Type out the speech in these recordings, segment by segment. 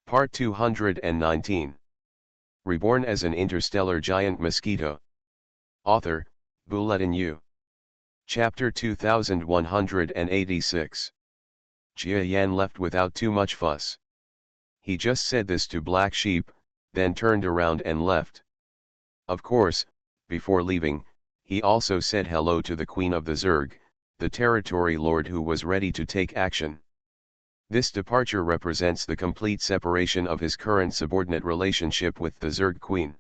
Part 219. Reborn as an interstellar giant mosquito. Author, Bulletin U. Chapter 2186. Jia Yan left without too much fuss. He just said this to Black Sheep, then turned around and left. Of course, before leaving, he also said hello to the Queen of the Zerg, the territory lord who was ready to take action. This departure represents the complete separation of his current subordinate relationship with the Zerg Queen.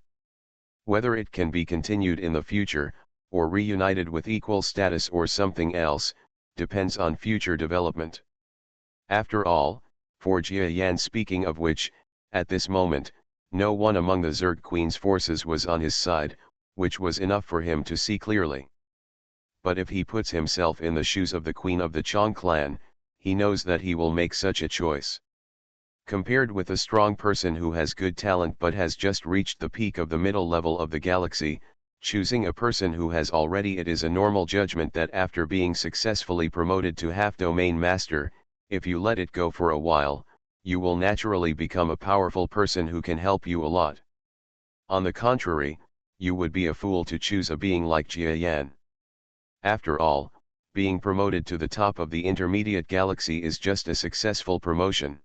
Whether it can be continued in the future, or reunited with equal status or something else, depends on future development. After all, for Jia Yan, speaking of which, at this moment, no one among the Zerg Queen's forces was on his side, which was enough for him to see clearly. But if he puts himself in the shoes of the Queen of the Chong clan, he knows that he will make such a choice. Compared with a strong person who has good talent but has just reached the peak of the middle level of the galaxy, choosing a person who has already it is a normal judgment that after being successfully promoted to half-domain master, if you let it go for a while, you will naturally become a powerful person who can help you a lot. On the contrary, you would be a fool to choose a being like Jia Yan. After all, being promoted to the top of the intermediate galaxy is just a successful promotion.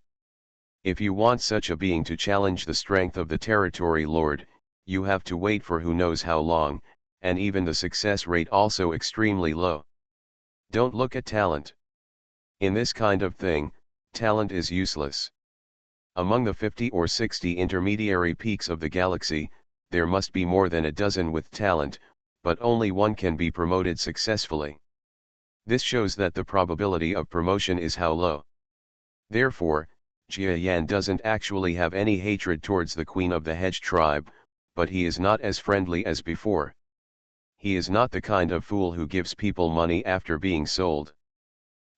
If you want such a being to challenge the strength of the territory lord, you have to wait for who knows how long, and even the success rate also extremely low. Don't look at talent. In this kind of thing, talent is useless. Among the 50 or 60 intermediary peaks of the galaxy, there must be more than a dozen with talent, but only one can be promoted successfully. This shows that the probability of promotion is how low. Therefore, Jia Yan doesn't actually have any hatred towards the Queen of the Hedge tribe, but he is not as friendly as before. He is not the kind of fool who gives people money after being sold.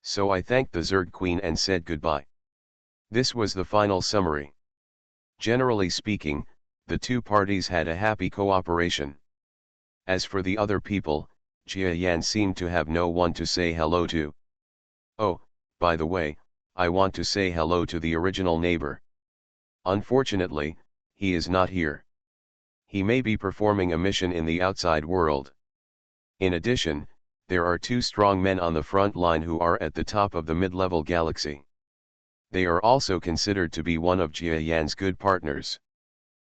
So I thanked the Zerg Queen and said goodbye. This was the final summary. Generally speaking, the two parties had a happy cooperation. As for the other people, Jia Yan seemed to have no one to say hello to. Oh, by the way, I want to say hello to the original neighbor. Unfortunately, he is not here. He may be performing a mission in the outside world. In addition, there are two strong men on the front line who are at the top of the mid-level galaxy. They are also considered to be one of Jia Yan's good partners.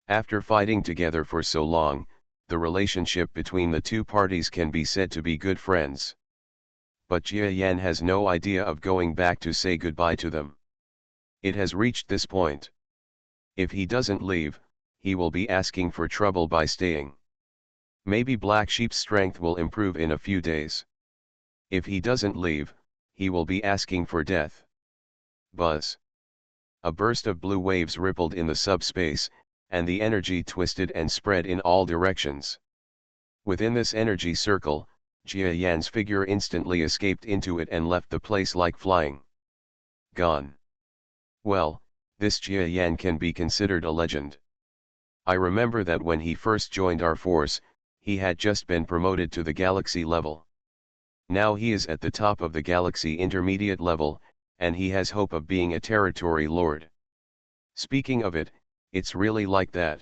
After fighting together for so long, the relationship between the two parties can be said to be good friends. But Jia Yan has no idea of going back to say goodbye to them. It has reached this point. If he doesn't leave, he will be asking for trouble by staying. Maybe Black Sheep's strength will improve in a few days. If he doesn't leave, he will be asking for death. Buzz. A burst of blue waves rippled in the subspace, and the energy twisted and spread in all directions. Within this energy circle, Jia Yan's figure instantly escaped into it and left the place like flying. Gone. Well, this Jia Yan can be considered a legend. I remember that when he first joined our force, he had just been promoted to the galaxy level. Now he is at the top of the galaxy intermediate level, and he has hope of being a territory lord. Speaking of it, it's really like that.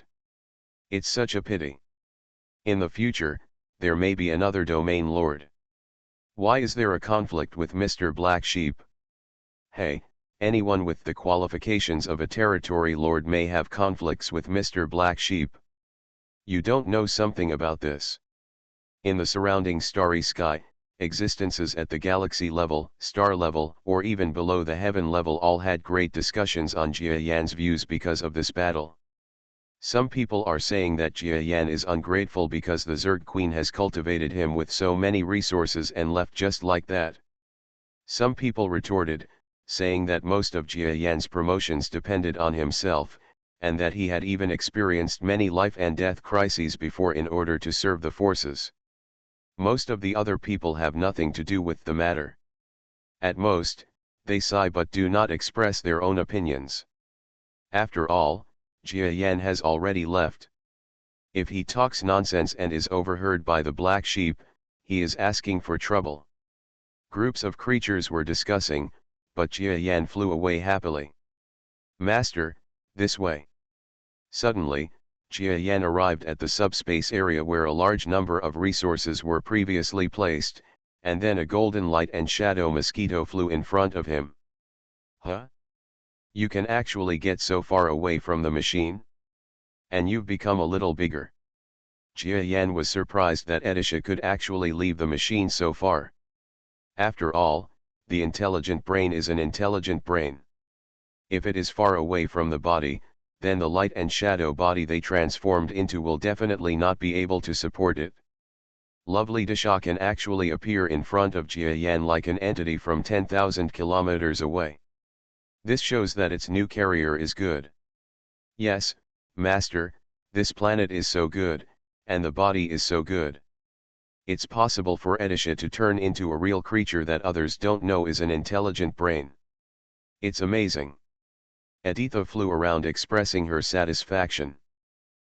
It's such a pity. In the future, there may be another domain lord. Why is there a conflict with Mr. Black Sheep? Hey, anyone with the qualifications of a territory lord may have conflicts with Mr. Black Sheep. You don't know something about this. In the surrounding starry sky, existences at the galaxy level, star level, or even below the heaven level all had great discussions on Jia Yan's views because of this battle. Some people are saying that Jia Yan is ungrateful because the Zerg Queen has cultivated him with so many resources and left just like that. Some people retorted, saying that most of Jia Yan's promotions depended on himself, and that he had even experienced many life and death crises before in order to serve the forces. Most of the other people have nothing to do with the matter. At most, they sigh but do not express their own opinions. After all, Jia Yan has already left. If he talks nonsense and is overheard by the Black Sheep, he is asking for trouble. Groups of creatures were discussing, but Jia Yan flew away happily. Master, This way. Suddenly, Jia Yan arrived at the subspace area where a large number of resources were previously placed, and then a golden light and shadow mosquito flew in front of him. Huh? You can actually get so far away from the machine? And you've become a little bigger. Jia Yan was surprised that Edisha could actually leave the machine so far. After all, the intelligent brain is an intelligent brain. If it is far away from the body, then the light and shadow body they transformed into will definitely not be able to support it. Lovely Disha can actually appear in front of Jia Yan like an entity from 10,000 kilometers away. This shows that its new carrier is good. Yes, Master, this planet is so good, and the body is so good. It's possible for Edisha to turn into a real creature that others don't know is an intelligent brain. It's amazing. Aditha flew around expressing her satisfaction.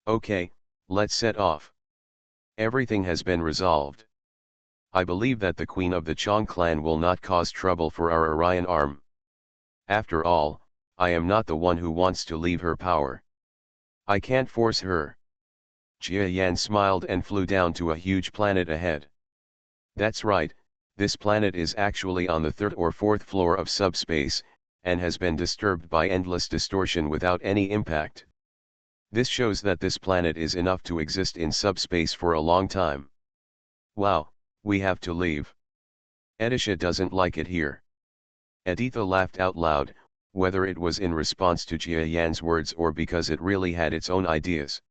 Okay, let's set off. Everything has been resolved. I believe that the queen of the Chong clan will not cause trouble for our Orion arm. After all, I am not the one who wants to leave her power. I can't force her. Jia Yan smiled and flew down to a huge planet ahead. That's right, this planet is actually on the third or fourth floor of subspace, and has been disturbed by endless distortion without any impact. This shows that this planet is enough to exist in subspace for a long time. Wow, we have to leave. Edisha doesn't like it here. Aditha laughed out loud, whether it was in response to Jia Yan's words or because it really had its own ideas.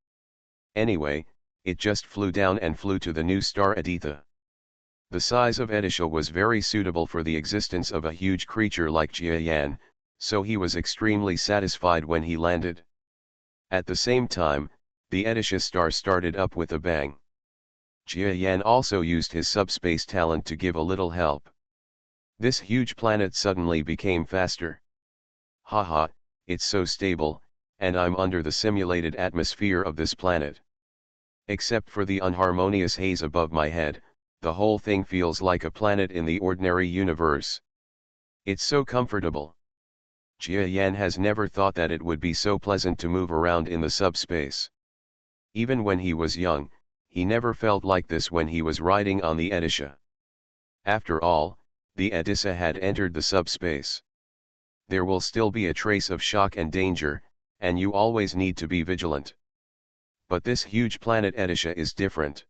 Anyway, it just flew down and flew to the new star Aditha. The size of Edisha was very suitable for the existence of a huge creature like Jia Yan, so he was extremely satisfied when he landed. At the same time, the Edisha star started up with a bang. Jia Yan also used his subspace talent to give a little help. This huge planet suddenly became faster. Haha, it's so stable, and I'm under the simulated atmosphere of this planet. Except for the unharmonious haze above my head, the whole thing feels like a planet in the ordinary universe. It's so comfortable. Jia Yan has never thought that it would be so pleasant to move around in the subspace. Even when he was young, he never felt like this when he was riding on the Edisha. After all, the Edisha had entered the subspace. There will still be a trace of shock and danger, and you always need to be vigilant. But this huge planet Edisha is different.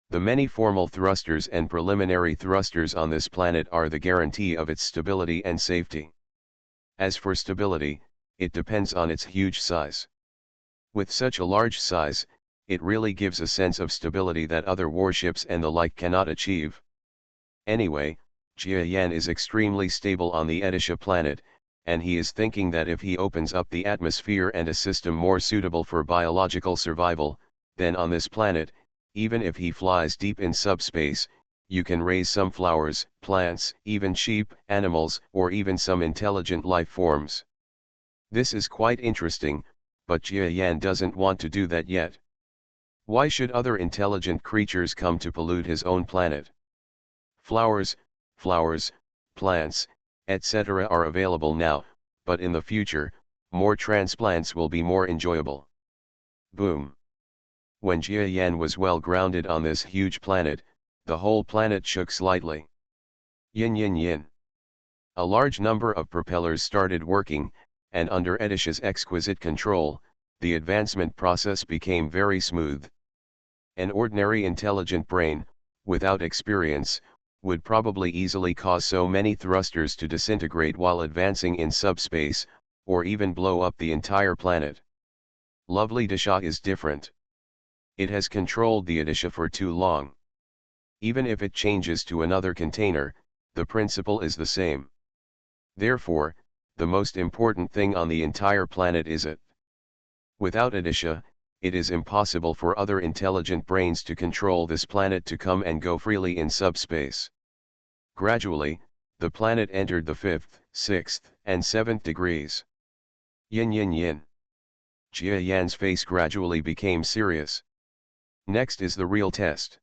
The many formal thrusters and preliminary thrusters on this planet are the guarantee of its stability and safety. As for stability, it depends on its huge size. With such a large size, it really gives a sense of stability that other warships and the like cannot achieve. Anyway, Jia Yan is extremely stable on the Edisha planet, and he is thinking that if he opens up the atmosphere and a system more suitable for biological survival, then on this planet, even if he flies deep in subspace, you can raise some flowers, plants, even sheep, animals, or even some intelligent life forms. This is quite interesting, but Jia Yan doesn't want to do that yet. Why should other intelligent creatures come to pollute his own planet? Flowers, plants, etc. are available now, but in the future, more transplants will be more enjoyable. Boom. When Jia Yan was well grounded on this huge planet, the whole planet shook slightly. Yin yin yin. A large number of propellers started working, and under Edisha's exquisite control, the advancement process became very smooth. An ordinary intelligent brain, without experience, would probably easily cause so many thrusters to disintegrate while advancing in subspace, or even blow up the entire planet. Lovely Disha is different. It has controlled the Edisha for too long. Even if it changes to another container, the principle is the same. Therefore, the most important thing on the entire planet is it. Without Edisha, it is impossible for other intelligent brains to control this planet to come and go freely in subspace. Gradually, the planet entered the 5th, 6th, and 7th degrees. Yin yin yin. Jia Yan's face gradually became serious. Next is the real test.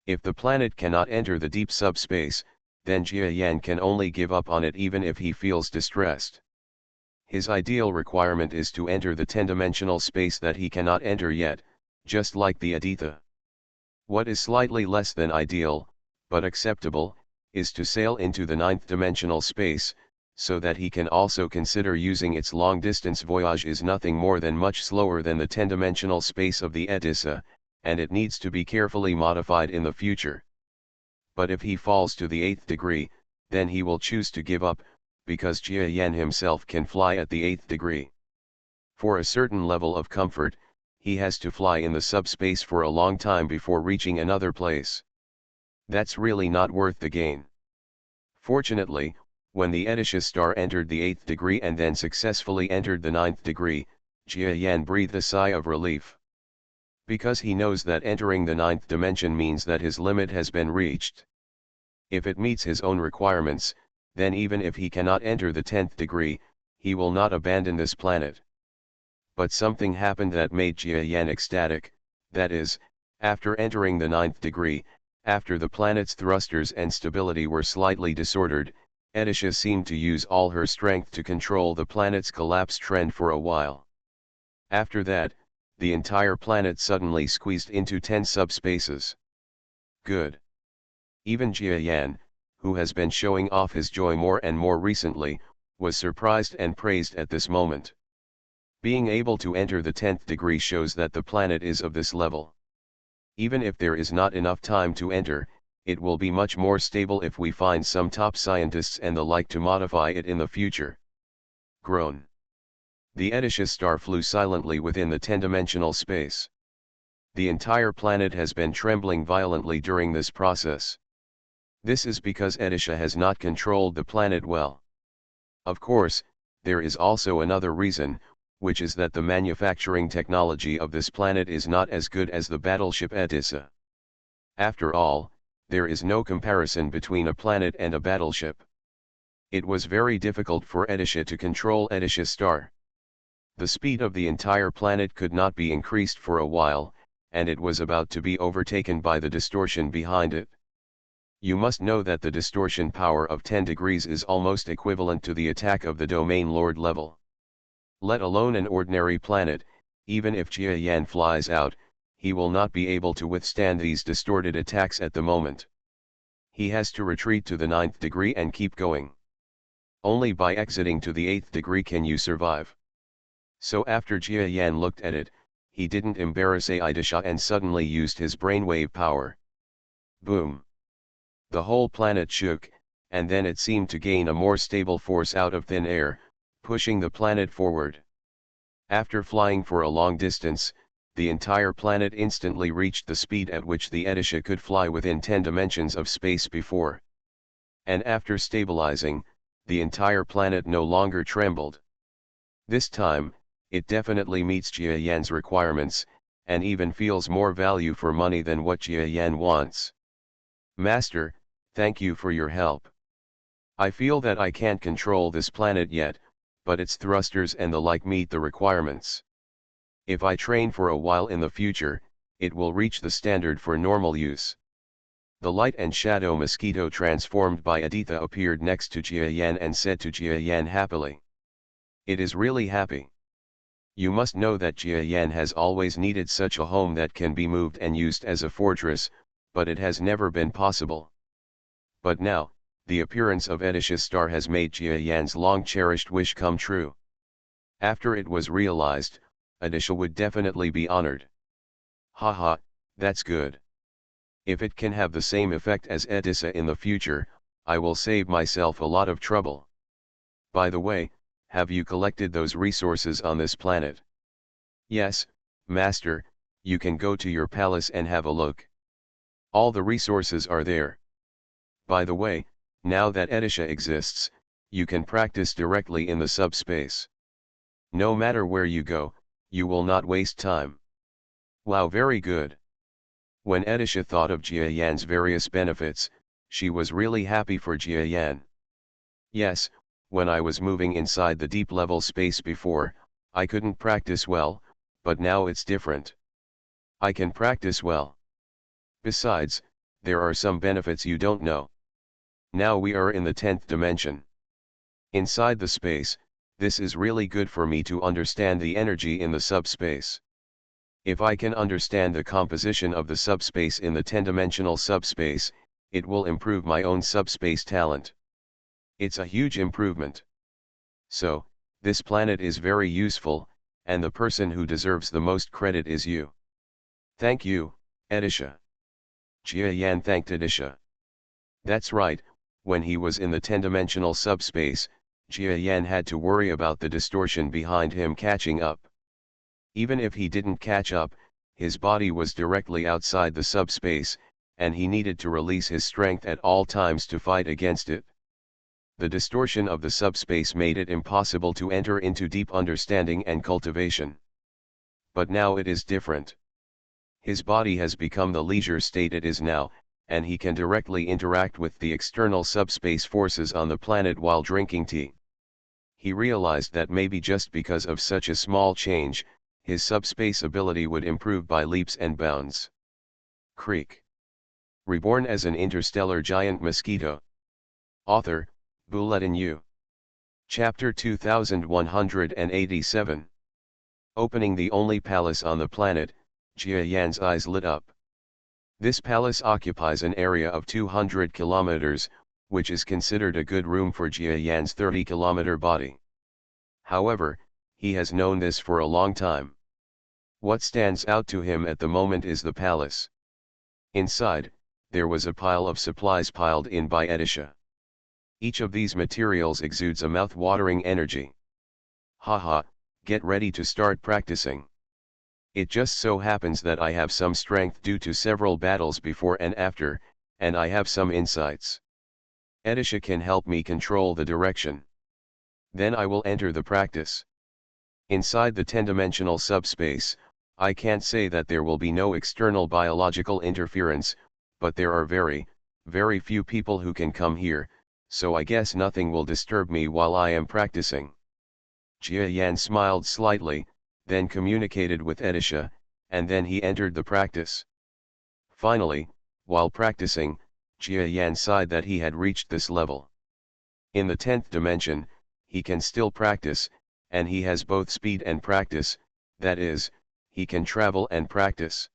If the planet cannot enter the deep subspace, then Jia Yan can only give up on it even if he feels distressed. His ideal requirement is to enter the 10-dimensional space that he cannot enter yet, just like the Aditya. What is slightly less than ideal, but acceptable, is to sail into the 9th-dimensional space, so that he can also consider using its long-distance voyage is nothing more than much slower than the 10-dimensional space of the Aditya, and it needs to be carefully modified in the future. But if he falls to the 8th degree, then he will choose to give up, because Jia Yan himself can fly at the 8th degree. For a certain level of comfort, he has to fly in the subspace for a long time before reaching another place. That's really not worth the gain. Fortunately, when the Aditya star entered the 8th degree and then successfully entered the 9th degree, Jia Yan breathed a sigh of relief. Because he knows that entering the 9th dimension means that his limit has been reached. If it meets his own requirements, then even if he cannot enter the 10th degree, he will not abandon this planet. But something happened that made Jia Yan ecstatic, that is, after entering the 9th degree, after the planet's thrusters and stability were slightly disordered, Aditya seemed to use all her strength to control the planet's collapse trend for a while. After that, the entire planet suddenly squeezed into 10 subspaces. Good. Even Jia Yan, who has been showing off his joy more and more recently, was surprised and praised at this moment. Being able to enter the 10th degree shows that the planet is of this level. Even if there is not enough time to enter, it will be much more stable if we find some top scientists and the like to modify it in the future. Groan. The Aditya star flew silently within the 10-dimensional space. The entire planet has been trembling violently during this process. This is because Aditya has not controlled the planet well. Of course, there is also another reason, which is that the manufacturing technology of this planet is not as good as the battleship Aditya. After all, there is no comparison between a planet and a battleship. It was very difficult for Aditya to control Aditya star. The speed of the entire planet could not be increased for a while, and it was about to be overtaken by the distortion behind it. You must know that the distortion power of 10 degrees is almost equivalent to the attack of the domain lord level. Let alone an ordinary planet, even if Jia Yan flies out, he will not be able to withstand these distorted attacks at the moment. He has to retreat to the 9th degree and keep going. Only by exiting to the 8th degree can you survive. So after Jia Yan looked at it, he didn't embarrass Aditya and suddenly used his brainwave power. Boom! The whole planet shook, and then it seemed to gain a more stable force out of thin air, pushing the planet forward. After flying for a long distance, the entire planet instantly reached the speed at which the Aditya could fly within 10 dimensions of space before. And after stabilizing, the entire planet no longer trembled. This time, it definitely meets Jia Yan's requirements, and even feels more value for money than what Jia Yan wants. Master, thank you for your help. I feel that I can't control this planet yet, but its thrusters and the like meet the requirements. If I train for a while in the future, it will reach the standard for normal use. The light and shadow mosquito transformed by Aditya appeared next to Jia Yan and said to Jia Yan happily. It is really happy. You must know that Jia Yan has always needed such a home that can be moved and used as a fortress, but it has never been possible. But now, the appearance of Aditya star has made Jia Yan's long-cherished wish come true. After it was realized, Aditya would definitely be honored. Haha, that's good. If it can have the same effect as Aditya in the future, I will save myself a lot of trouble. By the way, have you collected those resources on this planet? Yes, Master, you can go to your palace and have a look. All the resources are there. By the way, now that Aditya exists, you can practice directly in the subspace. No matter where you go, you will not waste time. Wow, very good. When Aditya thought of Jia Yan's various benefits, she was really happy for Jia Yan. Yes, when I was moving inside the deep level space before, I couldn't practice well, but now it's different. I can practice well. Besides, there are some benefits you don't know. Now we are in the 10th dimension. Inside the space, this is really good for me to understand the energy in the subspace. If I can understand the composition of the subspace in the 10-dimensional subspace, it will improve my own subspace talent. It's a huge improvement. So, this planet is very useful, and the person who deserves the most credit is you. Thank you, Edisha. Jia Yan thanked Edisha. That's right, when he was in the 10-dimensional subspace, Jia Yan had to worry about the distortion behind him catching up. Even if he didn't catch up, his body was directly outside the subspace, and he needed to release his strength at all times to fight against it. The distortion of the subspace made it impossible to enter into deep understanding and cultivation. But now it is different. His body has become the leisure state it is now, and he can directly interact with the external subspace forces on the planet while drinking tea. He realized that maybe just because of such a small change, his subspace ability would improve by leaps and bounds. Creek. Reborn as an interstellar giant mosquito. Author, Bulletin U. Chapter 2187. Opening the only palace on the planet, Jia Yan's eyes lit up. This palace occupies an area of 200 kilometers, which is considered a good room for Jia Yan's 30-kilometer body. However, he has known this for a long time. What stands out to him at the moment is the palace. Inside, there was a pile of supplies piled in by Edisha. Each of these materials exudes a mouth-watering energy. Haha, get ready to start practicing. It just so happens that I have some strength due to several battles before and after, and I have some insights. Edisha can help me control the direction. Then I will enter the practice. Inside the 10-dimensional subspace, I can't say that there will be no external biological interference, but there are very, very few people who can come here, so I guess nothing will disturb me while I am practicing. Jia Yan smiled slightly, then communicated with Edisha, and then he entered the practice. Finally, while practicing, Jia Yan sighed that he had reached this level. In the 10th dimension, he can still practice, and he has both speed and practice, that is, he can travel and practice.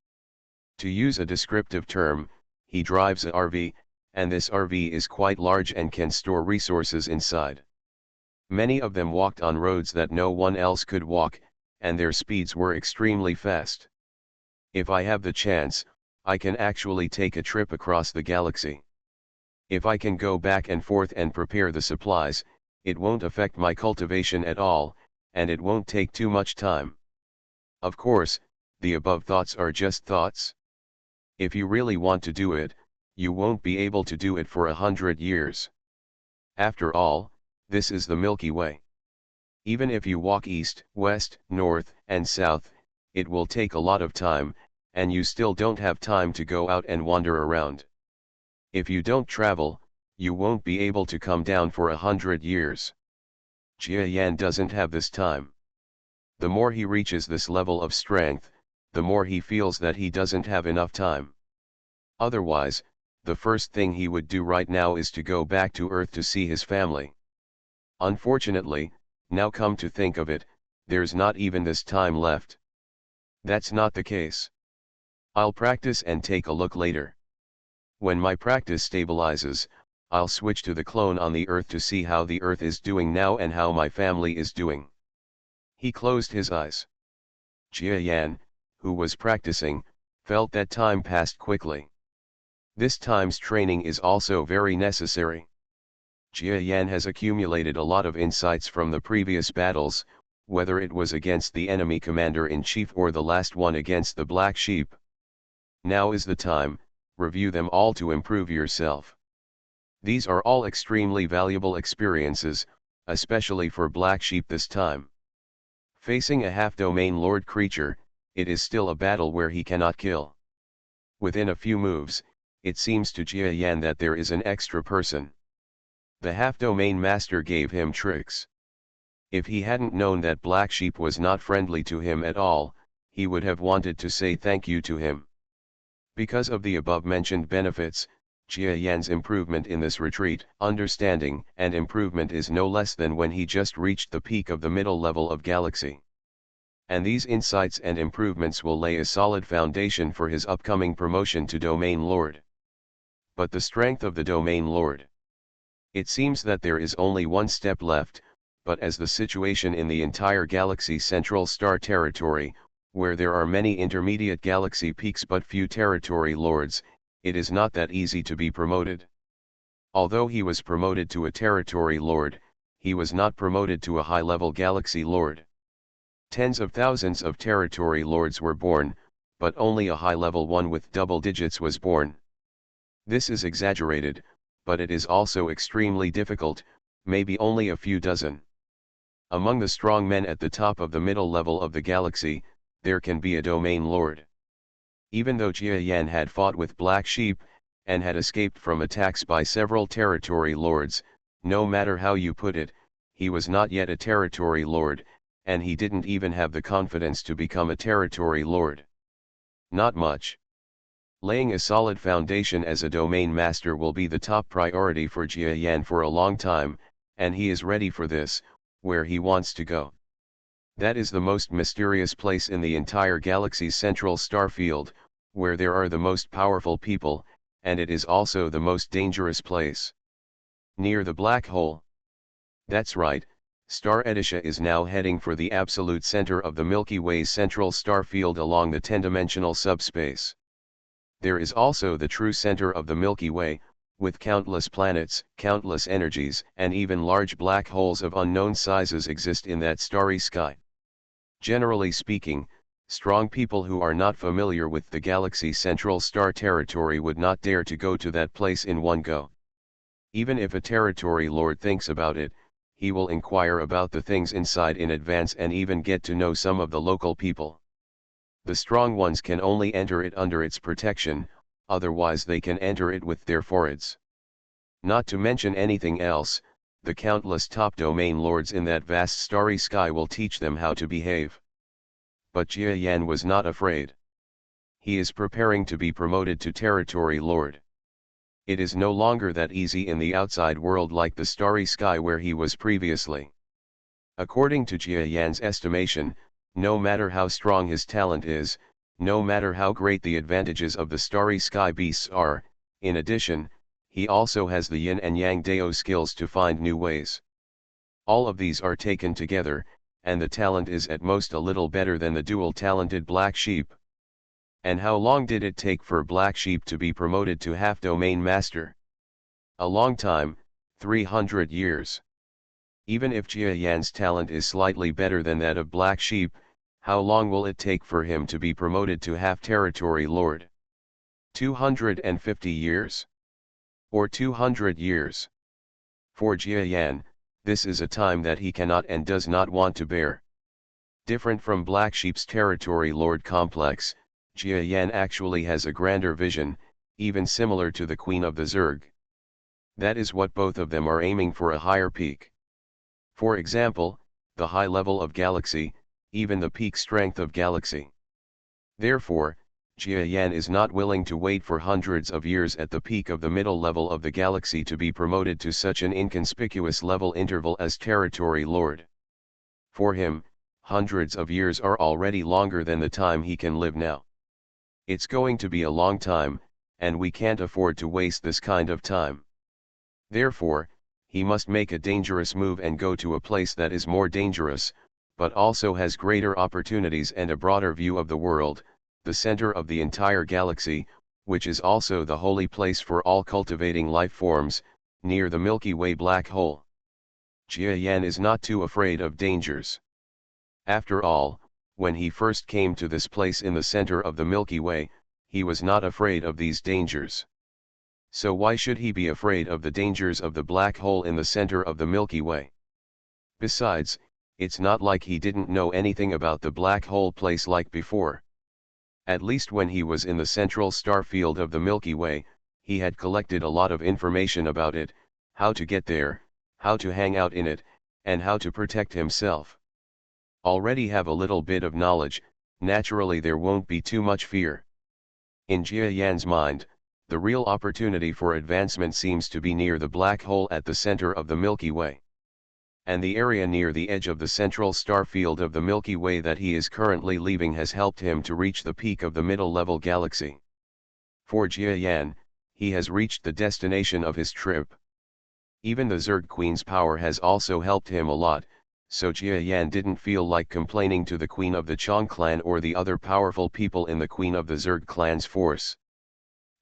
To use a descriptive term, he drives a RV, and this RV is quite large and can store resources inside. Many of them walked on roads that no one else could walk, and their speeds were extremely fast. If I have the chance, I can actually take a trip across the galaxy. If I can go back and forth and prepare the supplies, it won't affect my cultivation at all, and it won't take too much time. Of course, the above thoughts are just thoughts. If you really want to do it, you won't be able to do it for 100 years. After all, this is the Milky Way. Even if you walk east, west, north, and south, it will take a lot of time, and you still don't have time to go out and wander around. If you don't travel, you won't be able to come down for 100 years. Jia Yan doesn't have this time. The more he reaches this level of strength, the more he feels that he doesn't have enough time. Otherwise, the first thing he would do right now is to go back to Earth to see his family. Unfortunately, now come to think of it, there's not even this time left. That's not the case. I'll practice and take a look later. When my practice stabilizes, I'll switch to the clone on the Earth to see how the Earth is doing now and how my family is doing. He closed his eyes. Jia Yan, who was practicing, felt that time passed quickly. This time's training is also very necessary. Jia Yan has accumulated a lot of insights from the previous battles, whether it was against the enemy commander-in-chief or the last one against the Black Sheep. Now is the time, review them all to improve yourself. These are all extremely valuable experiences, especially for Black Sheep this time. Facing a half-domain lord creature, it is still a battle where he cannot kill. Within a few moves, it seems to Jia Yan that there is an extra person. The half-domain master gave him tricks. If he hadn't known that Black Sheep was not friendly to him at all, he would have wanted to say thank you to him. Because of the above-mentioned benefits, Jia Yan's improvement in this retreat, understanding, and improvement is no less than when he just reached the peak of the middle level of galaxy. And these insights and improvements will lay a solid foundation for his upcoming promotion to Domain Lord. But the strength of the Domain Lord. It seems that there is only one step left, but as the situation in the entire galaxy central star territory, where there are many intermediate galaxy peaks but few territory lords, it is not that easy to be promoted. Although he was promoted to a territory lord, he was not promoted to a high-level galaxy lord. Tens of thousands of territory lords were born, but only a high-level one with double digits was born. This is exaggerated, but it is also extremely difficult, maybe only a few dozen. Among the strong men at the top of the middle level of the galaxy, there can be a domain lord. Even though Jia Yan had fought with Black Sheep, and had escaped from attacks by several territory lords, no matter how you put it, he was not yet a territory lord, and he didn't even have the confidence to become a territory lord. Not much. Laying a solid foundation as a domain master will be the top priority for Jia Yan for a long time, and he is ready for this, where he wants to go. That is the most mysterious place in the entire galaxy's central star field, where there are the most powerful people, and it is also the most dangerous place. Near the black hole. That's right, Star Edisha is now heading for the absolute center of the Milky Way's central star field along the 10-dimensional subspace. There is also the true center of the Milky Way, with countless planets, countless energies, and even large black holes of unknown sizes exist in that starry sky. Generally speaking, strong people who are not familiar with the galaxy's central star territory would not dare to go to that place in one go. Even if a territory lord thinks about it, he will inquire about the things inside in advance and even get to know some of the local people. The strong ones can only enter it under its protection, otherwise they can enter it with their foreheads. Not to mention anything else, the countless top domain lords in that vast starry sky will teach them how to behave. But Jia Yan was not afraid. He is preparing to be promoted to territory lord. It is no longer that easy in the outside world like the starry sky where he was previously. According to Jia Yan's estimation, no matter how strong his talent is, no matter how great the advantages of the starry sky beasts are, in addition, he also has the yin and yang Dao skills to find new ways. All of these are taken together, and the talent is at most a little better than the dual-talented Black Sheep. And how long did it take for Black Sheep to be promoted to half-domain master? A long time, 300 years. Even if Jia Yan's talent is slightly better than that of Black Sheep, how long will it take for him to be promoted to half-territory lord? 250 years? Or 200 years? For Jia Yan, this is a time that he cannot and does not want to bear. Different from Black Sheep's territory lord complex, Jia Yan actually has a grander vision, even similar to the Queen of the Zerg. That is what both of them are aiming for, a higher peak. For example, the high level of galaxy, even the peak strength of galaxy. Therefore, Jia Yan is not willing to wait for hundreds of years at the peak of the middle level of the galaxy to be promoted to such an inconspicuous level interval as territory lord. For him, hundreds of years are already longer than the time he can live now. It's going to be a long time, and we can't afford to waste this kind of time. Therefore, he must make a dangerous move and go to a place that is more dangerous, but also has greater opportunities and a broader view of the world, the center of the entire galaxy, which is also the holy place for all cultivating life forms, near the Milky Way black hole. Jia Yan is not too afraid of dangers. After all, when he first came to this place in the center of the Milky Way, he was not afraid of these dangers. So why should he be afraid of the dangers of the black hole in the center of the Milky Way? Besides, it's not like he didn't know anything about the black hole place like before. At least when he was in the central star field of the Milky Way, he had collected a lot of information about it, how to get there, how to hang out in it, and how to protect himself. Already have a little bit of knowledge, naturally there won't be too much fear. In Jia Yan's mind, The real opportunity for advancement seems to be near the black hole at the center of the Milky Way. And the area near the edge of the central star field of the Milky Way that he is currently leaving has helped him to reach the peak of the middle-level galaxy. For Jia Yan, he has reached the destination of his trip. Even the Zerg Queen's power has also helped him a lot, so Jia Yan didn't feel like complaining to the Queen of the Chong clan or the other powerful people in the Queen of the Zerg clan's force.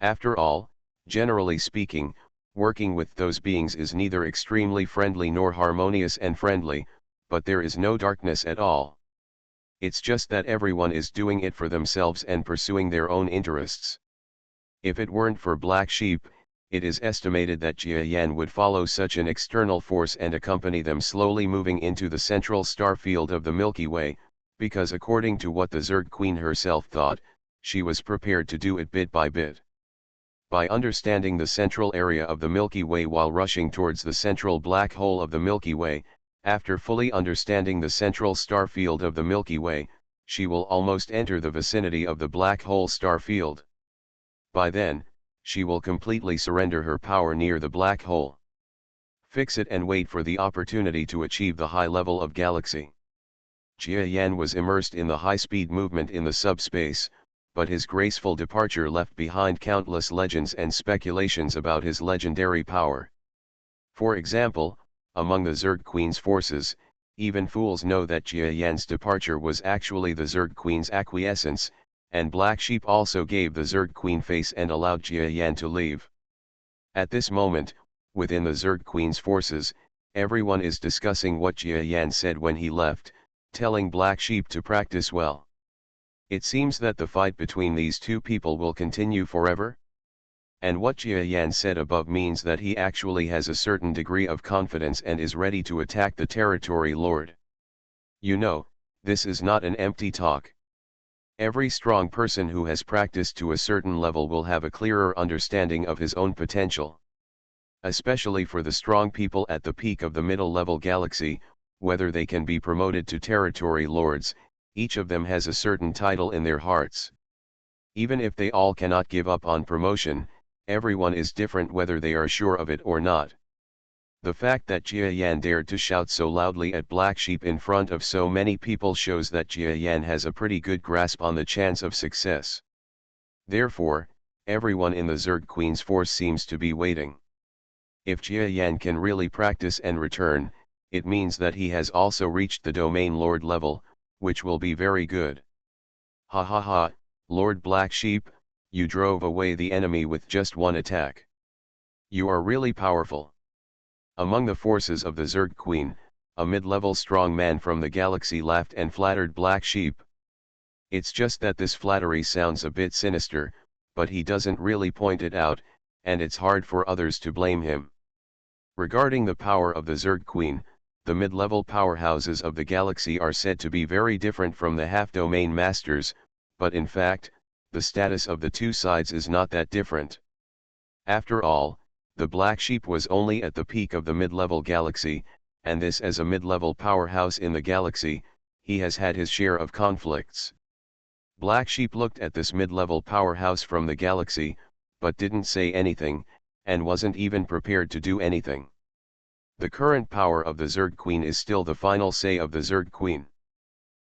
After all, generally speaking, working with those beings is neither extremely friendly nor harmonious and friendly, but there is no darkness at all. It's just that everyone is doing it for themselves and pursuing their own interests. If it weren't for Black Sheep, it is estimated that Jia Yan would follow such an external force and accompany them slowly moving into the central star field of the Milky Way, because according to what the Zerg Queen herself thought, she was prepared to do it bit by bit. By understanding the central area of the Milky Way while rushing towards the central black hole of the Milky Way, after fully understanding the central star field of the Milky Way, she will almost enter the vicinity of the black hole star field. By then, she will completely surrender her power near the black hole. Fix it and wait for the opportunity to achieve the high level of galaxy. Jia Yan was immersed in the high-speed movement in the subspace, but his graceful departure left behind countless legends and speculations about his legendary power. For example, among the Zerg Queen's forces, even fools know that Jia Yan's departure was actually the Zerg Queen's acquiescence, and Black Sheep also gave the Zerg Queen face and allowed Jia Yan to leave. At this moment, within the Zerg Queen's forces, everyone is discussing what Jia Yan said when he left, telling Black Sheep to practice well. It seems that the fight between these two people will continue forever? And what Jia Yan said above means that he actually has a certain degree of confidence and is ready to attack the territory lord. You know, this is not an empty talk. Every strong person who has practiced to a certain level will have a clearer understanding of his own potential. Especially for the strong people at the peak of the middle-level galaxy, whether they can be promoted to territory lords, each of them has a certain title in their hearts. Even if they all cannot give up on promotion, everyone is different whether they are sure of it or not. The fact that Jia Yan dared to shout so loudly at Black Sheep in front of so many people shows that Jia Yan has a pretty good grasp on the chance of success. Therefore, everyone in the Zerg Queen's force seems to be waiting. If Jia Yan can really practice and return, it means that he has also reached the Domain Lord level, which will be very good. Ha ha ha, Lord Black Sheep, you drove away the enemy with just one attack. You are really powerful. Among the forces of the Zerg Queen, a mid-level strong man from the galaxy laughed and flattered Black Sheep. It's just that this flattery sounds a bit sinister, but he doesn't really point it out, and it's hard for others to blame him. Regarding the power of the Zerg Queen, the mid-level powerhouses of the galaxy are said to be very different from the half-domain masters, but in fact, the status of the two sides is not that different. After all, the Black Sheep was only at the peak of the mid-level galaxy, and this as a mid-level powerhouse in the galaxy, he has had his share of conflicts. Black Sheep looked at this mid-level powerhouse from the galaxy, but didn't say anything, and wasn't even prepared to do anything. The current power of the Zerg Queen is still the final say of the Zerg Queen.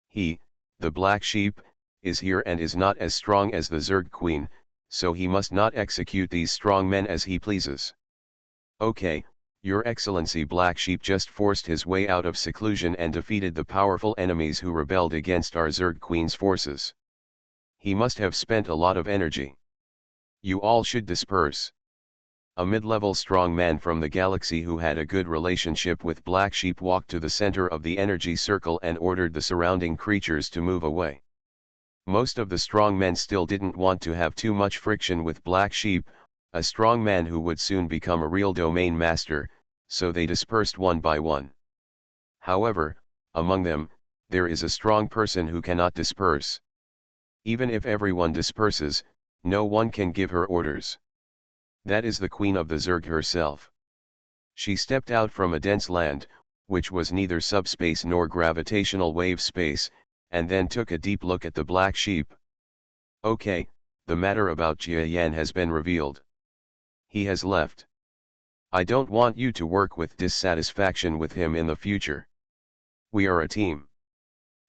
He, the Black Sheep, is here and is not as strong as the Zerg Queen, so he must not execute these strong men as he pleases. Okay, Your Excellency. Black Sheep just forced his way out of seclusion and defeated the powerful enemies who rebelled against our Zerg Queen's forces. He must have spent a lot of energy. You all should disperse. A mid-level strong man from the galaxy who had a good relationship with Black Sheep walked to the center of the energy circle and ordered the surrounding creatures to move away. Most of the strong men still didn't want to have too much friction with Black Sheep, a strong man who would soon become a real domain master, so they dispersed one by one. However, among them, there is a strong person who cannot disperse. Even if everyone disperses, no one can give her orders. That is the Queen of the Zerg herself. She stepped out from a dense land, which was neither subspace nor gravitational wave space, and then took a deep look at the Black Sheep. Okay, the matter about Jia Yan has been revealed. He has left. I don't want you to work with dissatisfaction with him in the future. We are a team.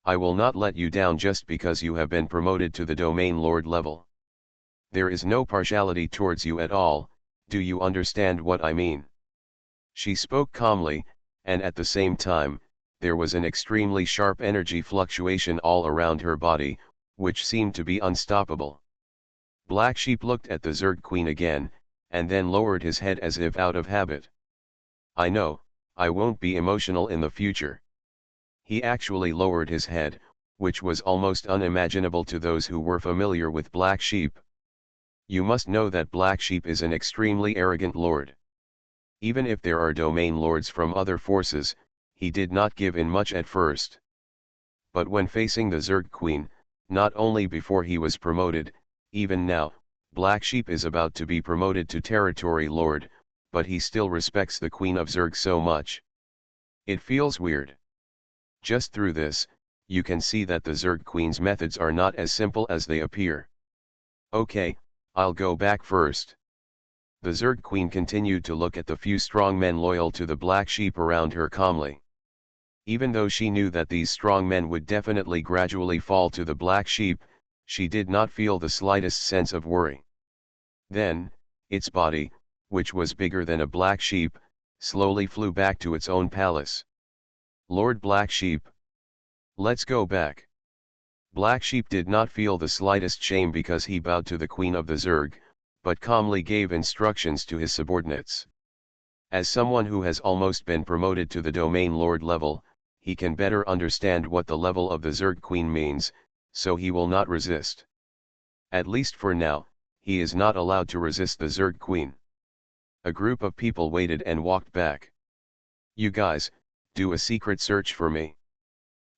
I will not let you down just because you have been promoted to the Domain Lord level. There is no partiality towards you at all, do you understand what I mean? She spoke calmly, and at the same time, there was an extremely sharp energy fluctuation all around her body, which seemed to be unstoppable. Black Sheep looked at the Zerg Queen again, and then lowered his head as if out of habit. I know, I won't be emotional in the future. He actually lowered his head, which was almost unimaginable to those who were familiar with Black Sheep. You must know that Black Sheep is an extremely arrogant lord. Even if there are domain lords from other forces, he did not give in much at first. But when facing the Zerg Queen, not only before he was promoted, even now, Black Sheep is about to be promoted to Territory Lord, but he still respects the Queen of Zerg so much. It feels weird. Just through this, you can see that the Zerg Queen's methods are not as simple as they appear. Okay, I'll go back first. The Zerg Queen continued to look at the few strong men loyal to the Black Sheep around her calmly. Even though she knew that these strong men would definitely gradually fall to the Black Sheep, she did not feel the slightest sense of worry. Then, its body, which was bigger than a black sheep, slowly flew back to its own palace. Lord Black Sheep. Let's go back. Black Sheep did not feel the slightest shame because he bowed to the Queen of the Zerg, but calmly gave instructions to his subordinates. As someone who has almost been promoted to the Domain Lord level, he can better understand what the level of the Zerg Queen means, so he will not resist. At least for now, he is not allowed to resist the Zerg Queen. A group of people waited and walked back. You guys, do a secret search for me.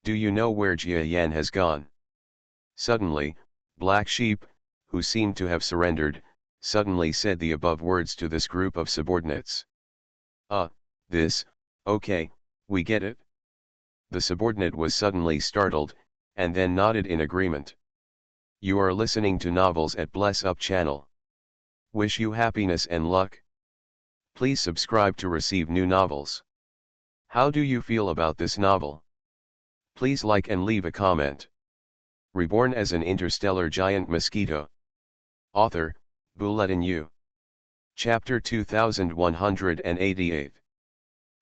Do you know where Jia Yan has gone? Suddenly, Black Sheep, who seemed to have surrendered, suddenly said the above words to this group of subordinates. Okay, we get it. The subordinate was suddenly startled, and then nodded in agreement. You are listening to Novels at Bless Up channel. Wish you happiness and luck. Please subscribe to receive new novels. How do you feel about this novel? Please like and leave a comment. Reborn as an interstellar giant mosquito. Author, Bulletin U. Chapter 2188.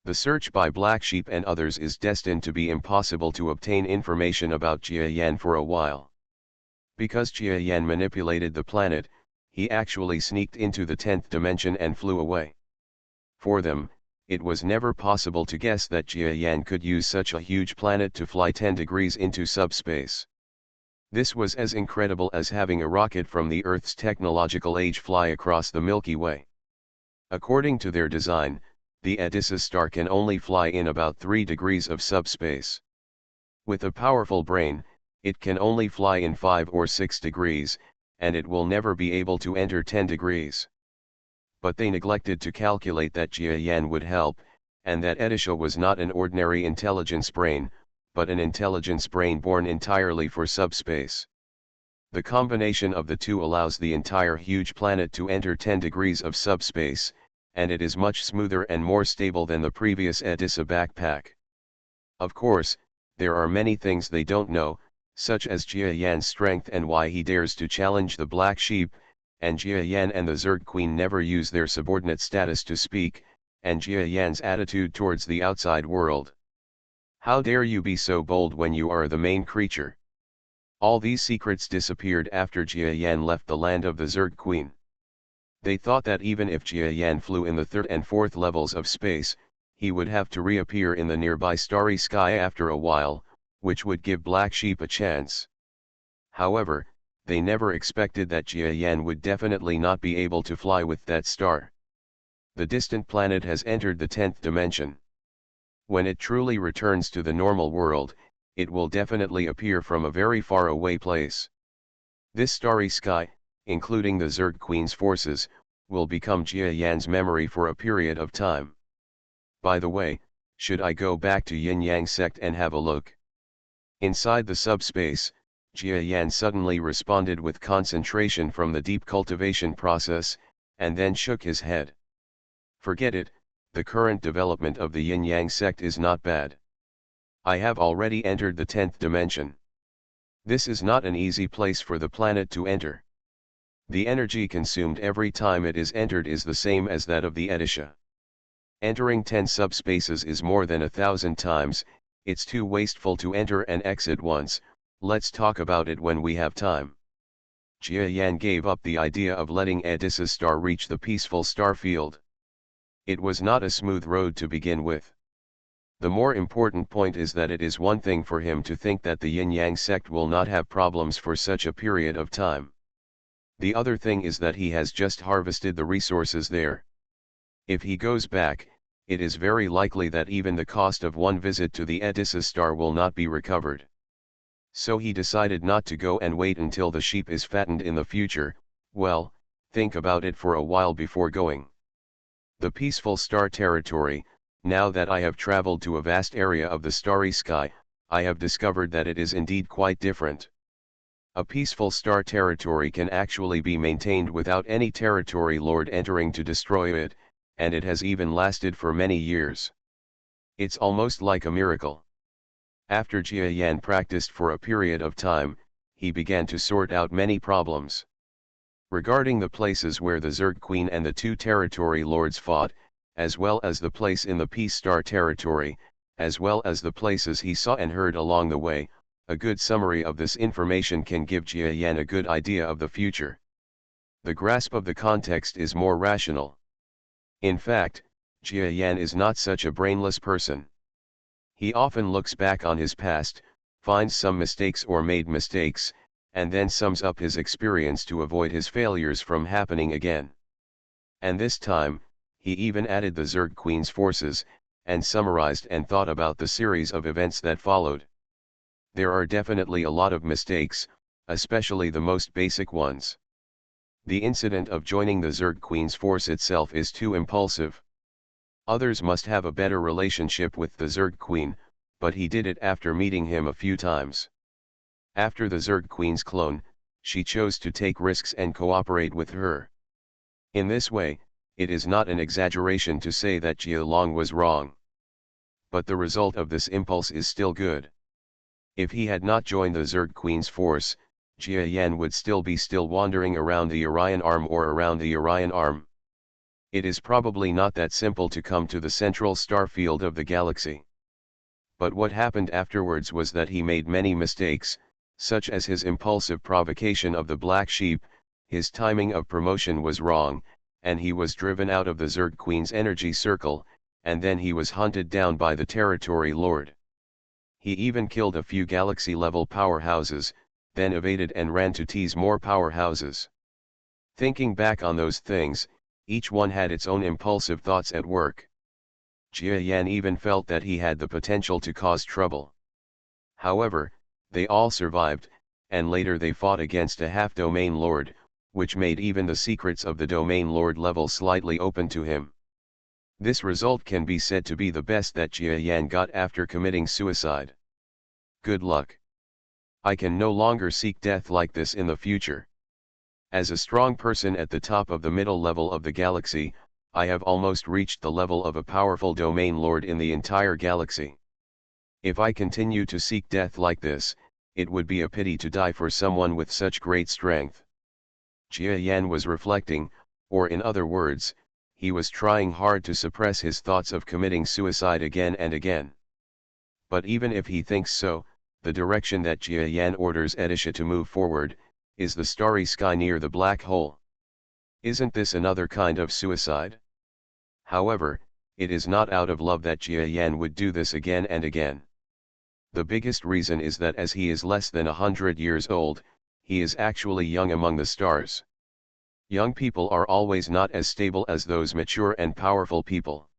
The search by Black Sheep and others is destined to be impossible to obtain information about Jia Yan for a while. Because Jia Yan manipulated the planet, he actually sneaked into the 10th dimension and flew away. For them, it was never possible to guess that Jia Yan could use such a huge planet to fly 10 degrees into subspace. This was as incredible as having a rocket from the Earth's technological age fly across the Milky Way. According to their design, the Odysseus star can only fly in about 3 degrees of subspace. With a powerful brain, it can only fly in 5 or 6 degrees, and it will never be able to enter 10 degrees. But they neglected to calculate that Jia Yan would help, and that Odysseus was not an ordinary intelligence brain, but an intelligence brain born entirely for subspace. The combination of the two allows the entire huge planet to enter 10 degrees of subspace, and it is much smoother and more stable than the previous Odysseus backpack. Of course, there are many things they don't know, such as Jia Yan's strength and why he dares to challenge the Black Sheep, and Jia Yan and the Zerg Queen never use their subordinate status to speak, and Jia Yan's attitude towards the outside world. How dare you be so bold when you are the main creature? All these secrets disappeared after Jia Yan left the land of the Zerg Queen. They thought that even if Jia Yan flew in the 3rd and 4th levels of space, he would have to reappear in the nearby starry sky after a while, which would give Black Sheep a chance. However, they never expected that Jia Yan would definitely not be able to fly with that star. The distant planet has entered the 10th dimension. When it truly returns to the normal world, it will definitely appear from a very far away place. This starry sky, including the Zerg Queen's forces, will become Jia Yan's memory for a period of time. By the way, should I go back to Yin Yang sect and have a look? Inside the subspace, Jia Yan suddenly responded with concentration from the deep cultivation process, and then shook his head. Forget it, the current development of the yin-yang sect is not bad. I have already entered the 10th dimension. This is not an easy place for the planet to enter. The energy consumed every time it is entered is the same as that of the Edisha. Entering 10 subspaces is more than 1,000 times, it's too wasteful to enter and exit once, let's talk about it when we have time. Jia Yan gave up the idea of letting Edissa's star reach the peaceful star field. It was not a smooth road to begin with. The more important point is that it is one thing for him to think that the yin-yang sect will not have problems for such a period of time. The other thing is that he has just harvested the resources there. If he goes back, it is very likely that even the cost of one visit to the Edissa star will not be recovered. So he decided not to go and wait until the sheep is fattened in the future. Well, think about it for a while before going. The peaceful star territory. Now that I have traveled to a vast area of the starry sky, I have discovered that it is indeed quite different. A peaceful star territory can actually be maintained without any territory lord entering to destroy it, and it has even lasted for many years. It's almost like a miracle. After Jia Yan practiced for a period of time, he began to sort out many problems. Regarding the places where the Zerg Queen and the two territory lords fought, as well as the place in the Peace Star territory, as well as the places he saw and heard along the way, a good summary of this information can give Jia Yan a good idea of the future. The grasp of the context is more rational. In fact, Jia Yan is not such a brainless person. He often looks back on his past, finds some mistakes or made mistakes, and then sums up his experience to avoid his failures from happening again. And this time, he even added the Zerg Queen's forces, and summarized and thought about the series of events that followed. There are definitely a lot of mistakes, especially the most basic ones. The incident of joining the Zerg Queen's force itself is too impulsive. Others must have a better relationship with the Zerg Queen, but he did it after meeting him a few times. After the Zerg Queen's clone, she chose to take risks and cooperate with her. In this way, it is not an exaggeration to say that Jia Long was wrong. But the result of this impulse is still good. If he had not joined the Zerg Queen's force, Jia Yan would still be wandering around the Orion Arm or around the Orion Arm. It is probably not that simple to come to the central star field of the galaxy. But what happened afterwards was that he made many mistakes, such as his impulsive provocation of the black sheep, his timing of promotion was wrong, and he was driven out of the Zerg Queen's energy circle, and then he was hunted down by the territory lord. He even killed a few galaxy-level powerhouses, then evaded and ran to tease more powerhouses. Thinking back on those things, each one had its own impulsive thoughts at work. Jia Yan even felt that he had the potential to cause trouble. However, they all survived, and later they fought against a half-domain lord, which made even the secrets of the domain lord level slightly open to him. This result can be said to be the best that Jia Yan got after committing suicide. Good luck. I can no longer seek death like this in the future. As a strong person at the top of the middle level of the galaxy, I have almost reached the level of a powerful domain lord in the entire galaxy. If I continue to seek death like this, it would be a pity to die for someone with such great strength. Jia Yan was reflecting, or in other words, he was trying hard to suppress his thoughts of committing suicide again and again. But even if he thinks so, the direction that Jia Yan orders Edisha to move forward, is the starry sky near the black hole. Isn't this another kind of suicide? However, it is not out of love that Jia Yan would do this again and again. The biggest reason is that as he is less than 100 years old, he is actually young among the stars. Young people are always not as stable as those mature and powerful people.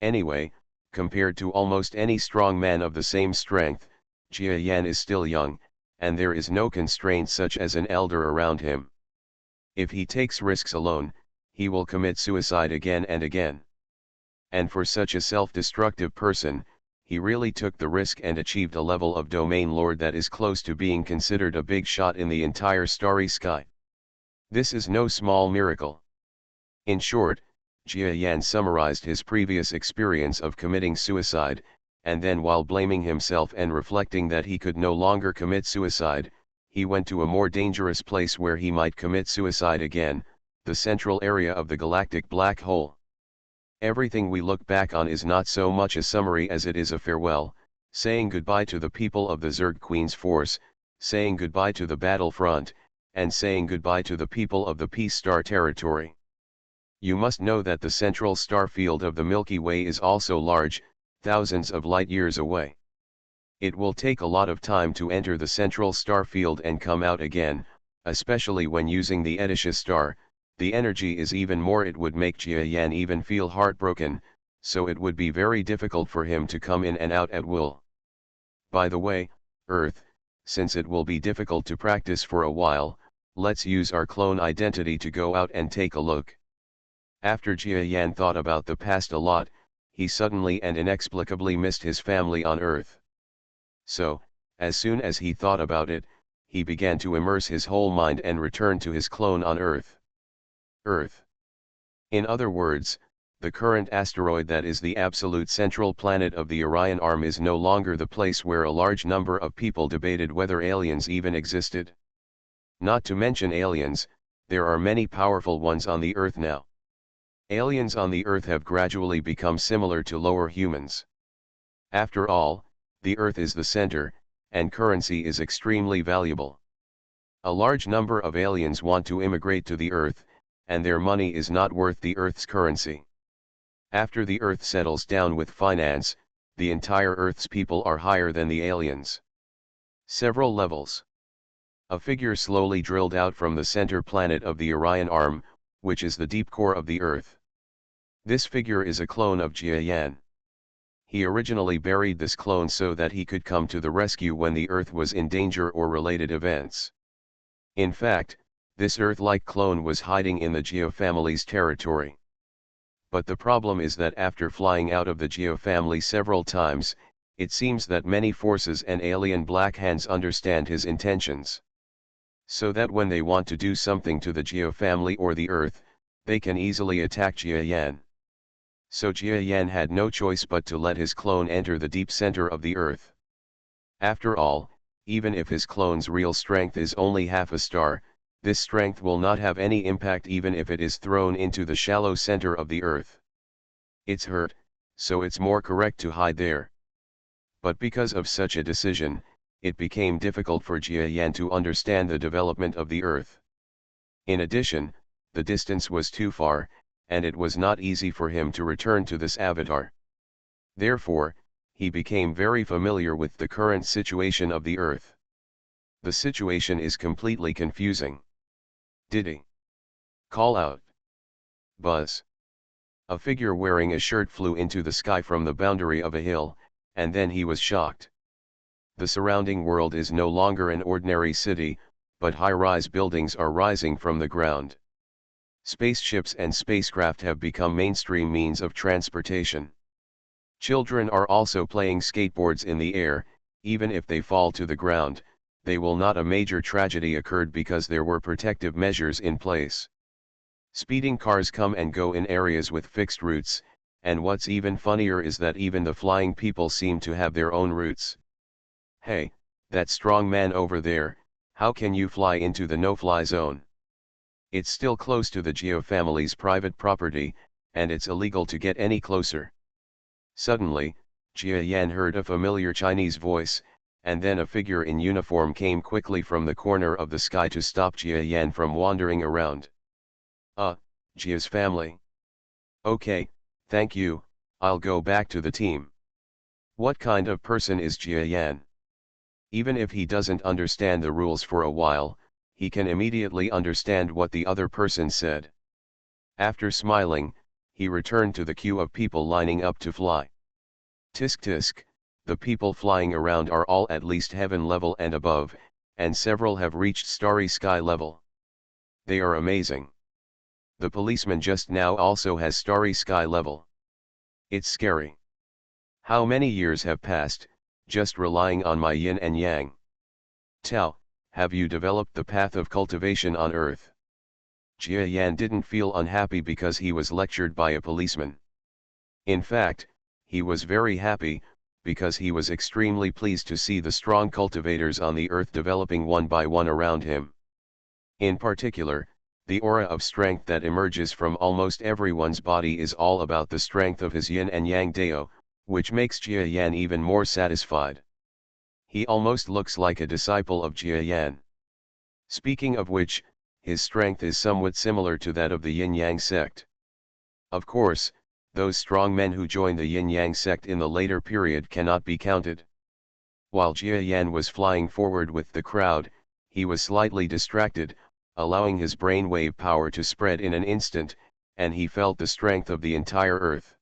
Anyway, compared to almost any strong man of the same strength, Jia Yan is still young, and there is no constraint such as an elder around him. If he takes risks alone, he will commit suicide again and again. And for such a self-destructive person, he really took the risk and achieved a level of domain lord that is close to being considered a big shot in the entire starry sky. This is no small miracle. In short, Jia Yan summarized his previous experience of committing suicide, and then while blaming himself and reflecting that he could no longer commit suicide, he went to a more dangerous place where he might commit suicide again, the central area of the galactic black hole. Everything we look back on is not so much a summary as it is a farewell, saying goodbye to the people of the Zerg Queen's force, saying goodbye to the battlefront, and saying goodbye to the people of the Peace Star territory. You must know that the central star field of the Milky Way is also large, thousands of light years away. It will take a lot of time to enter the central star field and come out again, especially when using the Etisha star. The energy is even more. It would make Jia Yan even feel heartbroken, so it would be very difficult for him to come in and out at will. By the way, Earth, since it will be difficult to practice for a while, let's use our clone identity to go out and take a look. After Jia Yan thought about the past a lot, he suddenly and inexplicably missed his family on Earth. So, as soon as he thought about it, he began to immerse his whole mind and return to his clone on Earth. Earth. In other words, the current asteroid that is the absolute central planet of the Orion Arm is no longer the place where a large number of people debated whether aliens even existed. Not to mention aliens, there are many powerful ones on the Earth now. Aliens on the Earth have gradually become similar to lower humans. After all, the Earth is the center, and currency is extremely valuable. A large number of aliens want to immigrate to the Earth, and their money is not worth the Earth's currency. After the Earth settles down with finance, the entire Earth's people are higher than the aliens. Several levels. A figure slowly drilled out from the center planet of the Orion Arm, which is the deep core of the Earth. This figure is a clone of Jia Yan. He originally buried this clone so that he could come to the rescue when the Earth was in danger or related events. In fact, this Earth-like clone was hiding in the Jia family's territory. But the problem is that after flying out of the Jia family several times, it seems that many forces and alien Black Hands understand his intentions. So that when they want to do something to the Jia family or the Earth, they can easily attack Jia Yan. So Jia Yan had no choice but to let his clone enter the deep center of the Earth. After all, even if his clone's real strength is only half a star, this strength will not have any impact even if it is thrown into the shallow center of the Earth. It's hurt, so it's more correct to hide there. But because of such a decision, it became difficult for Jia Yan to understand the development of the Earth. In addition, the distance was too far, and it was not easy for him to return to this avatar. Therefore, he became very familiar with the current situation of the Earth. The situation is completely confusing. Diddy. Call out. Buzz. A figure wearing a shirt flew into the sky from the boundary of a hill, and then he was shocked. The surrounding world is no longer an ordinary city, but high-rise buildings are rising from the ground. Spaceships and spacecraft have become mainstream means of transportation. Children are also playing skateboards in the air. Even if they fall to the ground, they will not. A major tragedy occurred because there were protective measures in place. Speeding cars come and go in areas with fixed routes, and what's even funnier is that even the flying people seem to have their own routes. Hey, that strong man over there, how can you fly into the no-fly zone? It's still close to the Jia family's private property, and it's illegal to get any closer. Suddenly, Jia Yan heard a familiar Chinese voice, and then a figure in uniform came quickly from the corner of the sky to stop Jia Yan from wandering around. Jia's family. Okay, thank you, I'll go back to the team. What kind of person is Jia Yan? Even if he doesn't understand the rules for a while, he can immediately understand what the other person said. After smiling, he returned to the queue of people lining up to fly. Tisk tisk, the people flying around are all at least heaven level and above, and several have reached starry sky level. They are amazing. The policeman just now also has starry sky level. It's scary. How many years have passed, just relying on my yin and yang? Tao, have you developed the path of cultivation on Earth? Jia Yan didn't feel unhappy because he was lectured by a policeman. In fact, he was very happy, because he was extremely pleased to see the strong cultivators on the earth developing one by one around him. In particular, the aura of strength that emerges from almost everyone's body is all about the strength of his yin and yang dao, which makes Jia Yan even more satisfied. He almost looks like a disciple of Jia Yan. Speaking of which, his strength is somewhat similar to that of the yin-yang sect. Of course, those strong men who joined the yin-yang sect in the later period cannot be counted. While Jia Yan was flying forward with the crowd, he was slightly distracted, allowing his brainwave power to spread in an instant, and he felt the strength of the entire Earth.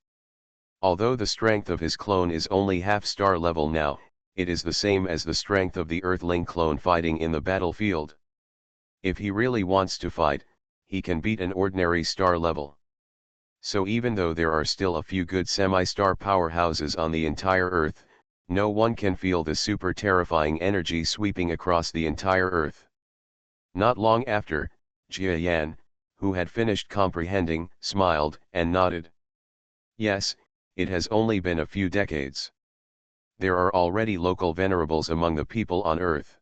Although the strength of his clone is only half-star level now, it is the same as the strength of the Earthling clone fighting in the battlefield. If he really wants to fight, he can beat an ordinary star level. So even though there are still a few good semi-star powerhouses on the entire Earth, no one can feel the super terrifying energy sweeping across the entire Earth. Not long after, Jia Yan, who had finished comprehending, smiled and nodded. Yes, it has only been a few decades. There are already local venerables among the people on Earth.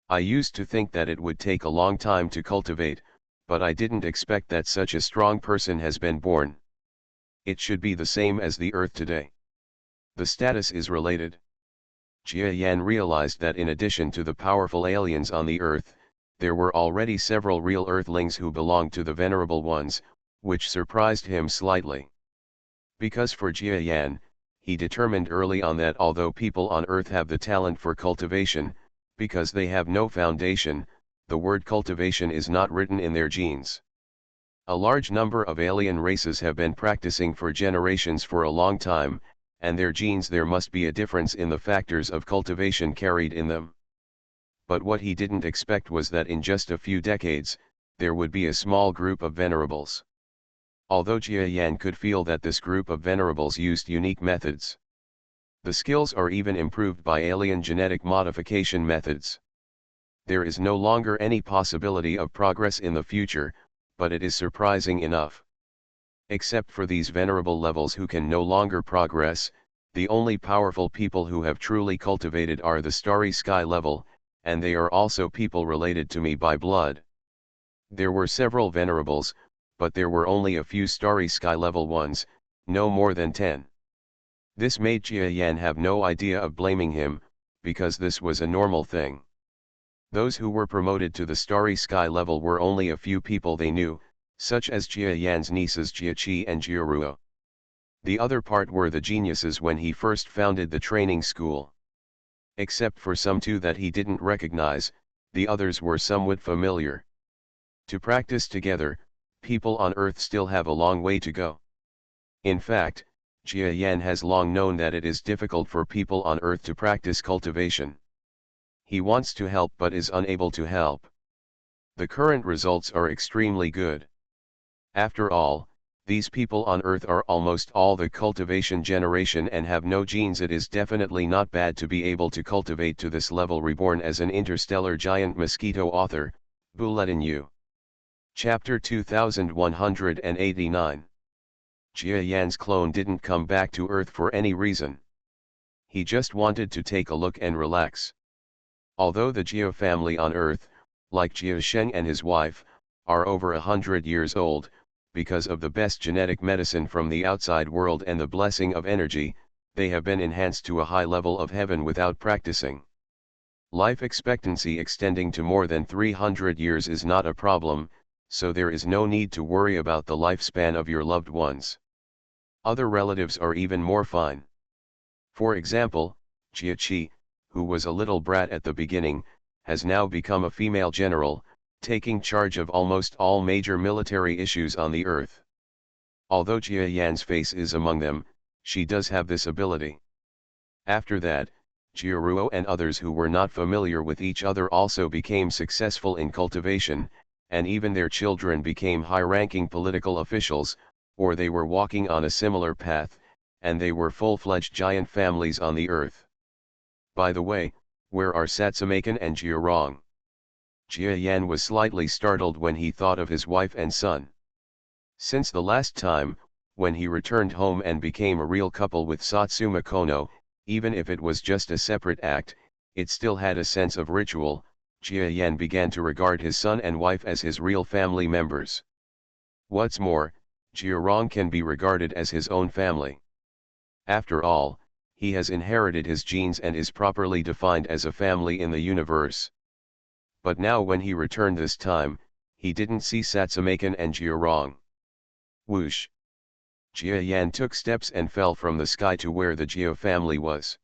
I used to think that it would take a long time to cultivate, but I didn't expect that such a strong person has been born. It should be the same as the Earth today. The status is related. Jia Yan realized that in addition to the powerful aliens on the Earth, there were already several real Earthlings who belonged to the Venerable Ones, which surprised him slightly. Because for Jia Yan, he determined early on that although people on Earth have the talent for cultivation, because they have no foundation, the word cultivation is not written in their genes. A large number of alien races have been practicing for generations for a long time, and their genes there must be a difference in the factors of cultivation carried in them. But what he didn't expect was that in just a few decades, there would be a small group of venerables. Although Jia Yan could feel that this group of venerables used unique methods. The skills are even improved by alien genetic modification methods. There is no longer any possibility of progress in the future, but it is surprising enough. Except for these venerable levels who can no longer progress, the only powerful people who have truly cultivated are the starry sky level, and they are also people related to me by blood. There were several venerables, but there were only a few starry sky level ones, no more than 10. This made Jia Yan have no idea of blaming him, because this was a normal thing. Those who were promoted to the starry sky level were only a few people they knew, such as Jia Yan's nieces Jia Qi and Jia Ruo. The other part were the geniuses when he first founded the training school. Except for some two that he didn't recognize, the others were somewhat familiar. To practice together, people on Earth still have a long way to go. In fact, Jia Yan has long known that it is difficult for people on Earth to practice cultivation. He wants to help but is unable to help. The current results are extremely good. After all, these people on Earth are almost all the cultivation generation and have no genes. It is definitely not bad to be able to cultivate to this level. Reborn as an interstellar giant mosquito. Author, Bulletin U. Chapter 2189. Jia Yan's clone didn't come back to Earth for any reason. He just wanted to take a look and relax. Although the Jia family on Earth, like Jia Sheng and his wife, are over 100 years old, because of the best genetic medicine from the outside world and the blessing of energy, they have been enhanced to a high level of heaven without practicing. Life expectancy extending to more than 300 years is not a problem, so there is no need to worry about the lifespan of your loved ones. Other relatives are even more fine. For example, Jia Qi, who was a little brat at the beginning, has now become a female general, taking charge of almost all major military issues on the Earth. Although Jia Yan's face is among them, she does have this ability. After that, Jia Ruo and others who were not familiar with each other also became successful in cultivation, and even their children became high-ranking political officials, or they were walking on a similar path, and they were full-fledged giant families on the Earth. By the way, where are Satsamakan and Jiarong? Jia Yan was slightly startled when he thought of his wife and son. Since the last time, when he returned home and became a real couple with Satsuma Kono, even if it was just a separate act, it still had a sense of ritual. Jia Yan began to regard his son and wife as his real family members. What's more, Jia Rong can be regarded as his own family. After all, he has inherited his genes and is properly defined as a family in the universe. But now when he returned this time, he didn't see Satsumakan and Jia Rong. Whoosh! Jia Yan took steps and fell from the sky to where the Jia family was.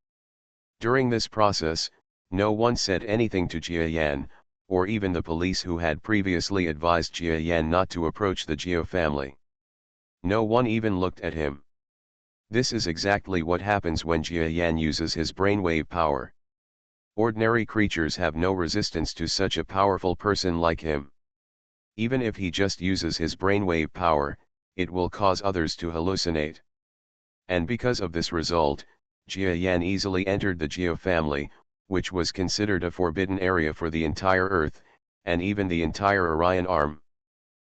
During this process, no one said anything to Jia Yan, or even the police who had previously advised Jia Yan not to approach the Jia family. No one even looked at him. This is exactly what happens when Jia Yan uses his brainwave power. Ordinary creatures have no resistance to such a powerful person like him. Even if he just uses his brainwave power, it will cause others to hallucinate. And because of this result, Jia Yan easily entered the Jia family, which was considered a forbidden area for the entire Earth, and even the entire Orion arm.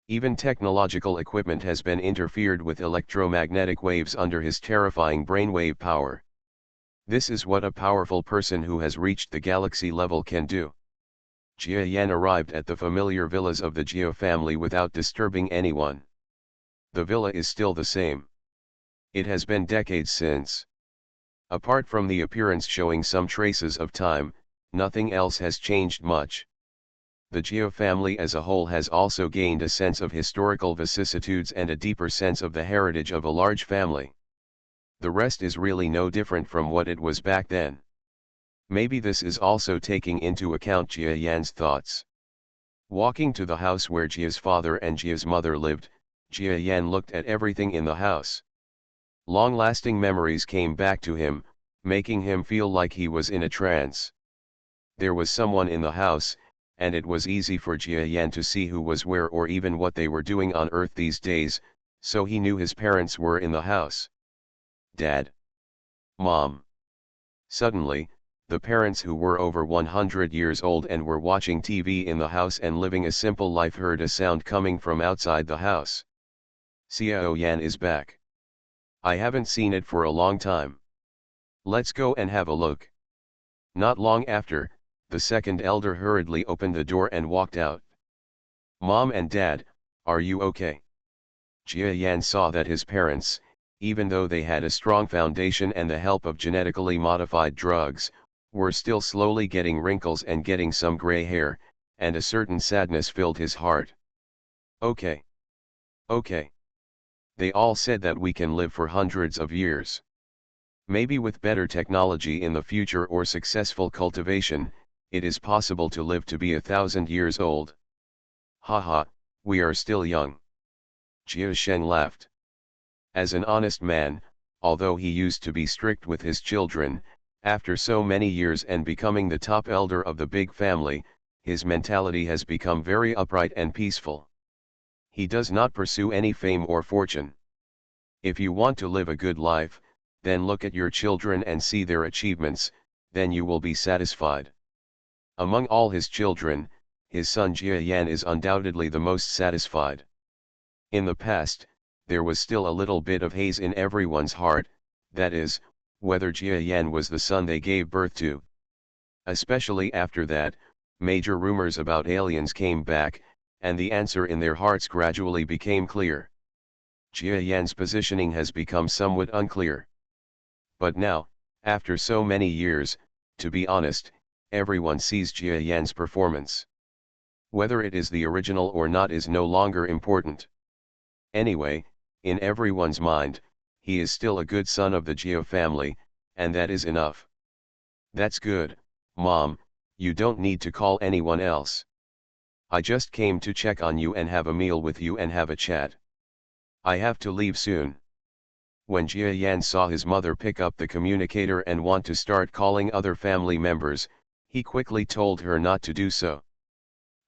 Even technological equipment has been interfered with electromagnetic waves under his terrifying brainwave power. This is what a powerful person who has reached the galaxy level can do. Jia Yan arrived at the familiar villas of the Jia family without disturbing anyone. The villa is still the same. It has been decades since. Apart from the appearance showing some traces of time, nothing else has changed much. The Jia family as a whole has also gained a sense of historical vicissitudes and a deeper sense of the heritage of a large family. The rest is really no different from what it was back then. Maybe this is also taking into account Jia Yan's thoughts. Walking to the house where Jia's father and Jia's mother lived, Jia Yan looked at everything in the house. Long-lasting memories came back to him, making him feel like he was in a trance. There was someone in the house, and it was easy for Jia Yan to see who was where or even what they were doing on Earth these days, so he knew his parents were in the house. Dad. Mom. Suddenly, the parents who were over 100 years old and were watching TV in the house and living a simple life heard a sound coming from outside the house. Xiao Yan is back. I haven't seen it for a long time. Let's go and have a look. Not long after, the second elder hurriedly opened the door and walked out. Mom and Dad, are you okay? Jia Yan saw that his parents, even though they had a strong foundation and the help of genetically modified drugs, were still slowly getting wrinkles and getting some gray hair, and a certain sadness filled his heart. Okay. Okay. They all said that we can live for hundreds of years. Maybe with better technology in the future or successful cultivation, it is possible to live to be 1,000 years old. Haha, we are still young. Jia Sheng laughed. As an honest man, although he used to be strict with his children, after so many years and becoming the top elder of the big family, his mentality has become very upright and peaceful. He does not pursue any fame or fortune. If you want to live a good life, then look at your children and see their achievements, then you will be satisfied. Among all his children, his son Jia Yan is undoubtedly the most satisfied. In the past, there was still a little bit of haze in everyone's heart, that is, whether Jia Yan was the son they gave birth to. Especially after that, major rumors about aliens came back, and the answer in their hearts gradually became clear. Jia Yan's positioning has become somewhat unclear. But now, after so many years, to be honest, everyone sees Jia Yan's performance. Whether it is the original or not is no longer important. Anyway, in everyone's mind, he is still a good son of the Jia family, and that is enough. That's good, Mom, you don't need to call anyone else. I just came to check on you and have a meal with you and have a chat. I have to leave soon. When Jia Yan saw his mother pick up the communicator and want to start calling other family members, he quickly told her not to do so.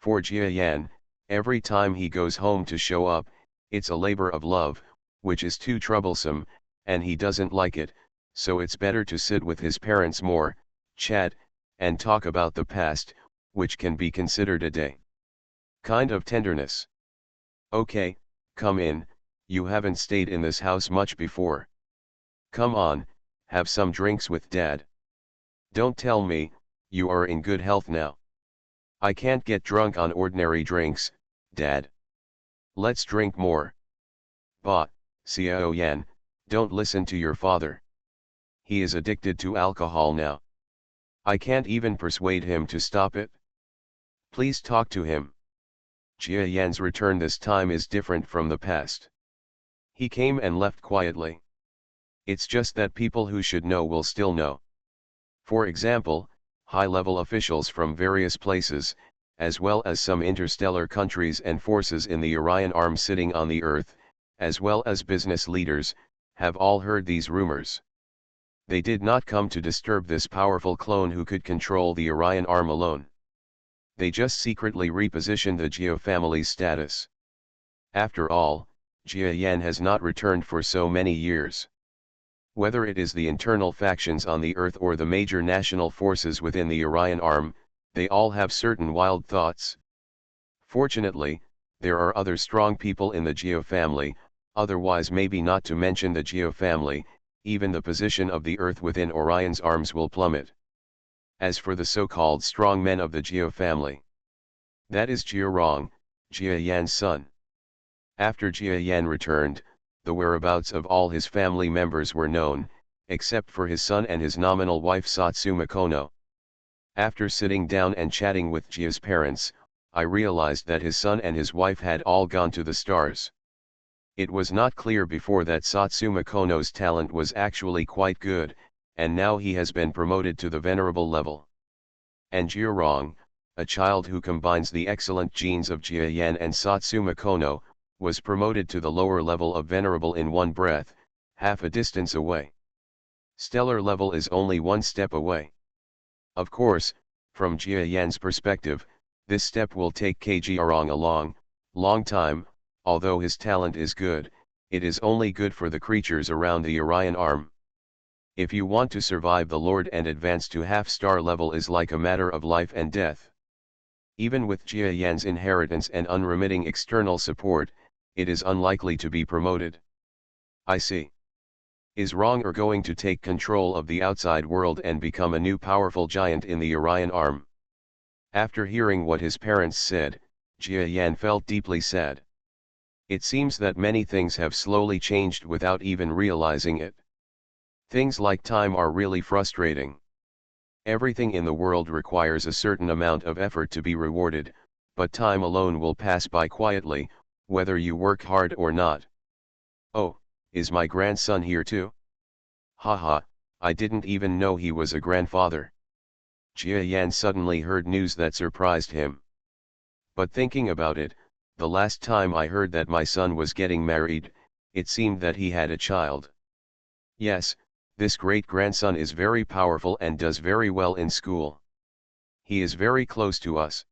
For Jia Yan, every time he goes home to show up, it's a labor of love, which is too troublesome, and he doesn't like it, so it's better to sit with his parents more, chat, and talk about the past, which can be considered a day. Kind of tenderness. Okay, come in, you haven't stayed in this house much before. Come on, have some drinks with Dad. Don't tell me, you are in good health now. I can't get drunk on ordinary drinks, Dad. Let's drink more. Bah, Xiao Yan, don't listen to your father. He is addicted to alcohol now. I can't even persuade him to stop it. Please talk to him. Jia Yan's return this time is different from the past. He came and left quietly. It's just that people who should know will still know. For example, high-level officials from various places, as well as some interstellar countries and forces in the Orion Arm sitting on the Earth, as well as business leaders, have all heard these rumors. They did not come to disturb this powerful clone who could control the Orion Arm alone. They just secretly repositioned the Geo family's status. After all, Jia Yan has not returned for so many years. Whether it is the internal factions on the Earth or the major national forces within the Orion Arm, they all have certain wild thoughts. Fortunately, there are other strong people in the Geo family, otherwise maybe not to mention the Geo family, even the position of the Earth within Orion's arms will plummet. As for the so-called strong men of the Geo family, that is Jiarong, Jia Yan's son. After Jia Yan returned, the whereabouts of all his family members were known, except for his son and his nominal wife Satsuma Kono. After sitting down and chatting with Jia's parents, I realized that his son and his wife had all gone to the stars. It was not clear before that Satsuma Kono's talent was actually quite good, and now he has been promoted to the venerable level. And Jiarong, a child who combines the excellent genes of Jia Yan and Satsuma Kono, was promoted to the lower level of venerable in one breath, half a distance away. Stellar level is only one step away. Of course, from Jia Yan's perspective, this step will take Jiarong a long time. Although his talent is good, it is only good for the creatures around the Orion Arm. If you want to survive the Lord and advance to half-star level is like a matter of life and death. Even with Jia Yan's inheritance and unremitting external support, it is unlikely to be promoted. I see. Is Rong going to take control of the outside world and become a new powerful giant in the Orion Arm? After hearing what his parents said, Jia Yan felt deeply sad. It seems that many things have slowly changed without even realizing it. Things like time are really frustrating. Everything in the world requires a certain amount of effort to be rewarded, but time alone will pass by quietly, whether you work hard or not. Oh, is my grandson here too? Haha, I didn't even know he was a grandfather. Jia Yan suddenly heard news that surprised him. But thinking about it, the last time I heard that my son was getting married, it seemed that he had a child. Yes, this great-grandson is very powerful and does very well in school. He is very close to us.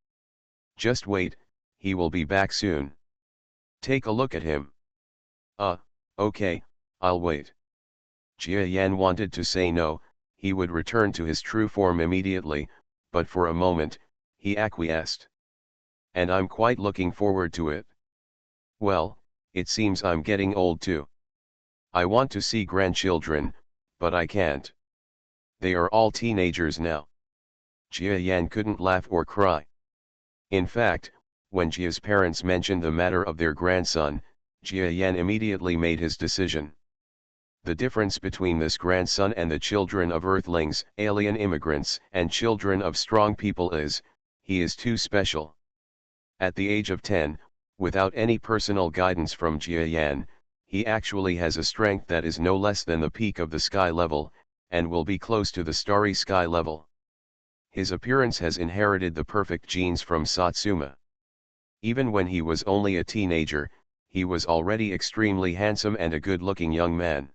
Just wait, he will be back soon. Take a look at him. Okay, I'll wait. Jia Yan wanted to say no, he would return to his true form immediately, but for a moment, he acquiesced. And I'm quite looking forward to it. Well, it seems I'm getting old too. I want to see grandchildren, but I can't. They are all teenagers now. Jia Yan couldn't laugh or cry. In fact, when Jia's parents mentioned the matter of their grandson, Jia Yan immediately made his decision. The difference between this grandson and the children of Earthlings, alien immigrants, and children of strong people is, he is too special. At the age of 10, without any personal guidance from Jia Yan, he actually has a strength that is no less than the peak of the sky level, and will be close to the starry sky level. His appearance has inherited the perfect genes from Satsuma. Even when he was only a teenager, he was already extremely handsome and a good-looking young man.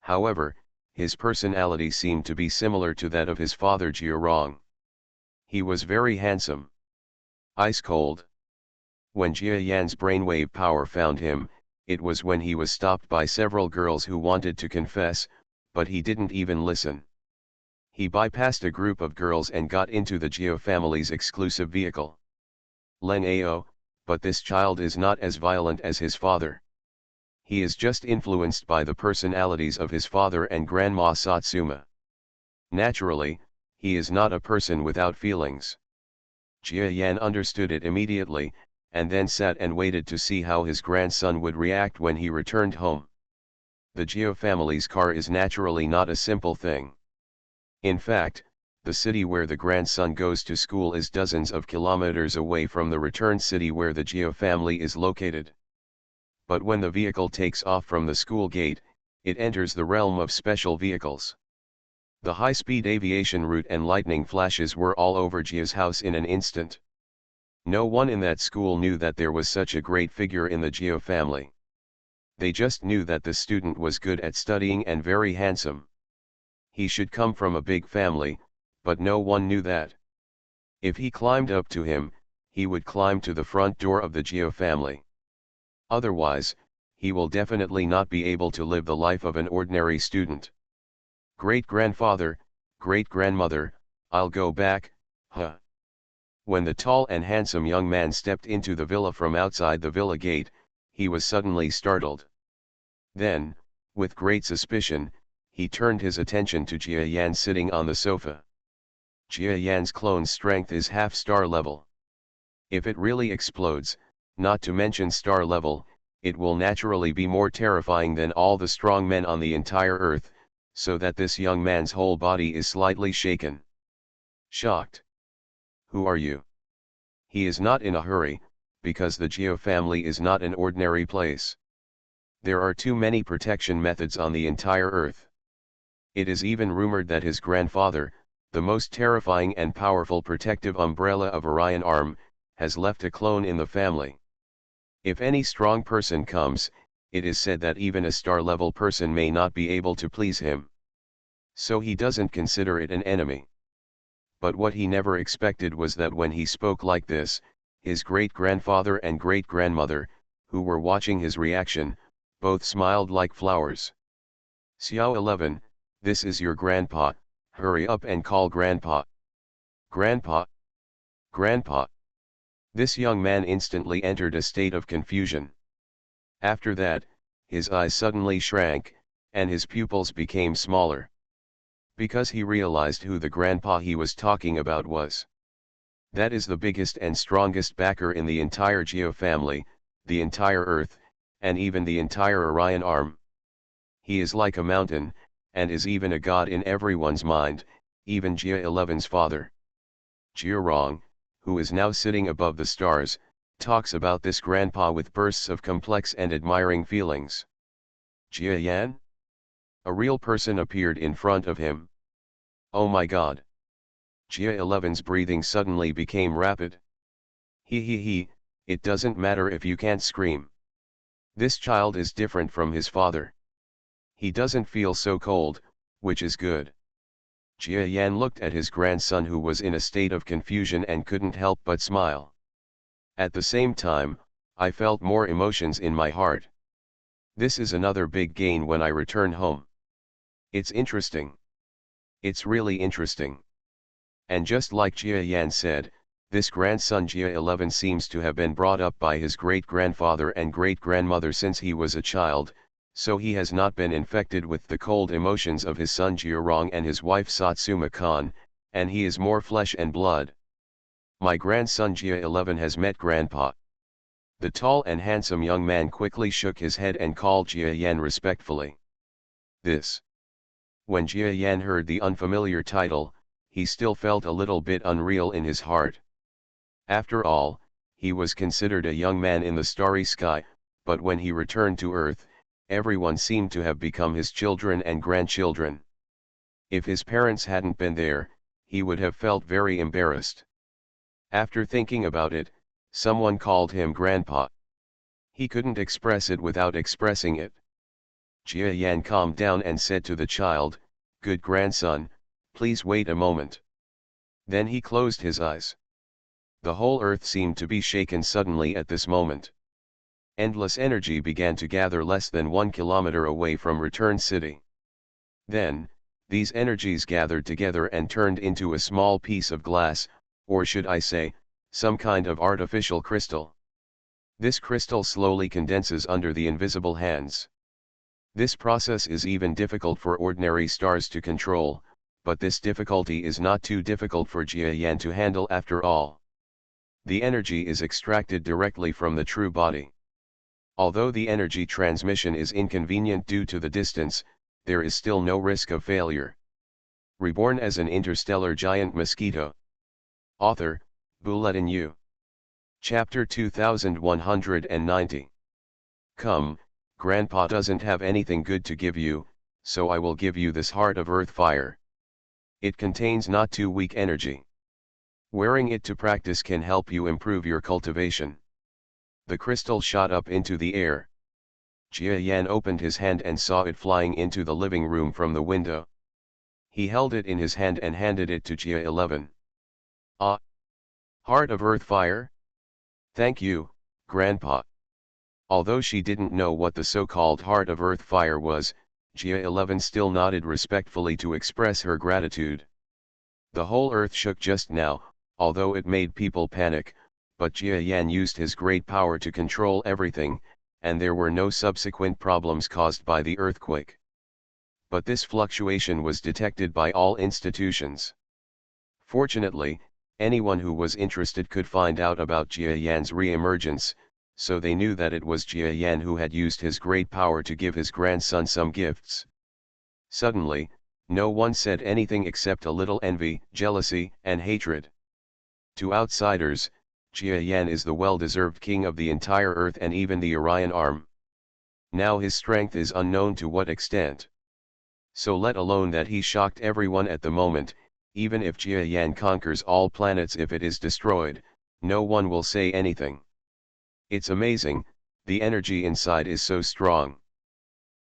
However, his personality seemed to be similar to that of his father Jiarong. He was very handsome. Ice cold. When Jia Yan's brainwave power found him, it was when he was stopped by several girls who wanted to confess, but he didn't even listen. He bypassed a group of girls and got into the Geo family's exclusive vehicle. Len Ao, but this child is not as violent as his father. He is just influenced by the personalities of his father and Grandma Satsuma. Naturally, he is not a person without feelings. Jia Yan understood it immediately, and then sat and waited to see how his grandson would react when he returned home. The Geo family's car is naturally not a simple thing. In fact, the city where the grandson goes to school is dozens of kilometers away from the return city where the Geo family is located. But when the vehicle takes off from the school gate, it enters the realm of special vehicles. The high-speed aviation route and lightning flashes were all over Jia's house in an instant. No one in that school knew that there was such a great figure in the Jia family. They just knew that the student was good at studying and very handsome. He should come from a big family, but no one knew that. If he climbed up to him, he would climb to the front door of the Jia family. Otherwise, he will definitely not be able to live the life of an ordinary student. Great-grandfather, great-grandmother, I'll go back, huh? When the tall and handsome young man stepped into the villa from outside the villa gate, he was suddenly startled. Then, with great suspicion, he turned his attention to Jia Yan sitting on the sofa. Jia Yan's clone's strength is half-star level. If it really explodes, not to mention star level, it will naturally be more terrifying than all the strong men on the entire earth, so that this young man's whole body is slightly shaken. Shocked. Who are you? He is not in a hurry, because the Geo family is not an ordinary place. There are too many protection methods on the entire earth. It is even rumored that his grandfather, the most terrifying and powerful protective umbrella of Orion Arm, has left a clone in the family. If any strong person comes, it is said that even a star-level person may not be able to please him. So he doesn't consider it an enemy. But what he never expected was that when he spoke like this, his great-grandfather and great-grandmother, who were watching his reaction, both smiled like flowers. Xiao 11, this is your grandpa, hurry up and call grandpa. Grandpa? Grandpa? This young man instantly entered a state of confusion. After that, his eyes suddenly shrank, and his pupils became smaller. Because he realized who the grandpa he was talking about was. That is the biggest and strongest backer in the entire Geo family, the entire Earth, and even the entire Orion Arm. He is like a mountain, and is even a god in everyone's mind, even Jia 11's father. Jia Rong, who is now sitting above the stars, talks about this grandpa with bursts of complex and admiring feelings. Jia Yan? A real person appeared in front of him. Oh my god. Jia 11's breathing suddenly became rapid. He, it doesn't matter if you can't scream. This child is different from his father. He doesn't feel so cold, which is good. Jia Yan looked at his grandson who was in a state of confusion and couldn't help but smile. At the same time, I felt more emotions in my heart. This is another big gain when I return home. It's interesting. It's really interesting. And just like Jia Yan said, this grandson Jia 11 seems to have been brought up by his great-grandfather and great-grandmother since he was a child, so he has not been infected with the cold emotions of his son Jia Rong and his wife Satsuma-kan, and he is more flesh and blood. My grandson Jia 11 has met grandpa. The tall and handsome young man quickly shook his head and called Jia Yan respectfully. This. When Jia Yan heard the unfamiliar title, he still felt a little bit unreal in his heart. After all, he was considered a young man in the starry sky, but when he returned to Earth, everyone seemed to have become his children and grandchildren. If his parents hadn't been there, he would have felt very embarrassed. After thinking about it, someone called him grandpa. He couldn't express it without expressing it. Jia Yan calmed down and said to the child, "Good grandson, please wait a moment." Then he closed his eyes. The whole earth seemed to be shaken suddenly at this moment. Endless energy began to gather less than 1 kilometer away from Return City. Then, These energies gathered together and turned into a small piece of glass, or should I say, some kind of artificial crystal. This crystal slowly condenses under the invisible hands. This process is even difficult for ordinary stars to control, but this difficulty is not too difficult for Jia Yan to handle after all. The energy is extracted directly from the true body. Although the energy transmission is inconvenient due to the distance, there is still no risk of failure. Reborn as an interstellar giant mosquito. Author, Bulletin U. Chapter 2190. Come, Grandpa doesn't have anything good to give you, so I will give you this heart of earth fire. It contains not too weak energy. Wearing it to practice can help you improve your cultivation. The crystal shot up into the air. Jia Yan opened his hand and saw it flying into the living room from the window. He held it in his hand and handed it to Jia 11. Ah! Heart of earth fire? Thank you, Grandpa. Although she didn't know what the so-called heart of earth fire was, Jia 11 still nodded respectfully to express her gratitude. The whole earth shook just now, although it made people panic, but Jia Yan used his great power to control everything, and there were no subsequent problems caused by the earthquake. But this fluctuation was detected by all institutions. Fortunately, anyone who was interested could find out about Jia Yan's re-emergence, so they knew that it was Jia Yan who had used his great power to give his grandson some gifts. Suddenly, no one said anything except a little envy, jealousy, and hatred. To outsiders, Jia Yan is the well-deserved king of the entire earth and even the Orion arm. Now his strength is unknown to what extent. So let alone that he shocked everyone at the moment, even if Jia Yan conquers all planets, if it is destroyed, no one will say anything. It's amazing, the energy inside is so strong.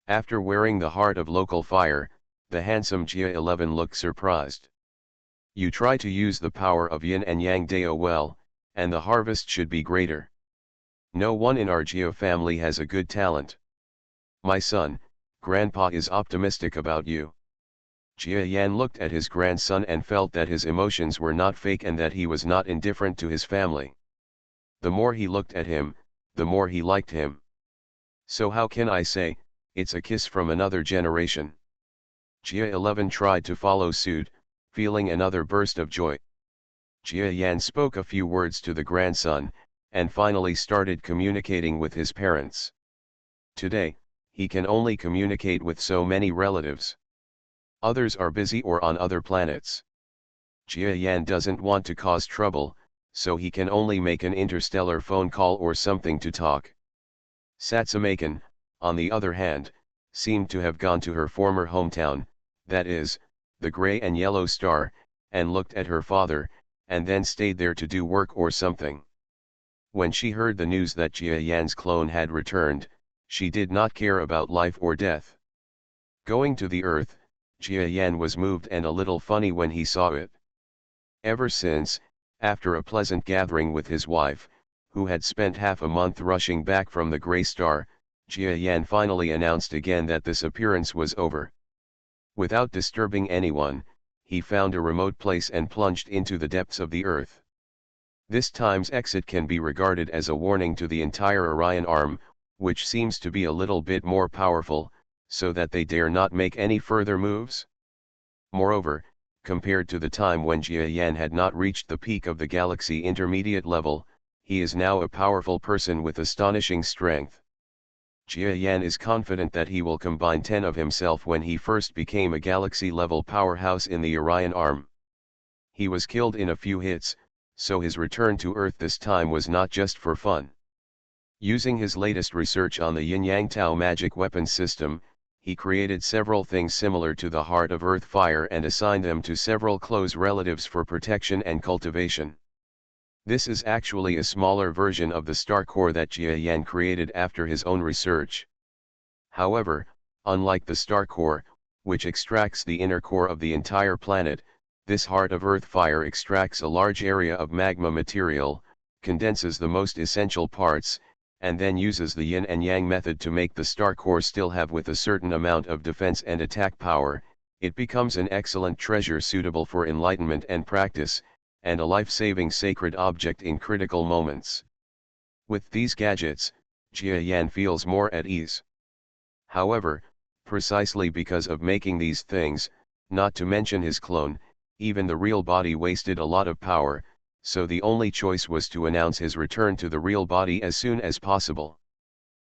After wearing the heart of local fire, the handsome Jia 11 looked surprised. You try to use the power of yin and yang Dao well, and the harvest should be greater. No one in our Jia family has a good talent. My son, Grandpa is optimistic about you. Jia Yan looked at his grandson and felt that his emotions were not fake and that he was not indifferent to his family. The more he looked at him, the more he liked him. So how can I say, it's a kiss from another generation? Jia 11 tried to follow suit, feeling another burst of joy. Jia Yan spoke a few words to the grandson, and finally started communicating with his parents. Today, he can only communicate with so many relatives. Others are busy or on other planets. Jia Yan doesn't want to cause trouble, so he can only make an interstellar phone call or something to talk. Satsamakan, on the other hand, seemed to have gone to her former hometown, that is, the gray and yellow star, and looked at her father, and then stayed there to do work or something. When she heard the news that Jia Yan's clone had returned, she did not care about life or death. Going to the earth, Jia Yan was moved and a little funny when he saw it. Ever since, after a pleasant gathering with his wife, who had spent half a month rushing back from the gray star, Jia Yan finally announced again that this appearance was over. Without disturbing anyone, he found a remote place and plunged into the depths of the earth. This time's exit can be regarded as a warning to the entire Orion arm, which seems to be a little bit more powerful, so that they dare not make any further moves. Moreover, compared to the time when Jia Yan had not reached the peak of the galaxy intermediate level, he is now a powerful person with astonishing strength. Jia Yan is confident that he will combine 10 of himself when he first became a galaxy-level powerhouse in the Orion arm. He was killed in a few hits, so his return to Earth this time was not just for fun. Using his latest research on the Yin-Yang Tao magic weapon system, he created several things similar to the Heart of Earth Fire and assigned them to several close relatives for protection and cultivation. This is actually a smaller version of the star core that Jia Yan created after his own research. However, unlike the star core, which extracts the inner core of the entire planet, this Heart of Earth Fire extracts a large area of magma material, condenses the most essential parts, and then uses the yin and yang method to make the star core still have with a certain amount of defense and attack power, It becomes an excellent treasure suitable for enlightenment and practice, and a life-saving sacred object in critical moments. With these gadgets, Jia Yan feels more at ease. However, precisely because of making these things, not to mention his clone, even the real body wasted a lot of power, so the only choice was to announce his return to the real body as soon as possible.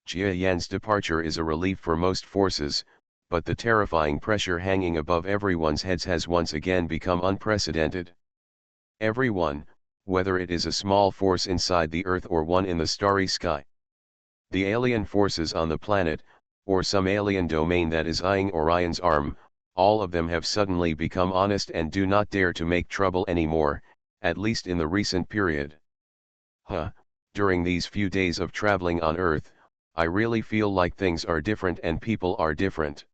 Jia Yan's departure is a relief for most forces, but the terrifying pressure hanging above everyone's heads has once again become unprecedented. Everyone, whether it is a small force inside the Earth or one in the starry sky, the alien forces on the planet, or some alien domain that is eyeing Orion's arm, all of them have suddenly become honest and do not dare to make trouble anymore, at least in the recent period. During these few days of traveling on Earth, I really feel like things are different and people are different.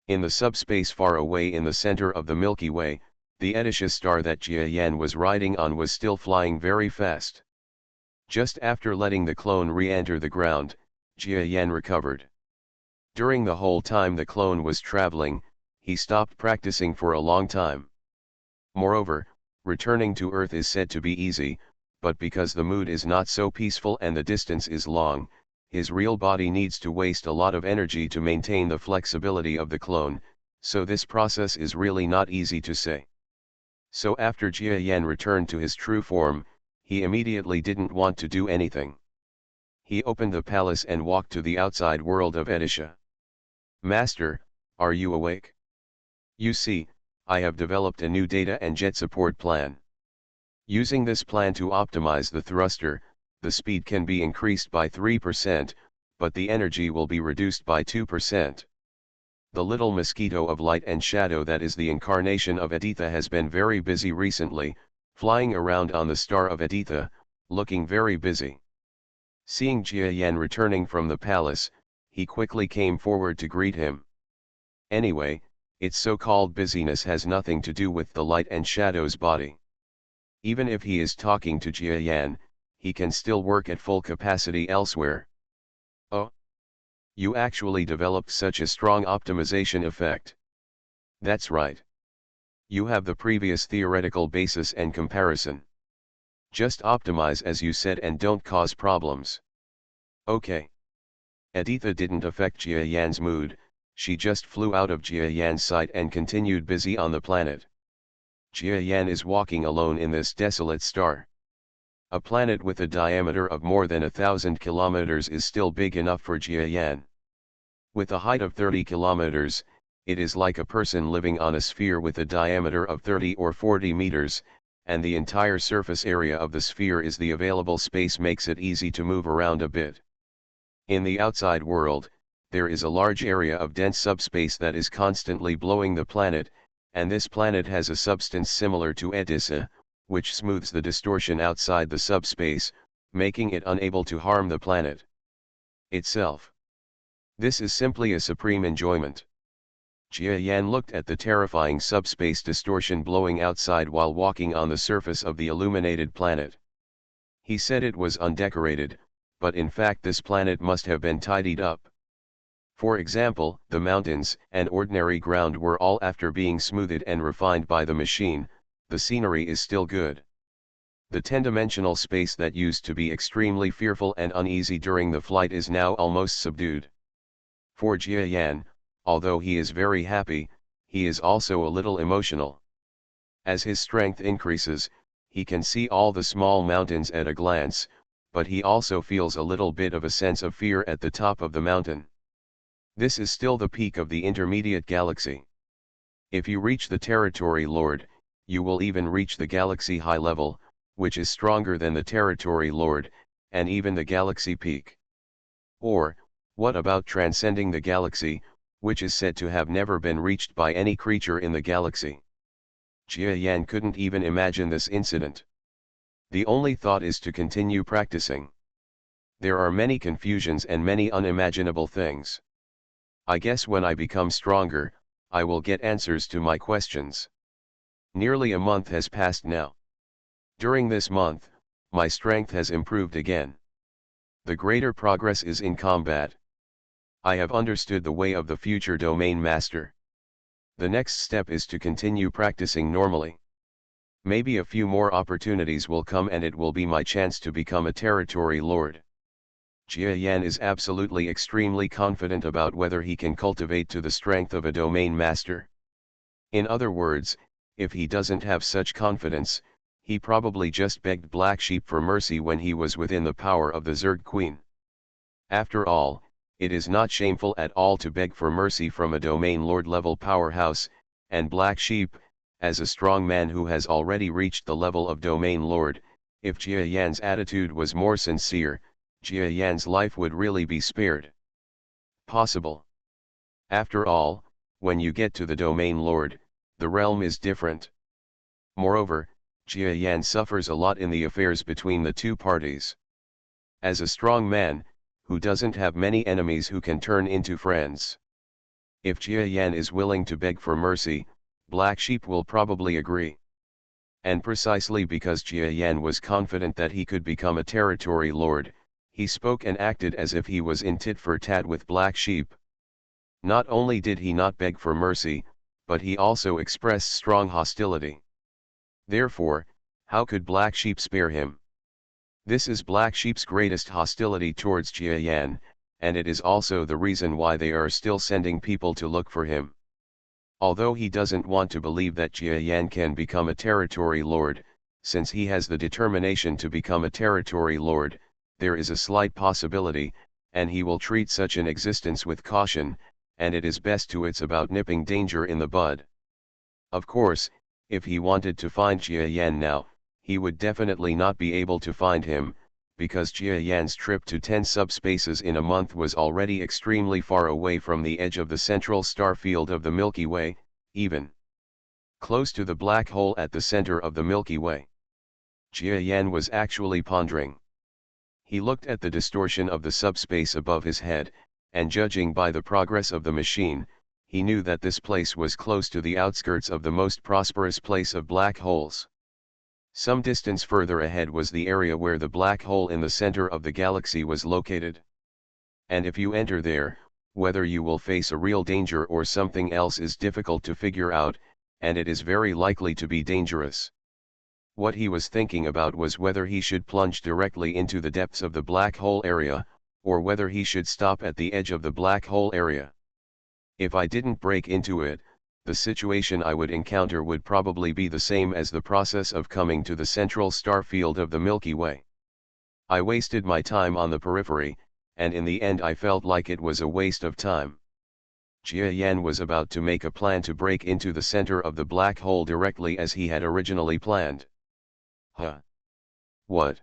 In the subspace far away in the center of the Milky Way, the Edisha star that Jia Yan was riding on was still flying very fast. Just after letting the clone re-enter the ground, Jia Yan recovered. During the whole time the clone was traveling, he stopped practicing for a long time. Moreover, returning to Earth is said to be easy, but because the mood is not so peaceful and the distance is long, his real body needs to waste a lot of energy to maintain the flexibility of the clone, so this process is really not easy to say. So after Jia Yan returned to his true form, he immediately didn't want to do anything. He opened the palace and walked to the outside world of Edisha. "Master, are you awake? You see, I have developed a new data and jet support plan. Using this plan to optimize the thruster, the speed can be increased by 3%, but the energy will be reduced by 2%. The little mosquito of light and shadow that is the incarnation of Aditha has been very busy recently, flying around on the star of Aditha, looking very busy." Seeing Jia Yan returning from the palace, he quickly came forward to greet him. Anyway, its so-called busyness has nothing to do with the light and shadow's body. Even if he is talking to Jia Yan, he can still work at full capacity elsewhere. "Oh, you actually developed such a strong optimization effect." "That's right. You have the previous theoretical basis and comparison. Just optimize as you said and don't cause problems." "Okay." Aditha didn't affect Jia Yan's mood, she just flew out of Jia Yan's sight and continued busy on the planet. Jia Yan is walking alone in this desolate star. A planet with a diameter of more than 1,000 kilometers is still big enough for Jia Yan. With a height of 30 kilometers, it is like a person living on a sphere with a diameter of 30 or 40 meters, and the entire surface area of the sphere is the available space makes it easy to move around a bit. In the outside world, there is a large area of dense subspace that is constantly blowing the planet, and this planet has a substance similar to Edissa, which smooths the distortion outside the subspace, making it unable to harm the planet itself. This is simply a supreme enjoyment. Jia Yan looked at the terrifying subspace distortion blowing outside while walking on the surface of the illuminated planet. He said it was undecorated, but in fact this planet must have been tidied up. For example, the mountains and ordinary ground were all after being smoothed and refined by the machine. The scenery is still good. The 10-dimensional space that used to be extremely fearful and uneasy during the flight is now almost subdued. For Jia Yan, although he is very happy, he is also a little emotional. As his strength increases, he can see all the small mountains at a glance, but he also feels a little bit of a sense of fear at the top of the mountain. This is still the peak of the intermediate galaxy. If you reach the territory lord, you will even reach the galaxy high level, which is stronger than the territory lord, and even the galaxy peak. Or, what about transcending the galaxy, which is said to have never been reached by any creature in the galaxy? Jia Yan couldn't even imagine this incident. The only thought is to continue practicing. There are many confusions and many unimaginable things. I guess when I become stronger, I will get answers to my questions. Nearly a month has passed now. During this month, my strength has improved again. The greater progress is in combat. I have understood the way of the future domain master. The next step is to continue practicing normally. Maybe a few more opportunities will come and it will be my chance to become a territory lord. Jia Yan is absolutely extremely confident about whether he can cultivate to the strength of a domain master. In other words, if he doesn't have such confidence, he probably just begged Black Sheep for mercy when he was within the power of the Zerg Queen. After all, it is not shameful at all to beg for mercy from a domain lord level powerhouse, and Black Sheep, as a strong man who has already reached the level of domain lord, if Jia Yan's attitude was more sincere, Jia Yan's life would really be spared. Possible. After all, when you get to the domain lord, the realm is different. Moreover, Jia Yan suffers a lot in the affairs between the two parties. As a strong man, who doesn't have many enemies who can turn into friends. If Jia Yan is willing to beg for mercy, Black Sheep will probably agree. And precisely because Jia Yan was confident that he could become a territory lord, he spoke and acted as if he was in tit for tat with Black Sheep. Not only did he not beg for mercy, but he also expressed strong hostility. Therefore, how could Black Sheep spare him? This is Black Sheep's greatest hostility towards Jia Yan, and it is also the reason why they are still sending people to look for him. Although he doesn't want to believe that Jia Yan can become a territory lord, since he has the determination to become a territory lord, there is a slight possibility, and he will treat such an existence with caution, and it is best to it's about nipping danger in the bud. Of course, if he wanted to find Jia Yan now, he would definitely not be able to find him, because Jia Yan's trip to 10 subspaces in a month was already extremely far away from the edge of the central star field of the Milky Way, even close to the black hole at the center of the Milky Way. Jia Yan was actually pondering. He looked at the distortion of the subspace above his head, and judging by the progress of the machine, he knew that this place was close to the outskirts of the most prosperous place of black holes. Some distance further ahead was the area where the black hole in the center of the galaxy was located. And if you enter there, whether you will face a real danger or something else is difficult to figure out, and it is very likely to be dangerous. What he was thinking about was whether he should plunge directly into the depths of the black hole area, or whether he should stop at the edge of the black hole area. If I didn't break into it, the situation I would encounter would probably be the same as the process of coming to the central star field of the Milky Way. I wasted my time on the periphery, and in the end I felt like it was a waste of time. Jia Yan was about to make a plan to break into the center of the black hole directly as he had originally planned. Huh? What?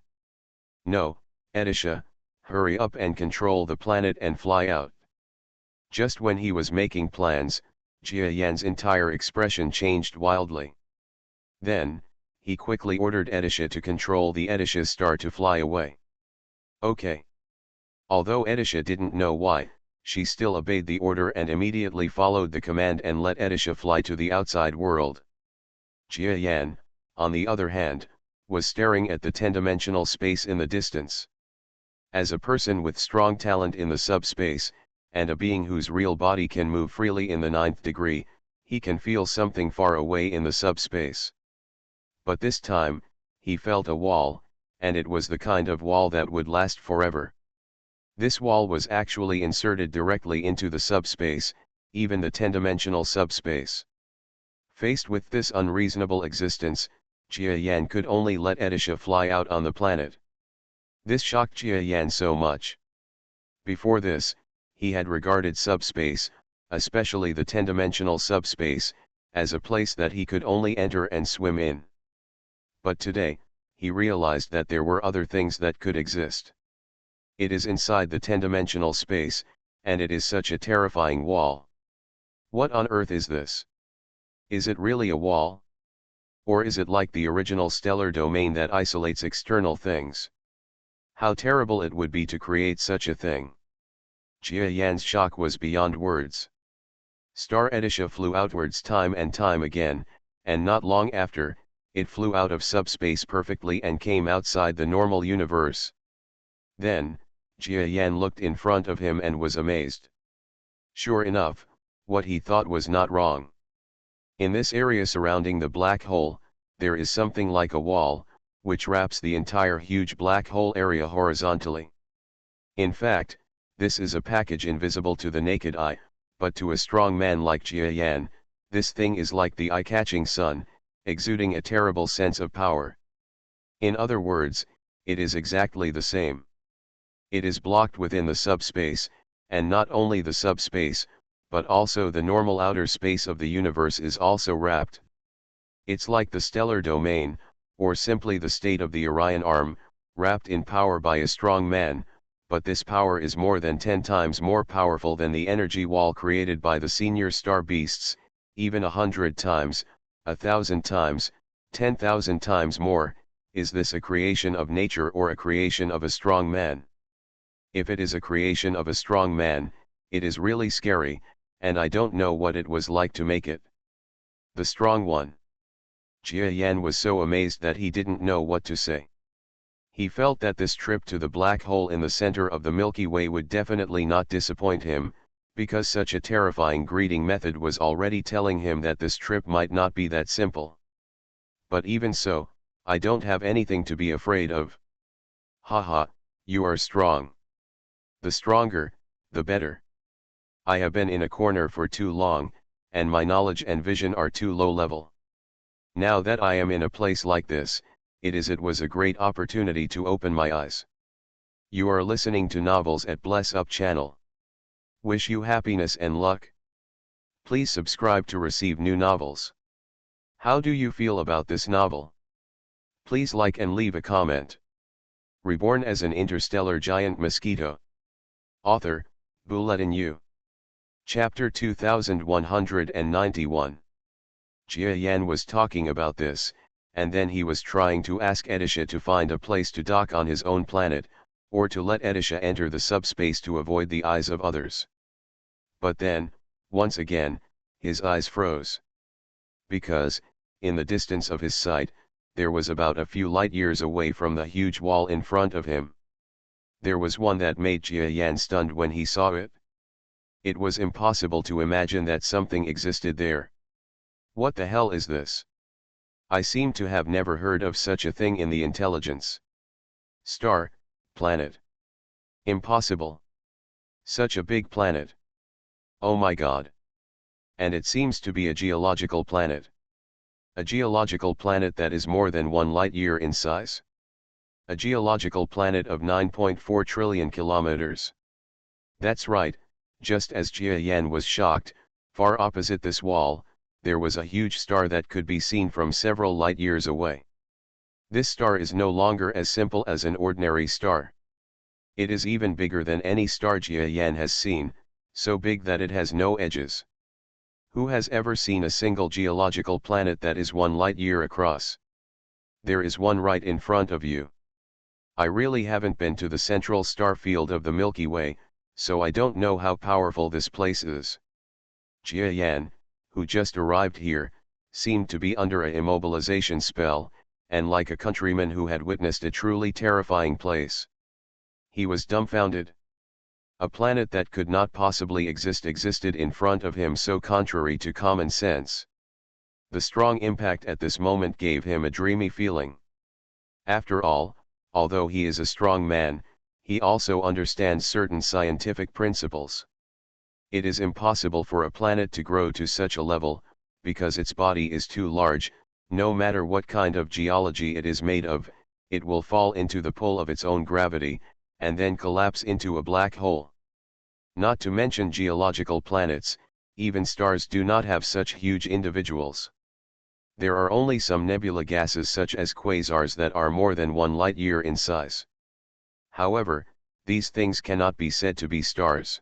No, Edisha, hurry up and control the planet and fly out. Just when he was making plans, Jia Yan's entire expression changed wildly. Then, he quickly ordered Edisha to control the Edisha star to fly away. Okay. Although Edisha didn't know why, she still obeyed the order and immediately followed the command and let Edisha fly to the outside world. Jia Yan, on the other hand, was staring at the 10-dimensional space in the distance. As a person with strong talent in the subspace, and a being whose real body can move freely in the 9th degree, he can feel something far away in the subspace. But this time, he felt a wall, and it was the kind of wall that would last forever. This wall was actually inserted directly into the subspace, even the 10-dimensional subspace. Faced with this unreasonable existence, Jia Yan could only let Edisha fly out on the planet. This shocked Jia Yan so much. Before this, he had regarded subspace, especially the 10-dimensional subspace, as a place that he could only enter and swim in. But today, he realized that there were other things that could exist. It is inside the 10-dimensional space, and it is such a terrifying wall. What on earth is this? Is it really a wall? Or is it like the original stellar domain that isolates external things? How terrible it would be to create such a thing. Jia Yan's shock was beyond words. Star Edisha flew outwards time and time again, and not long after, it flew out of subspace perfectly and came outside the normal universe. Then, Jia Yan looked in front of him and was amazed. Sure enough, what he thought was not wrong. In this area surrounding the black hole, there is something like a wall, which wraps the entire huge black hole area horizontally. In fact, this is a package invisible to the naked eye, but to a strong man like Jia Yan, this thing is like the eye-catching sun, exuding a terrible sense of power. In other words, it is exactly the same. It is blocked within the subspace, and not only the subspace, but also the normal outer space of the universe is also wrapped. It's like the stellar domain, or simply the state of the Orion arm, wrapped in power by a strong man, but this power is more than 10 times more powerful than the energy wall created by the senior star beasts, even 100 times, 1,000 times, 10,000 times more. Is this a creation of nature or a creation of a strong man? If it is a creation of a strong man, it is really scary, and I don't know what it was like to make it. The strong one. Jia Yan was so amazed that he didn't know what to say. He felt that this trip to the black hole in the center of the Milky Way would definitely not disappoint him, because such a terrifying greeting method was already telling him that this trip might not be that simple. But even so, I don't have anything to be afraid of. Haha, you are strong. The stronger, the better. I have been in a corner for too long, and my knowledge and vision are too low level. Now that I am in a place like this, it was a great opportunity to open my eyes. You are listening to Novels at Bless Up channel. Wish you happiness and luck. Please subscribe to receive new novels. How do you feel about this novel? Please like and leave a comment. Reborn as an interstellar giant mosquito. Author, Bulletin U. Chapter 2191. Jia Yan was talking about this, and then he was trying to ask Edisha to find a place to dock on his own planet, or to let Edisha enter the subspace to avoid the eyes of others. But then, once again, his eyes froze. Because, in the distance of his sight, there was about a few light years away from the huge wall in front of him. There was one that made Jia Yan stunned when he saw it. It was impossible to imagine that something existed there. What the hell is this? I seem to have never heard of such a thing in the intelligence. Star, planet. Impossible. Such a big planet. Oh my god. And it seems to be a geological planet. A geological planet that is more than 1 light year in size. A geological planet of 9.4 trillion kilometers. That's right, just as Jia Yan was shocked, far opposite this wall, there was a huge star that could be seen from several light years away. This star is no longer as simple as an ordinary star. It is even bigger than any star Jia Yan has seen, so big that it has no edges. Who has ever seen a single geological planet that is 1 light year across? There is one right in front of you. I really haven't been to the central star field of the Milky Way, so I don't know how powerful this place is. Jia Yan, who just arrived here, seemed to be under a immobilization spell, and like a countryman who had witnessed a truly terrifying place. He was dumbfounded. A planet that could not possibly existed in front of him, so contrary to common sense. The strong impact at this moment gave him a dreamy feeling. After all, although he is a strong man, he also understands certain scientific principles. It is impossible for a planet to grow to such a level, because its body is too large. No matter what kind of geology it is made of, it will fall into the pull of its own gravity, and then collapse into a black hole. Not to mention geological planets, even stars do not have such huge individuals. There are only some nebula gases such as quasars that are more than 1 light year in size. However, these things cannot be said to be stars.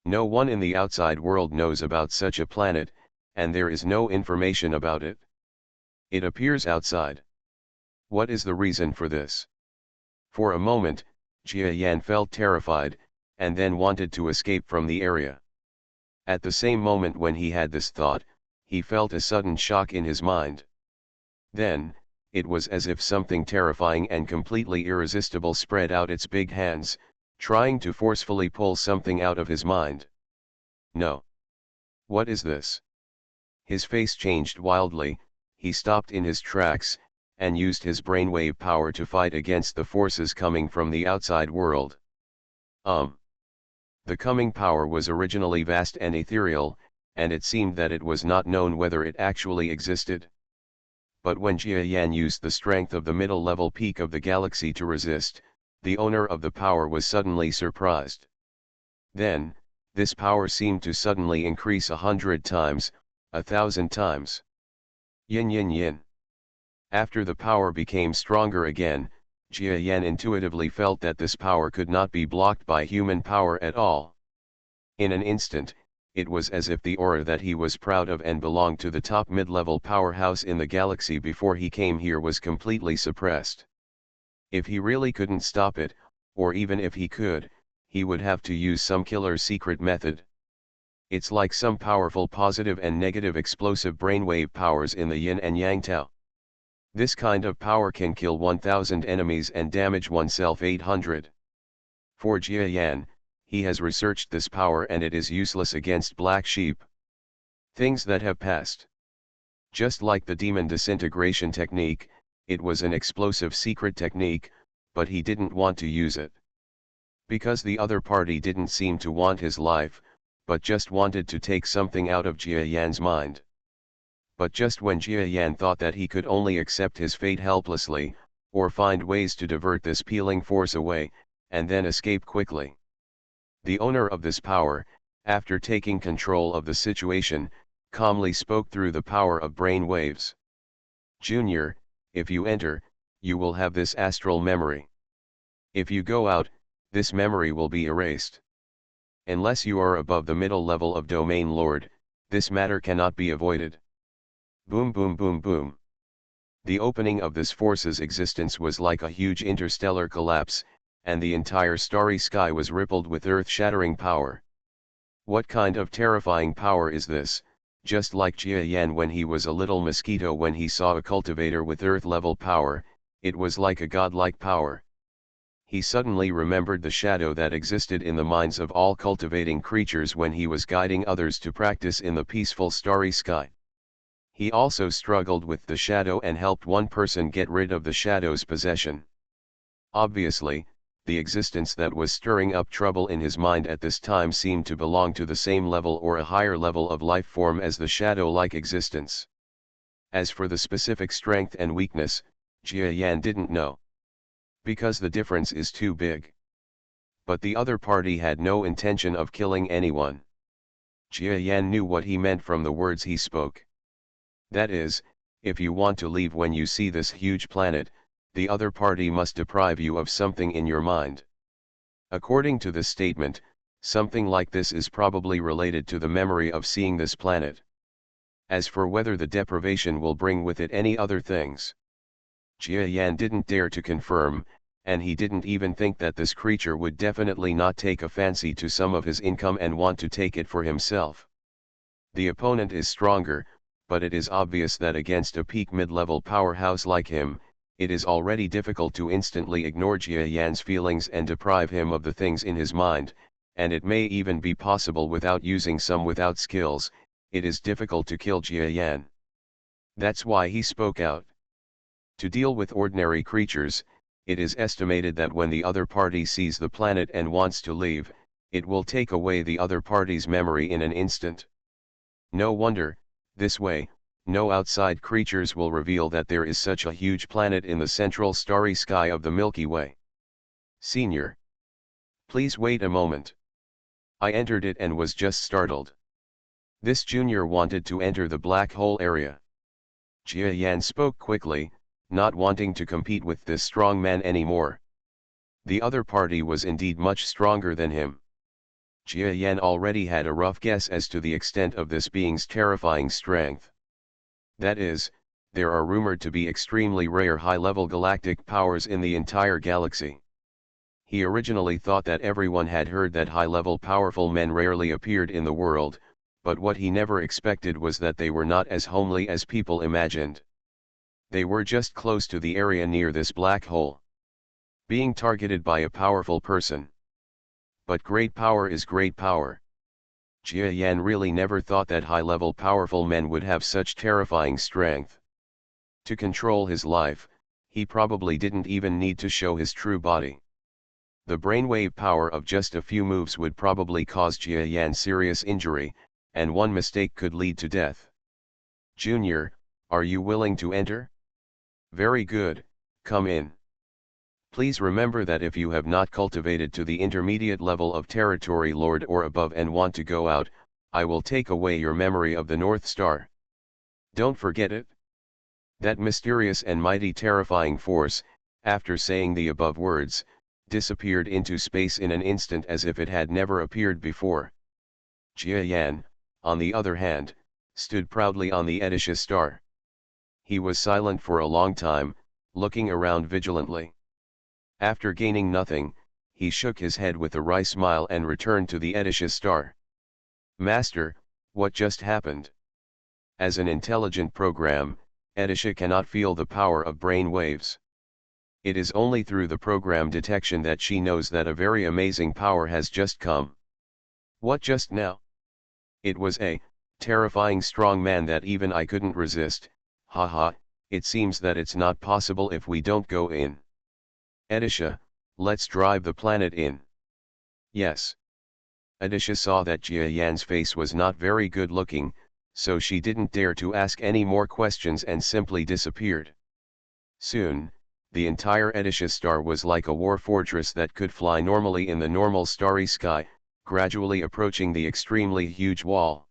No one in the outside world knows about such a planet, and there is no information about it. It appears outside. What is the reason for this? For a moment, Jia Yan felt terrified, and then wanted to escape from the area. At the same moment when he had this thought, he felt a sudden shock in his mind. Then, it was as if something terrifying and completely irresistible spread out its big hands, trying to forcefully pull something out of his mind. No. What is this? His face changed wildly, he stopped in his tracks, and used his brainwave power to fight against the forces coming from the outside world. The coming power was originally vast and ethereal, and it seemed that it was not known whether it actually existed. But when Jia Yan used the strength of the middle-level peak of the galaxy to resist, the owner of the power was suddenly surprised. Then, this power seemed to suddenly increase 100 times, 1,000 times. Yin yin yin. After the power became stronger again, Jia Yan intuitively felt that this power could not be blocked by human power at all. In an instant, it was as if the aura that he was proud of and belonged to the top mid-level powerhouse in the galaxy before he came here was completely suppressed. If he really couldn't stop it, or even if he could, he would have to use some killer secret method. It's like some powerful positive and negative explosive brainwave powers in the yin and yang Tao. This kind of power can kill 1,000 enemies and damage oneself 800. For Jia Yan, he has researched this power and it is useless against black sheep. Things that have passed. Just like the demon disintegration technique, it was an explosive secret technique, but he didn't want to use it. Because the other party didn't seem to want his life, but just wanted to take something out of Jia Yan's mind. But just when Jia Yan thought that he could only accept his fate helplessly, or find ways to divert this peeling force away, and then escape quickly. The owner of this power, after taking control of the situation, calmly spoke through the power of brain waves. Junior, if you enter, you will have this astral memory. If you go out, this memory will be erased. Unless you are above the middle level of Domain Lord, this matter cannot be avoided. Boom boom boom boom. The opening of this force's existence was like a huge interstellar collapse, and the entire starry sky was rippled with earth-shattering power. What kind of terrifying power is this? Just like Jia Yan when he was a little mosquito when he saw a cultivator with earth-level power, it was like a godlike power. He suddenly remembered the shadow that existed in the minds of all cultivating creatures when he was guiding others to practice in the peaceful starry sky. He also struggled with the shadow and helped one person get rid of the shadow's possession. Obviously, the existence that was stirring up trouble in his mind at this time seemed to belong to the same level or a higher level of life form as the shadow-like existence. As for the specific strength and weakness, Jia Yan didn't know. Because the difference is too big. But the other party had no intention of killing anyone. Jia Yan knew what he meant from the words he spoke. That is, if you want to leave when you see this huge planet, the other party must deprive you of something in your mind. According to this statement, something like this is probably related to the memory of seeing this planet. As for whether the deprivation will bring with it any other things, Jia Yan didn't dare to confirm, and he didn't even think that this creature would definitely not take a fancy to some of his income and want to take it for himself. The opponent is stronger, but it is obvious that against a peak mid-level powerhouse like him, it is already difficult to instantly ignore Jia Yan's feelings and deprive him of the things in his mind, and it may even be possible without using some without skills. It is difficult to kill Jia Yan. That's why he spoke out. To deal with ordinary creatures, it is estimated that when the other party sees the planet and wants to leave, it will take away the other party's memory in an instant. No wonder, this way, no outside creatures will reveal that there is such a huge planet in the central starry sky of the Milky Way. Senior. Please wait a moment. I entered it and was just startled. This junior wanted to enter the black hole area. Jia Yan spoke quickly, not wanting to compete with this strong man anymore. The other party was indeed much stronger than him. Jia Yan already had a rough guess as to the extent of this being's terrifying strength. That is, there are rumored to be extremely rare high-level galactic powers in the entire galaxy. He originally thought that everyone had heard that high-level powerful men rarely appeared in the world, but what he never expected was that they were not as homely as people imagined. They were just close to the area near this black hole, being targeted by a powerful person. But great power is great power. Jia Yan really never thought that high-level powerful men would have such terrifying strength. To control his life, he probably didn't even need to show his true body. The brainwave power of just a few moves would probably cause Jia Yan serious injury, and one mistake could lead to death. Junior, are you willing to enter? Very good, come in. Please remember that if you have not cultivated to the intermediate level of Territory Lord or above and want to go out, I will take away your memory of the North Star. Don't forget it. That mysterious and mighty terrifying force, after saying the above words, disappeared into space in an instant as if it had never appeared before. Jia Yan, on the other hand, stood proudly on the Edisha star. He was silent for a long time, looking around vigilantly. After gaining nothing, he shook his head with a wry smile and returned to the Edisha star. Master, what just happened? As an intelligent program, Edisha cannot feel the power of brain waves. It is only through the program detection that she knows that a very amazing power has just come. What just now? It was a terrifying strong man that even I couldn't resist. Haha, it seems that it's not possible if we don't go in. Edisha, let's drive the planet in. Yes. Edisha saw that Jia Yan's face was not very good looking, so she didn't dare to ask any more questions and simply disappeared. Soon, the entire Edisha star was like a war fortress that could fly normally in the normal starry sky, gradually approaching the extremely huge wall.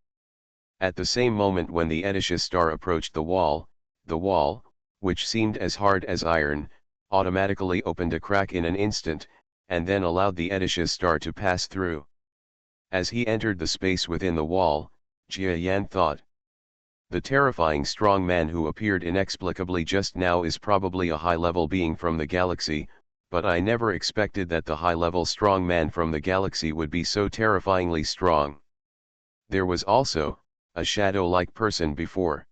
At the same moment when the Edisha star approached the wall, which seemed as hard as iron, automatically opened a crack in an instant, and then allowed the Edisha star to pass through. As he entered the space within the wall, Jia Yan thought. The terrifying strong man who appeared inexplicably just now is probably a high-level being from the galaxy, but I never expected that the high-level strong man from the galaxy would be so terrifyingly strong. There was also a shadow-like person before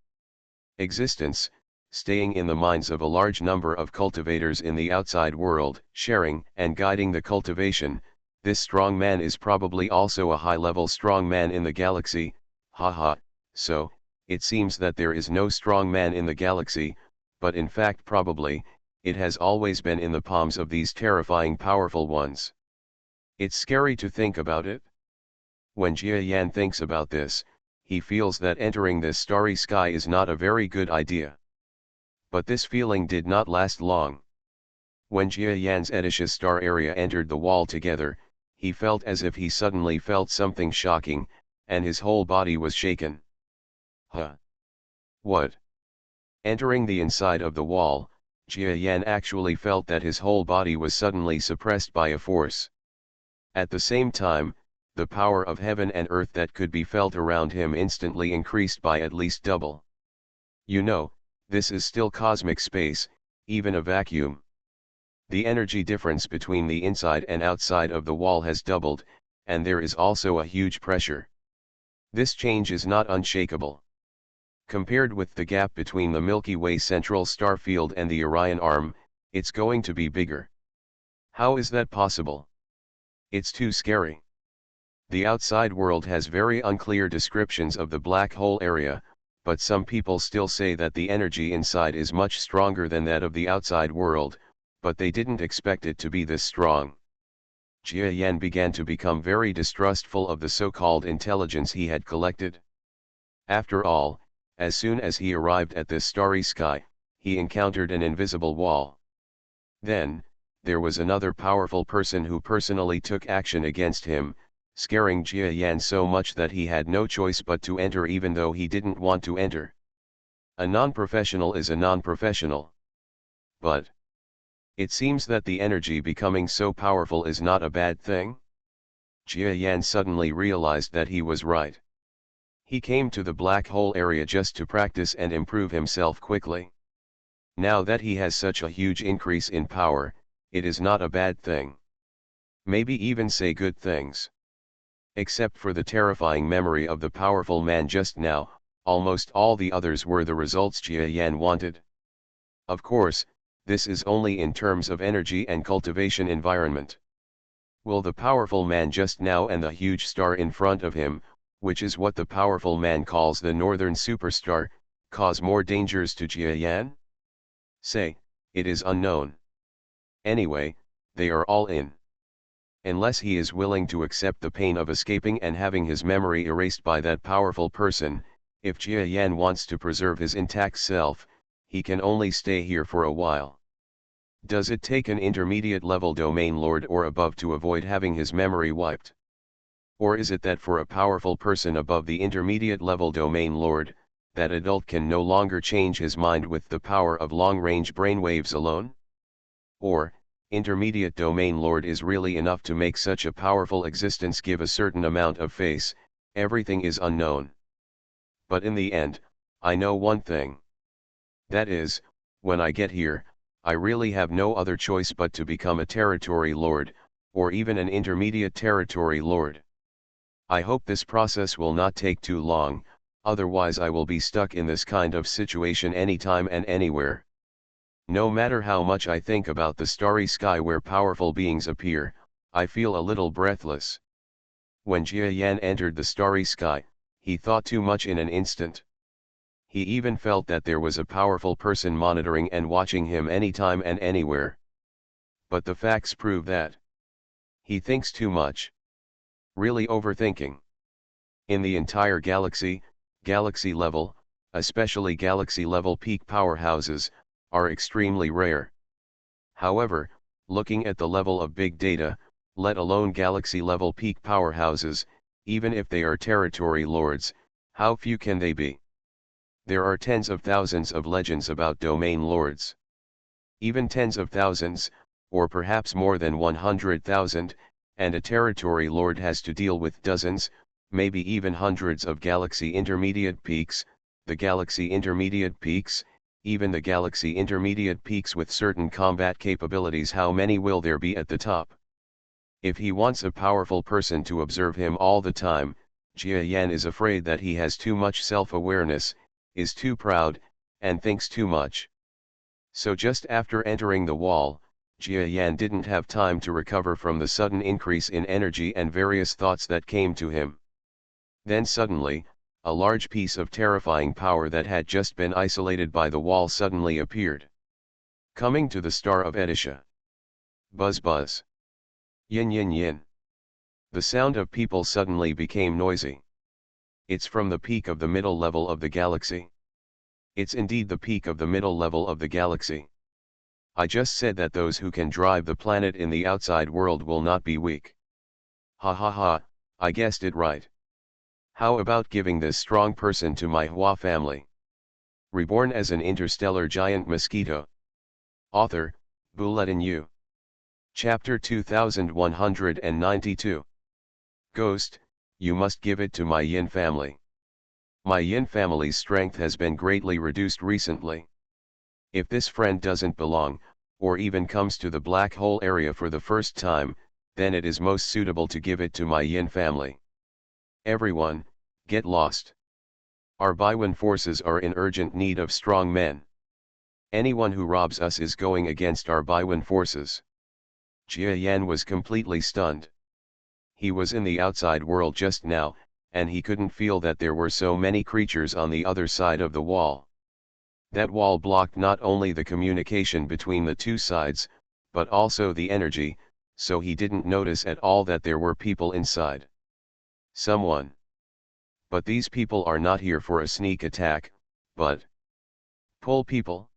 existence, staying in the minds of a large number of cultivators in the outside world, sharing and guiding the cultivation. This strong man is probably also a high-level strong man in the galaxy, haha, so, it seems that there is no strong man in the galaxy, but in fact probably, it has always been in the palms of these terrifying powerful ones. It's scary to think about it. When Jia Yan thinks about this, he feels that entering this starry sky is not a very good idea. But this feeling did not last long. When Jia Yan's Edisha star area entered the wall together, he felt as if he suddenly felt something shocking, and his whole body was shaken. Huh? What? Entering the inside of the wall, Jia Yan actually felt that his whole body was suddenly suppressed by a force. At the same time, the power of heaven and earth that could be felt around him instantly increased by at least double. You know, this is still cosmic space, even a vacuum. The energy difference between the inside and outside of the wall has doubled, and there is also a huge pressure. This change is not unshakable. Compared with the gap between the Milky Way central star field and the Orion arm, it's going to be bigger. How is that possible? It's too scary. The outside world has very unclear descriptions of the black hole area, but some people still say that the energy inside is much stronger than that of the outside world, but they didn't expect it to be this strong. Jia Yan began to become very distrustful of the so-called intelligence he had collected. After all, as soon as he arrived at this starry sky, he encountered an invisible wall. Then, there was another powerful person who personally took action against him, scaring Jia Yan so much that he had no choice but to enter even though he didn't want to enter. A non-professional is a non-professional. But it seems that the energy becoming so powerful is not a bad thing. Jia Yan suddenly realized that he was right. He came to the black hole area just to practice and improve himself quickly. Now that he has such a huge increase in power, it is not a bad thing. Maybe even say good things. Except for the terrifying memory of the powerful man just now, almost all the others were the results Jia Yan wanted. Of course, this is only in terms of energy and cultivation environment. Will the powerful man just now and the huge star in front of him, which is what the powerful man calls the northern superstar, cause more dangers to Jia Yan? Say, it is unknown. Anyway, they are all in. Unless he is willing to accept the pain of escaping and having his memory erased by that powerful person, if Jia Yan wants to preserve his intact self, he can only stay here for a while. Does it take an intermediate level domain lord or above to avoid having his memory wiped? Or is it that for a powerful person above the intermediate level domain lord, that adult can no longer change his mind with the power of long-range brainwaves alone? Or, intermediate domain lord is really enough to make such a powerful existence give a certain amount of face, everything is unknown. But in the end, I know one thing. That is, when I get here, I really have no other choice but to become a territory lord, or even an intermediate territory lord. I hope this process will not take too long, otherwise I will be stuck in this kind of situation anytime and anywhere. No matter how much I think about the starry sky where powerful beings appear, I feel a little breathless. When Jia Yan entered the starry sky, he thought too much in an instant. He even felt that there was a powerful person monitoring and watching him anytime and anywhere. But the facts prove that he thinks too much. Really overthinking. In the entire galaxy, galaxy level, especially galaxy level peak powerhouses, are extremely rare. However, looking at the level of big data, let alone galaxy level peak powerhouses, even if they are territory lords, how few can they be? There are tens of thousands of legends about domain lords. Even tens of thousands, or perhaps more than 100,000, and a territory lord has to deal with dozens, maybe even hundreds of galaxy intermediate peaks, the galaxy intermediate peaks, even the galaxy intermediate peaks with certain combat capabilities. How many will there be at the top? If he wants a powerful person to observe him all the time, Jia Yan is afraid that he has too much self-awareness, is too proud, and thinks too much. So just after entering the wall, Jia Yan didn't have time to recover from the sudden increase in energy and various thoughts that came to him. Then suddenly, a large piece of terrifying power that had just been isolated by the wall suddenly appeared. Coming to the star of Edisha. Buzz buzz. Yin yin yin. The sound of people suddenly became noisy. It's from the peak of the middle level of the galaxy. It's indeed the peak of the middle level of the galaxy. I just said that those who can drive the planet in the outside world will not be weak. Ha ha ha, I guessed it right. How about giving this strong person to my Hua family? Reborn as an interstellar giant mosquito. Author, Bulletin U. Chapter 2192. Ghost, you must give it to my Yin family. My Yin family's strength has been greatly reduced recently. If this friend doesn't belong, or even comes to the black hole area for the first time, then it is most suitable to give it to my Yin family. Everyone, get lost. Our Baiwan forces are in urgent need of strong men. Anyone who robs us is going against our Baiwan forces. Jia Yan was completely stunned. He was in the outside world just now, and he couldn't feel that there were so many creatures on the other side of the wall. That wall blocked not only the communication between the two sides, but also the energy, so he didn't notice at all that there were people inside. Someone. But these people are not here for a sneak attack, but pull people.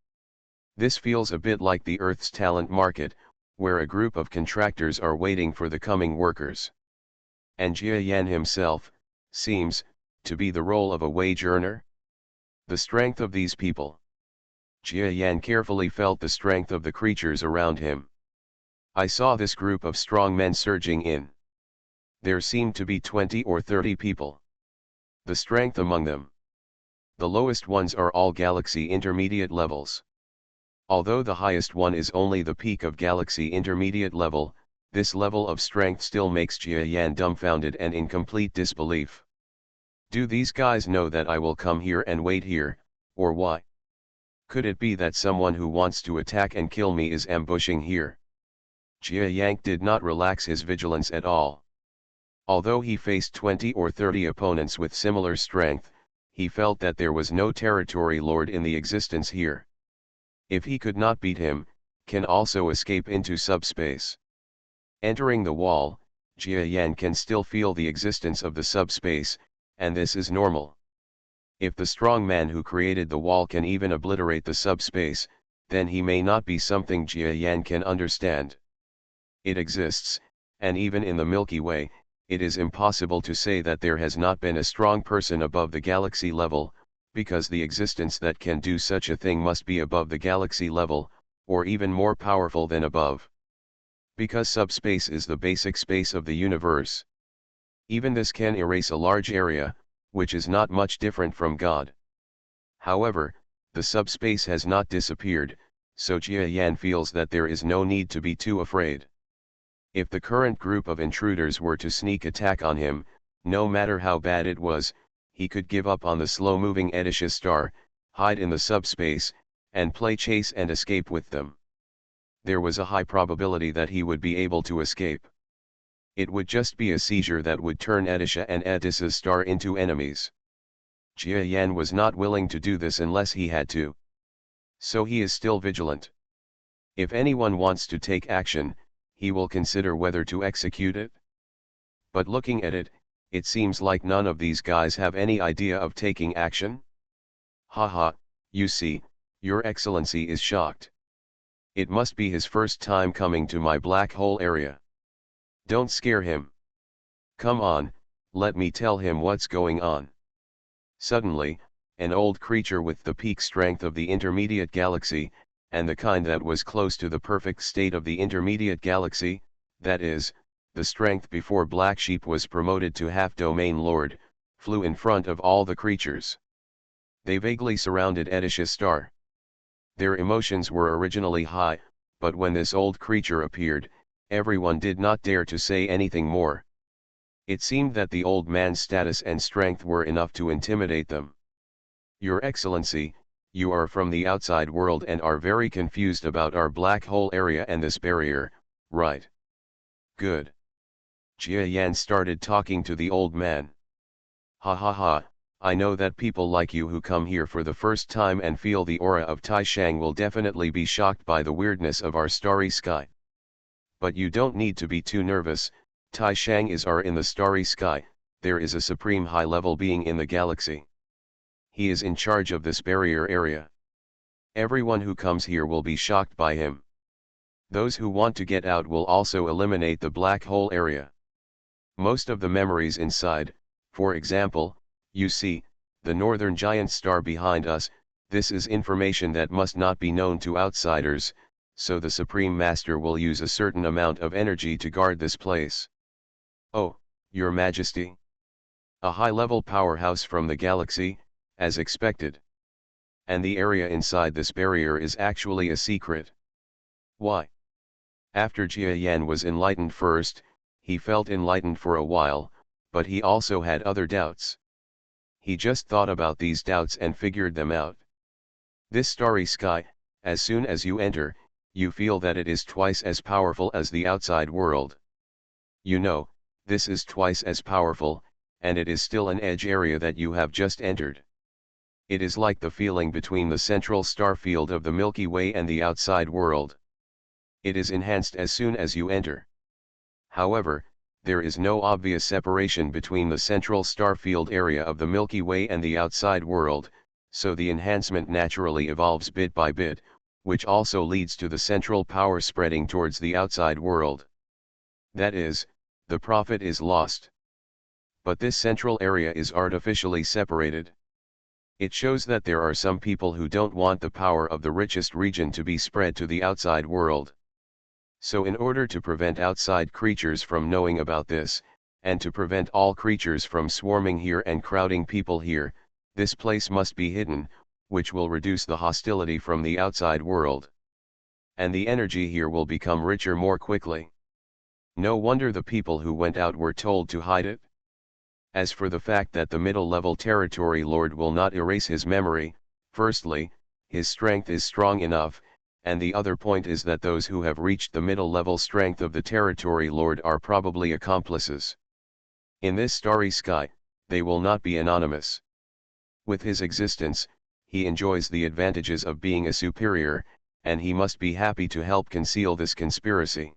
This feels a bit like the Earth's talent market, where a group of contractors are waiting for the coming workers. And Jia Yan himself, seems, to be the role of a wage earner. The strength of these people. Jia Yan carefully felt the strength of the creatures around him. I saw this group of strong men surging in. There seemed to be 20 or 30 people. The strength among them. The lowest ones are all galaxy intermediate levels. Although the highest one is only the peak of galaxy intermediate level, this level of strength still makes Jia Yan dumbfounded and in complete disbelief. Do these guys know that I will come here and wait here, or why? Could it be that someone who wants to attack and kill me is ambushing here? Jia Yang did not relax his vigilance at all. Although he faced 20 or 30 opponents with similar strength, he felt that there was no territory lord in the existence here. If he could not beat him, can also escape into subspace. Entering the wall, Jia Yan can still feel the existence of the subspace, and this is normal. If the strong man who created the wall can even obliterate the subspace, then he may not be something Jia Yan can understand. It exists, and even in the Milky Way, it is impossible to say that there has not been a strong person above the galaxy level, because the existence that can do such a thing must be above the galaxy level, or even more powerful than above. Because subspace is the basic space of the universe. Even this can erase a large area, which is not much different from God. However, the subspace has not disappeared, so Jia Yan feels that there is no need to be too afraid. If the current group of intruders were to sneak attack on him, no matter how bad it was, he could give up on the slow-moving Edisha star, hide in the subspace, and play chase and escape with them. There was a high probability that he would be able to escape. It would just be a seizure that would turn Edisha and Edisha's star into enemies. Jia Yan was not willing to do this unless he had to. So he is still vigilant. If anyone wants to take action, he will consider whether to execute it. But looking at it, it seems like none of these guys have any idea of taking action. Haha, you see, Your Excellency is shocked. It must be his first time coming to my black hole area. Don't scare him. Come on, let me tell him what's going on. Suddenly, an old creature with the peak strength of the intermediate galaxy, and the kind that was close to the perfect state of the intermediate galaxy, that is, the strength before Black Sheep was promoted to half-domain lord, flew in front of all the creatures. They vaguely surrounded Edisha Star. Their emotions were originally high, but when this old creature appeared, everyone did not dare to say anything more. It seemed that the old man's status and strength were enough to intimidate them. Your Excellency, you are from the outside world and are very confused about our black hole area and this barrier, right? Good. Jia Yan started talking to the old man. Ha ha ha, I know that people like you who come here for the first time and feel the aura of Taishang will definitely be shocked by the weirdness of our starry sky. But you don't need to be too nervous. Taishang is in the starry sky, there is a supreme high-level being in the galaxy. He is in charge of this barrier area. Everyone who comes here will be shocked by him. Those who want to get out will also eliminate the black hole area. Most of the memories inside, for example, you see, the northern giant star behind us, this is information that must not be known to outsiders, so the Supreme Master will use a certain amount of energy to guard this place. Oh, Your Majesty. A high-level powerhouse from the galaxy, as expected. And the area inside this barrier is actually a secret. Why? After Jia Yan was enlightened first, he felt enlightened for a while, but he also had other doubts. He just thought about these doubts and figured them out. This starry sky, as soon as you enter, you feel that it is twice as powerful as the outside world. You know, this is twice as powerful, and it is still an edge area that you have just entered. It is like the feeling between the central star field of the Milky Way and the outside world. It is enhanced as soon as you enter. However, there is no obvious separation between the central star field area of the Milky Way and the outside world, so the enhancement naturally evolves bit by bit, which also leads to the central power spreading towards the outside world. That is, the profit is lost. But this central area is artificially separated. It shows that there are some people who don't want the power of the richest region to be spread to the outside world. So in order to prevent outside creatures from knowing about this, and to prevent all creatures from swarming here and crowding people here, this place must be hidden, which will reduce the hostility from the outside world. And the energy here will become richer more quickly. No wonder the people who went out were told to hide it. As for the fact that the middle-level territory lord will not erase his memory, firstly, his strength is strong enough, and the other point is that those who have reached the middle-level strength of the territory lord are probably accomplices. In this starry sky, they will not be anonymous. With his existence, he enjoys the advantages of being a superior, and he must be happy to help conceal this conspiracy.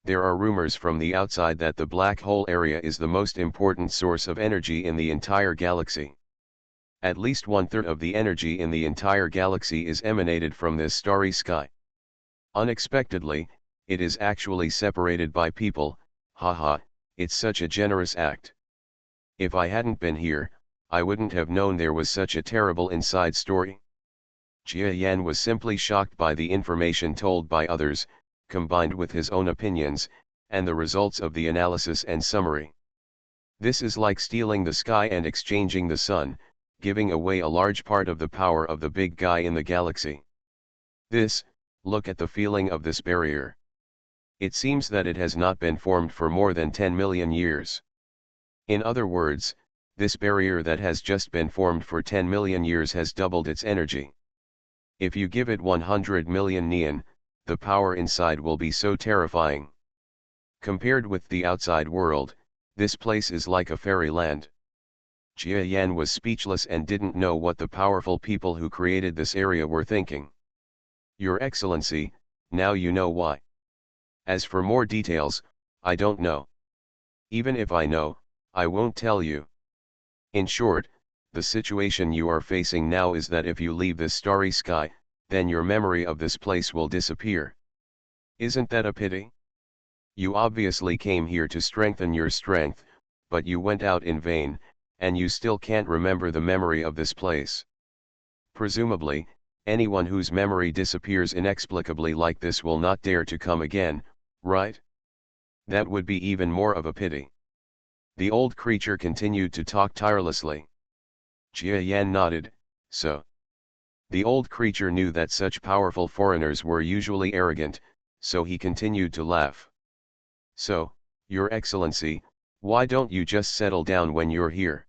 There are rumors from the outside that the black hole area is the most important source of energy in the entire galaxy. At least 1/3 of the energy in the entire galaxy is emanated from this starry sky. Unexpectedly, it is actually separated by people. Haha, it's such a generous act. If I hadn't been here, I wouldn't have known there was such a terrible inside story. Jia Yan was simply shocked by the information told by others, combined with his own opinions, and the results of the analysis and summary. This is like stealing the sky and exchanging the sun, giving away a large part of the power of the big guy in the galaxy. Look at the feeling of this barrier. It seems that it has not been formed for more than 10 million years. In other words, this barrier that has just been formed for 10 million years has doubled its energy. If you give it 100 million neon, the power inside will be so terrifying. Compared with the outside world, this place is like a fairyland. Jia Yan was speechless and didn't know what the powerful people who created this area were thinking. Your Excellency, now you know why. As for more details, I don't know. Even if I know, I won't tell you. In short, the situation you are facing now is that if you leave this starry sky, then your memory of this place will disappear. Isn't that a pity? You obviously came here to strengthen your strength, but you went out in vain, and you still can't remember the memory of this place. Presumably, anyone whose memory disappears inexplicably like this will not dare to come again, right? That would be even more of a pity. The old creature continued to talk tirelessly. Jia Yan nodded, so. The old creature knew that such powerful foreigners were usually arrogant, so he continued to laugh. So, Your Excellency, why don't you just settle down when you're here?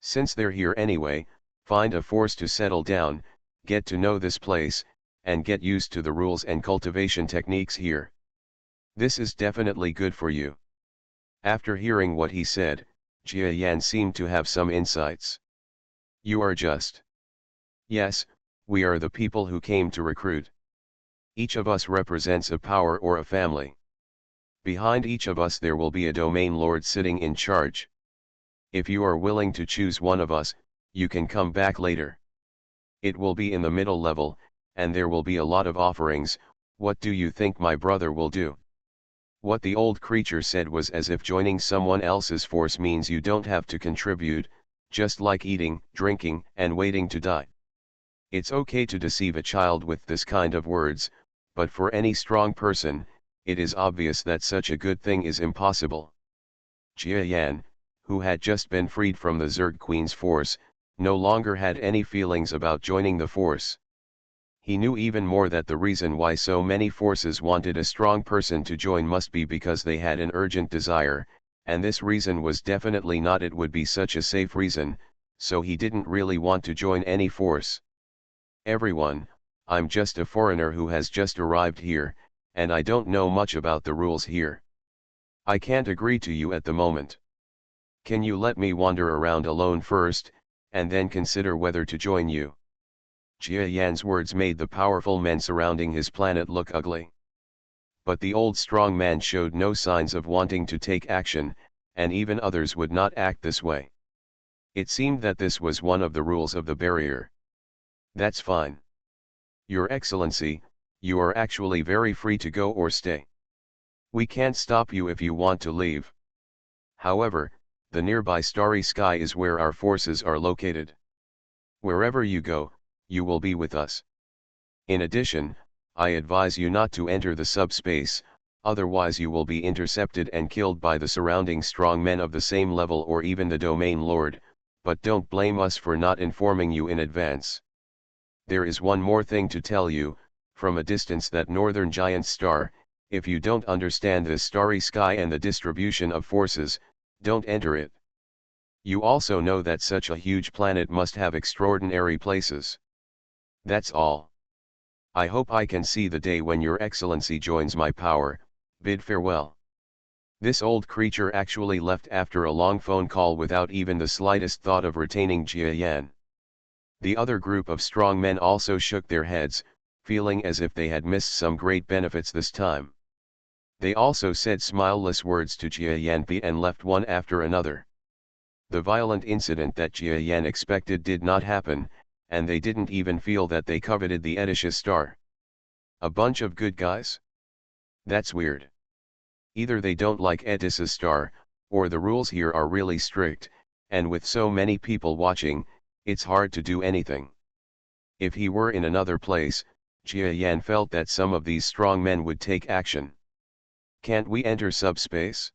Since they're here anyway, find a force to settle down, get to know this place, and get used to the rules and cultivation techniques here. This is definitely good for you. After hearing what he said, Jia Yan seemed to have some insights. You are just. Yes, we are the people who came to recruit. Each of us represents a power or a family. Behind each of us there will be a domain lord sitting in charge. If you are willing to choose one of us, you can come back later. It will be in the middle level, and there will be a lot of offerings. What do you think my brother will do? What the old creature said was as if joining someone else's force means you don't have to contribute, just like eating, drinking, and waiting to die. It's okay to deceive a child with this kind of words, but for any strong person, it is obvious that such a good thing is impossible. Jia Yan, who had just been freed from the Zerg Queen's force, no longer had any feelings about joining the force. He knew even more that the reason why so many forces wanted a strong person to join must be because they had an urgent desire, and this reason was definitely not it would be such a safe reason, so he didn't really want to join any force. Everyone, I'm just a foreigner who has just arrived here, and I don't know much about the rules here. I can't agree to you at the moment. Can you let me wander around alone first, and then consider whether to join you? Jia Yan's words made the powerful men surrounding his planet look ugly. But the old strong man showed no signs of wanting to take action, and even others would not act this way. It seemed that this was one of the rules of the barrier. That's fine. Your Excellency, you are actually very free to go or stay. We can't stop you if you want to leave. However, the nearby starry sky is where our forces are located. Wherever you go, you will be with us. In addition, I advise you not to enter the subspace, otherwise you will be intercepted and killed by the surrounding strong men of the same level or even the domain lord, but don't blame us for not informing you in advance. There is one more thing to tell you, from a distance that northern giant star, if you don't understand this starry sky and the distribution of forces, don't enter it. You also know that such a huge planet must have extraordinary places. That's all. I hope I can see the day when Your Excellency joins my power. Bid farewell. This old creature actually left after a long phone call without even the slightest thought of retaining Jia Yan. The other group of strong men also shook their heads, feeling as if they had missed some great benefits this time. They also said smileless words to Jia Yan and left one after another. The violent incident that Jia Yan expected did not happen, and they didn't even feel that they coveted the Edisha star. A bunch of good guys? That's weird. Either they don't like Edisha's star, or the rules here are really strict, and with so many people watching, it's hard to do anything. If he were in another place, Jia Yan felt that some of these strong men would take action. Can't we enter subspace?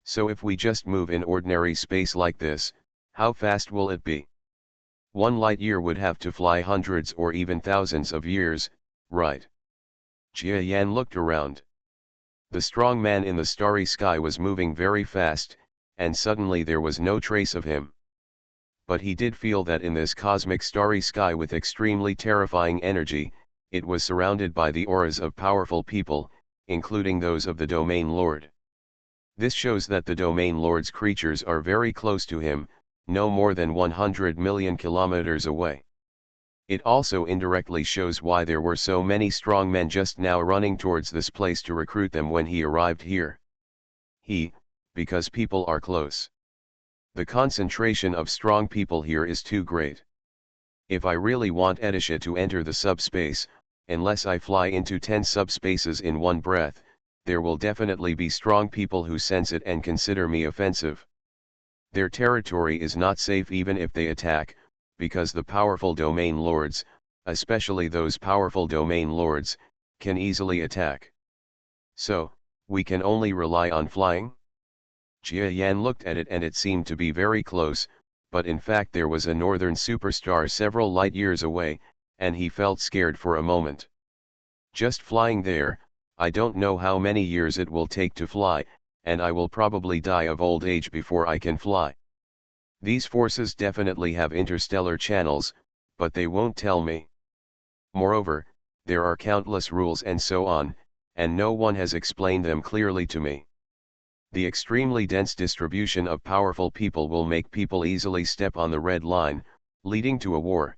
So if we just move in ordinary space like this, how fast will it be? 1 light year would have to fly hundreds or even thousands of years, right? Jia Yan looked around. The strong man in the starry sky was moving very fast, and suddenly there was no trace of him. But he did feel that in this cosmic starry sky with extremely terrifying energy, it was surrounded by the auras of powerful people, including those of the Domain Lord. This shows that the Domain Lord's creatures are very close to him, no more than 100 million kilometers away. It also indirectly shows why there were so many strong men just now running towards this place to recruit them when he arrived here. Because people are close. The concentration of strong people here is too great. If I really want Edisha to enter the subspace, unless I fly into 10 subspaces in one breath, there will definitely be strong people who sense it and consider me offensive. Their territory is not safe even if they attack, because the powerful domain lords, especially those powerful domain lords, can easily attack. So, we can only rely on flying? Jia Yan looked at it and it seemed to be very close, but in fact there was a northern superstar several light years away, and he felt scared for a moment. Just flying there, I don't know how many years it will take to fly, and I will probably die of old age before I can fly. These forces definitely have interstellar channels, but they won't tell me. Moreover, there are countless rules and so on, and no one has explained them clearly to me. The extremely dense distribution of powerful people will make people easily step on the red line, leading to a war.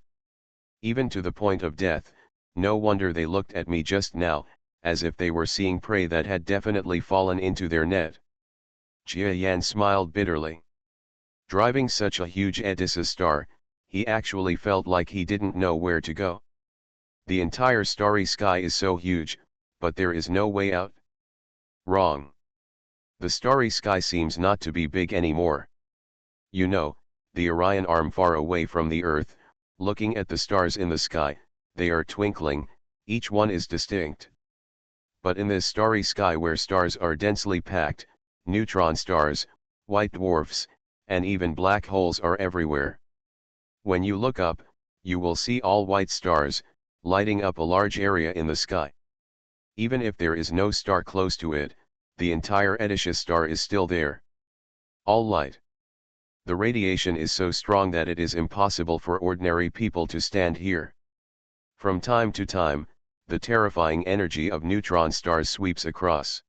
Even to the point of death, no wonder they looked at me just now, as if they were seeing prey that had definitely fallen into their net. Jia Yan smiled bitterly. Driving such a huge Edisha star, he actually felt like he didn't know where to go. The entire starry sky is so huge, but there is no way out. Wrong. The starry sky seems not to be big anymore. You know, the Orion arm far away from the Earth, looking at the stars in the sky, they are twinkling, each one is distinct. But in this starry sky where stars are densely packed, neutron stars, white dwarfs, and even black holes are everywhere. When you look up, you will see all white stars, lighting up a large area in the sky. Even if there is no star close to it, the entire Edisha star is still there. All light. The radiation is so strong that it is impossible for ordinary people to stand here. From time to time, the terrifying energy of neutron stars sweeps across.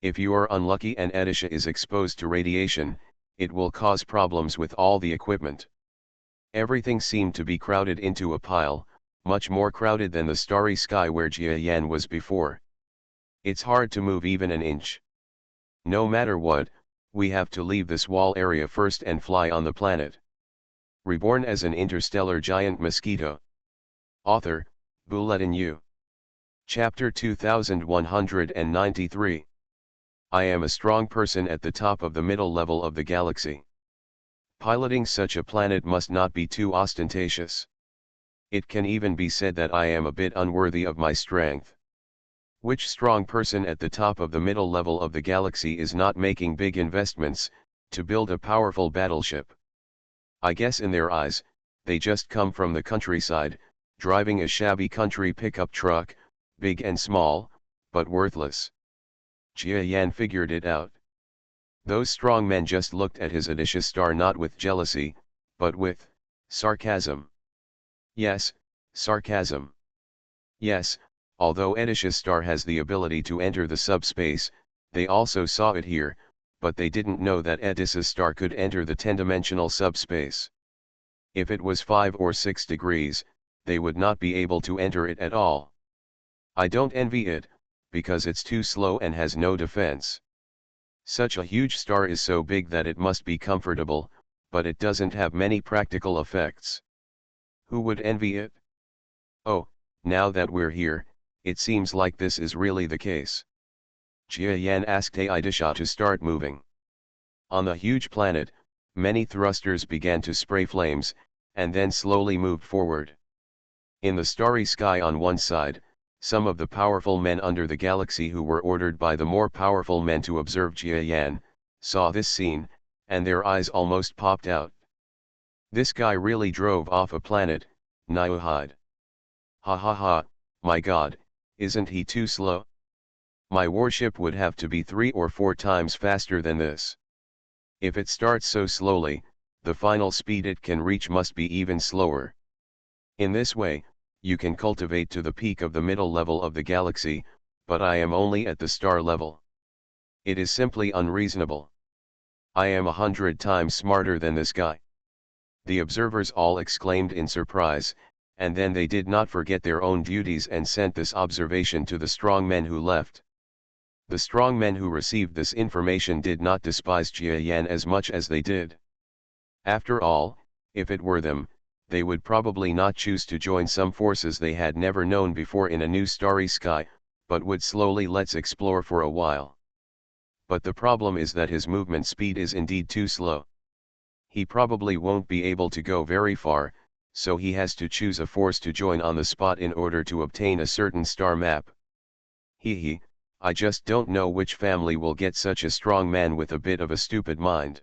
If you are unlucky and Edisha is exposed to radiation, it will cause problems with all the equipment. Everything seemed to be crowded into a pile, much more crowded than the starry sky where Jia Yan was before. It's hard to move even an inch. No matter what, we have to leave this wall area first and fly on the planet. Reborn as an interstellar giant mosquito. Author, Bulletin U. Chapter 2193. I am a strong person at the top of the middle level of the galaxy. Piloting such a planet must not be too ostentatious. It can even be said that I am a bit unworthy of my strength. Which strong person at the top of the middle level of the galaxy is not making big investments to build a powerful battleship? I guess in their eyes, they just come from the countryside, driving a shabby country pickup truck, big and small, but worthless. Jia Yan figured it out. Those strong men just looked at his Edisha star not with jealousy, but with sarcasm. Yes, sarcasm. Yes, although Edisha star has the ability to enter the subspace, They also saw it here, but they didn't know that Edis's star could enter the 10-dimensional subspace. If it was 5 or 6 degrees, they would not be able to enter it at all. I don't envy it, because it's too slow and has no defense. Such a huge star is so big that it must be comfortable, but it doesn't have many practical effects. Who would envy it? Oh, now that we're here, it seems like this is really the case. Jia Yan asked Aidisha to start moving. On the huge planet, many thrusters began to spray flames, and then slowly moved forward. In the starry sky on one side, some of the powerful men under the galaxy who were ordered by the more powerful men to observe Jia Yan, saw this scene, and their eyes almost popped out. This guy really drove off a planet, Niuhide. Ha ha ha, my god, isn't he too slow? My warship would have to be 3 or 4 times faster than this. If it starts so slowly, the final speed it can reach must be even slower. In this way, you can cultivate to the peak of the middle level of the galaxy, but I am only at the star level. It is simply unreasonable. I am 100 times smarter than this guy. The observers all exclaimed in surprise, and then they did not forget their own duties and sent this observation to the strong men who left. The strong men who received this information did not despise Jia Yan as much as they did. After all, if it were them, they would probably not choose to join some forces they had never known before in a new starry sky, but would slowly let's explore for a while. But the problem is that his movement speed is indeed too slow. He probably won't be able to go very far, so he has to choose a force to join on the spot in order to obtain a certain star map. I just don't know which family will get such a strong man with a bit of a stupid mind.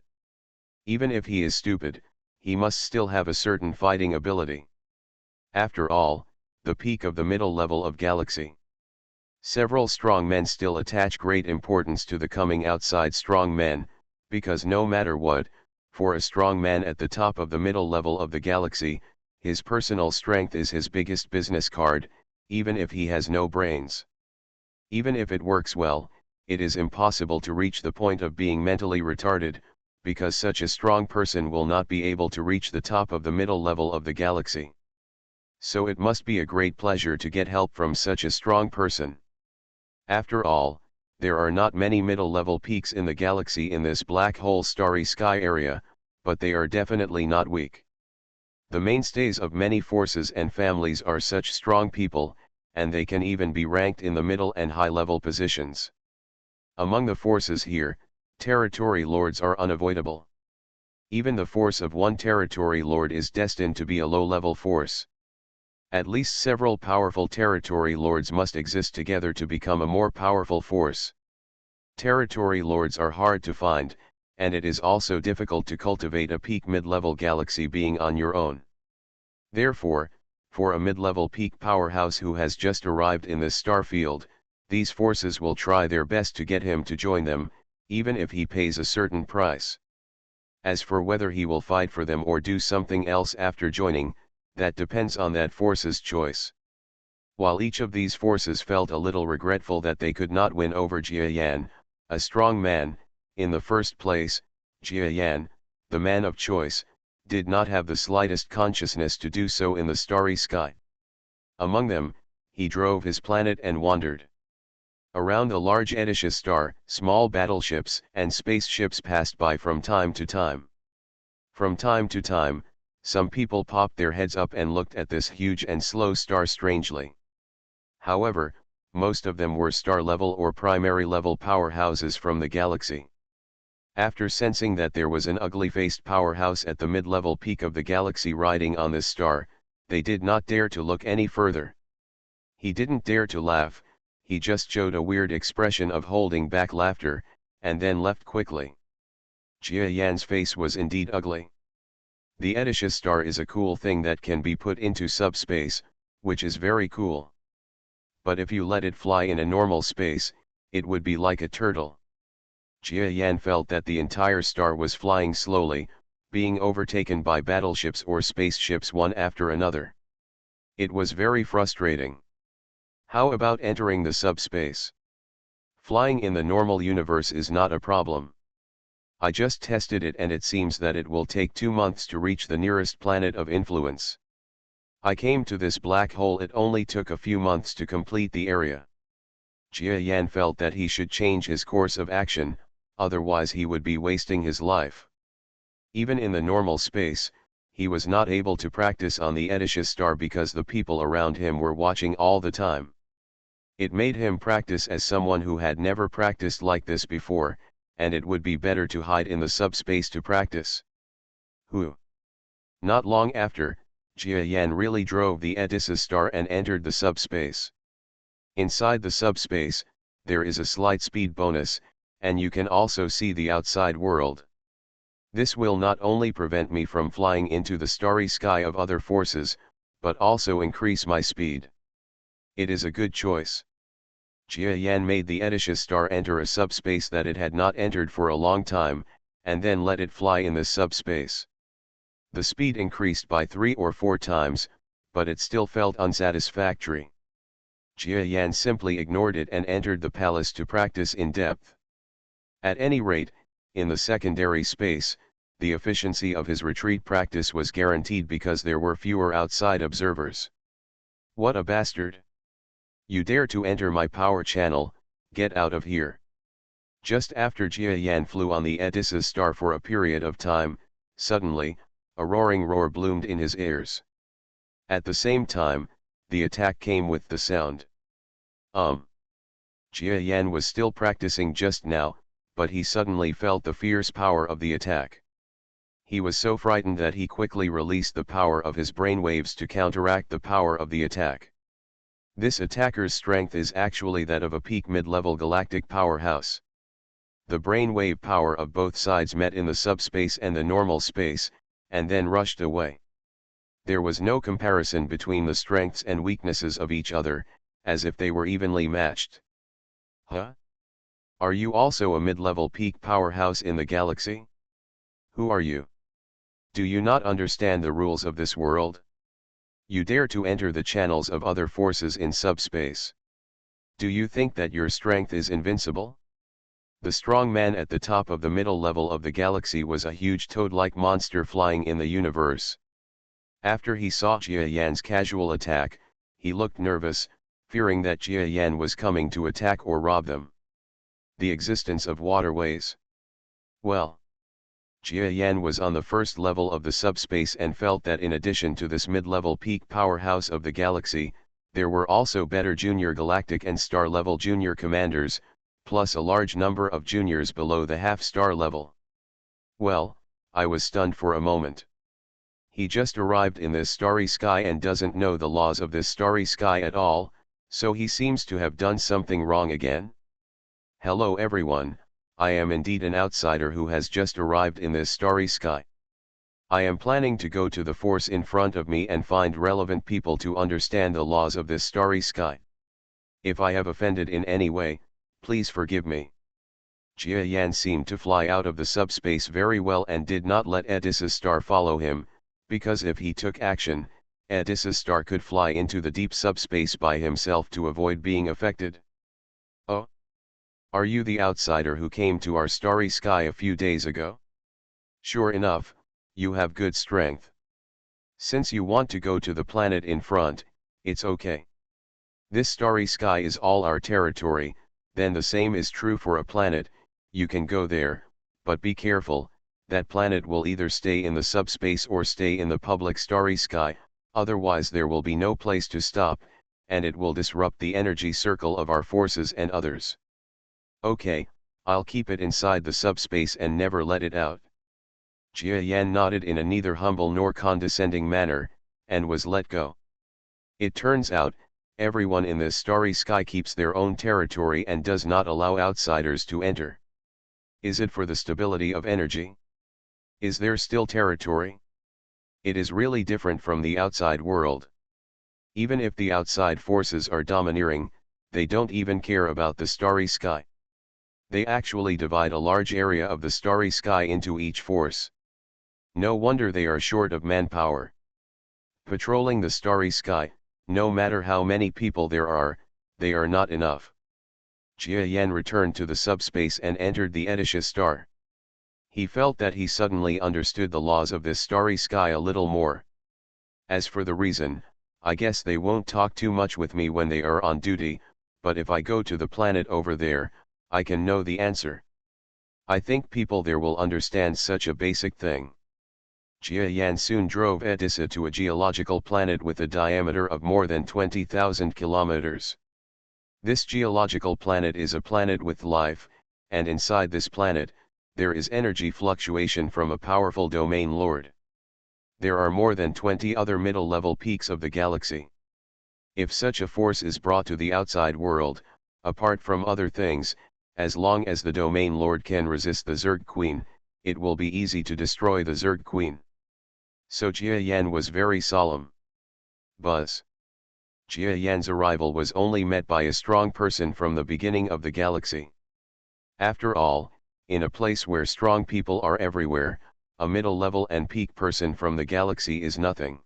Even if he is stupid, he must still have a certain fighting ability. After all, the peak of the middle level of galaxy. Several strong men still attach great importance to the coming outside strong men, because no matter what, for a strong man at the top of the middle level of the galaxy, his personal strength is his biggest business card, even if he has no brains. Even if it works well, it is impossible to reach the point of being mentally retarded, because such a strong person will not be able to reach the top of the middle level of the galaxy. So it must be a great pleasure to get help from such a strong person. After all, there are not many middle-level peaks in the galaxy in this black hole starry sky area, but they are definitely not weak. The mainstays of many forces and families are such strong people, and they can even be ranked in the middle and high-level positions. Among the forces here, territory lords are unavoidable. Even the force of one territory lord is destined to be a low-level force. At least several powerful territory lords must exist together to become a more powerful force. Territory lords are hard to find, and it is also difficult to cultivate a peak mid-level galaxy being on your own. Therefore, for a mid-level peak powerhouse who has just arrived in this star field, these forces will try their best to get him to join them, even if he pays a certain price. As for whether he will fight for them or do something else after joining, that depends on that force's choice. While each of these forces felt a little regretful that they could not win over Jia Yan, a strong man, in the first place, Jia Yan, the man of choice, did not have the slightest consciousness to do so in the starry sky. Among them, he drove his planet and wandered. Around the large Edisha star, small battleships and spaceships passed by from time to time. From time to time, some people popped their heads up and looked at this huge and slow star strangely. However, most of them were star-level or primary-level powerhouses from the galaxy. After sensing that there was an ugly-faced powerhouse at the mid-level peak of the galaxy riding on this star, they did not dare to look any further. He didn't dare to laugh, he just showed a weird expression of holding back laughter, and then left quickly. Jia Yan's face was indeed ugly. The Edisha star is a cool thing that can be put into subspace, which is very cool. But if you let it fly in a normal space, it would be like a turtle. Jia Yan felt that the entire star was flying slowly, being overtaken by battleships or spaceships one after another. It was very frustrating. How about entering the subspace? Flying in the normal universe is not a problem. I just tested it and it seems that it will take 2 months to reach the nearest planet of influence. I came to this black hole, it only took a few months to complete the area. Jia Yan felt that he should change his course of action, otherwise he would be wasting his life. Even in the normal space, he was not able to practice on the Edicious star because the people around him were watching all the time. It made him practice as someone who had never practiced like this before, and it would be better to hide in the subspace to practice. Not long after, Jia Yan really drove the Edicious star and entered the subspace. Inside the subspace, there is a slight speed bonus, and you can also see the outside world. This will not only prevent me from flying into the starry sky of other forces, but also increase my speed. It is a good choice. Jia Yan made the Edicious star enter a subspace that it had not entered for a long time, and then let it fly in this subspace. The speed increased by 3 or 4 times, but it still felt unsatisfactory. Jia Yan simply ignored it and entered the palace to practice in depth. At any rate, in the secondary space, the efficiency of his retreat practice was guaranteed because there were fewer outside observers. What a bastard! You dare to enter my power channel, get out of here. Just after Jia Yan flew on the Edicious star for a period of time, suddenly, a roaring roar bloomed in his ears. At the same time, the attack came with the sound. Jia Yan was still practicing just now, but he suddenly felt the fierce power of the attack. He was so frightened that he quickly released the power of his brainwaves to counteract the power of the attack. This attacker's strength is actually that of a peak mid-level galactic powerhouse. The brainwave power of both sides met in the subspace and the normal space, and then rushed away. There was no comparison between the strengths and weaknesses of each other, as if they were evenly matched. Huh? Are you also a mid-level peak powerhouse in the galaxy? Who are you? Do you not understand the rules of this world? You dare to enter the channels of other forces in subspace. Do you think that your strength is invincible? The strong man at the top of the middle level of the galaxy was a huge toad-like monster flying in the universe. After he saw Jia Yan's casual attack, he looked nervous, fearing that Jia Yan was coming to attack or rob them. The existence of waterways. Well, Jia Yan was on the first level of the subspace and felt that in addition to this mid-level peak powerhouse of the galaxy, there were also better junior galactic and star-level junior commanders, plus a large number of juniors below the half-star level. Well, I was stunned for a moment. He just arrived in this starry sky and doesn't know the laws of this starry sky at all, so he seems to have done something wrong again. Hello everyone, I am indeed an outsider who has just arrived in this starry sky. I am planning to go to the force in front of me and find relevant people to understand the laws of this starry sky. If I have offended in any way, please forgive me. Jia Yan seemed to fly out of the subspace very well and did not let Edicious star follow him, because if he took action, Edicious star could fly into the deep subspace by himself to avoid being affected. Oh? Are you the outsider who came to our starry sky a few days ago? Sure enough, you have good strength. Since you want to go to the planet in front, it's okay. This starry sky is all our territory, then the same is true for a planet, you can go there, but be careful, that planet will either stay in the subspace or stay in the public starry sky, otherwise there will be no place to stop, and it will disrupt the energy circle of our forces and others. Okay, I'll keep it inside the subspace and never let it out. Jia Yan nodded in a neither humble nor condescending manner, and was let go. It turns out, everyone in this starry sky keeps their own territory and does not allow outsiders to enter. Is it for the stability of energy? Is there still territory? It is really different from the outside world. Even if the outside forces are domineering, they don't even care about the starry sky. They actually divide a large area of the starry sky into each force. No wonder they are short of manpower. Patrolling the starry sky, no matter how many people there are, they are not enough. Jia Yan returned to the subspace and entered the Edicious star. He felt that he suddenly understood the laws of this starry sky a little more. As for the reason, I guess they won't talk too much with me when they are on duty, but if I go to the planet over there, I can know the answer. I think people there will understand such a basic thing. Jia Yan soon drove Edissa to a geological planet with a diameter of more than 20,000 kilometers. This geological planet is a planet with life, and inside this planet, there is energy fluctuation from a powerful domain lord. There are more than 20 other middle-level peaks of the galaxy. If such a force is brought to the outside world, apart from other things, as long as the domain lord can resist the Zerg Queen, it will be easy to destroy the Zerg Queen. So Jia Yan was very solemn. Buzz. Jia Yan's arrival was only met by a strong person from the beginning of the galaxy. After all, in a place where strong people are everywhere, a middle-level and peak person from the galaxy is nothing.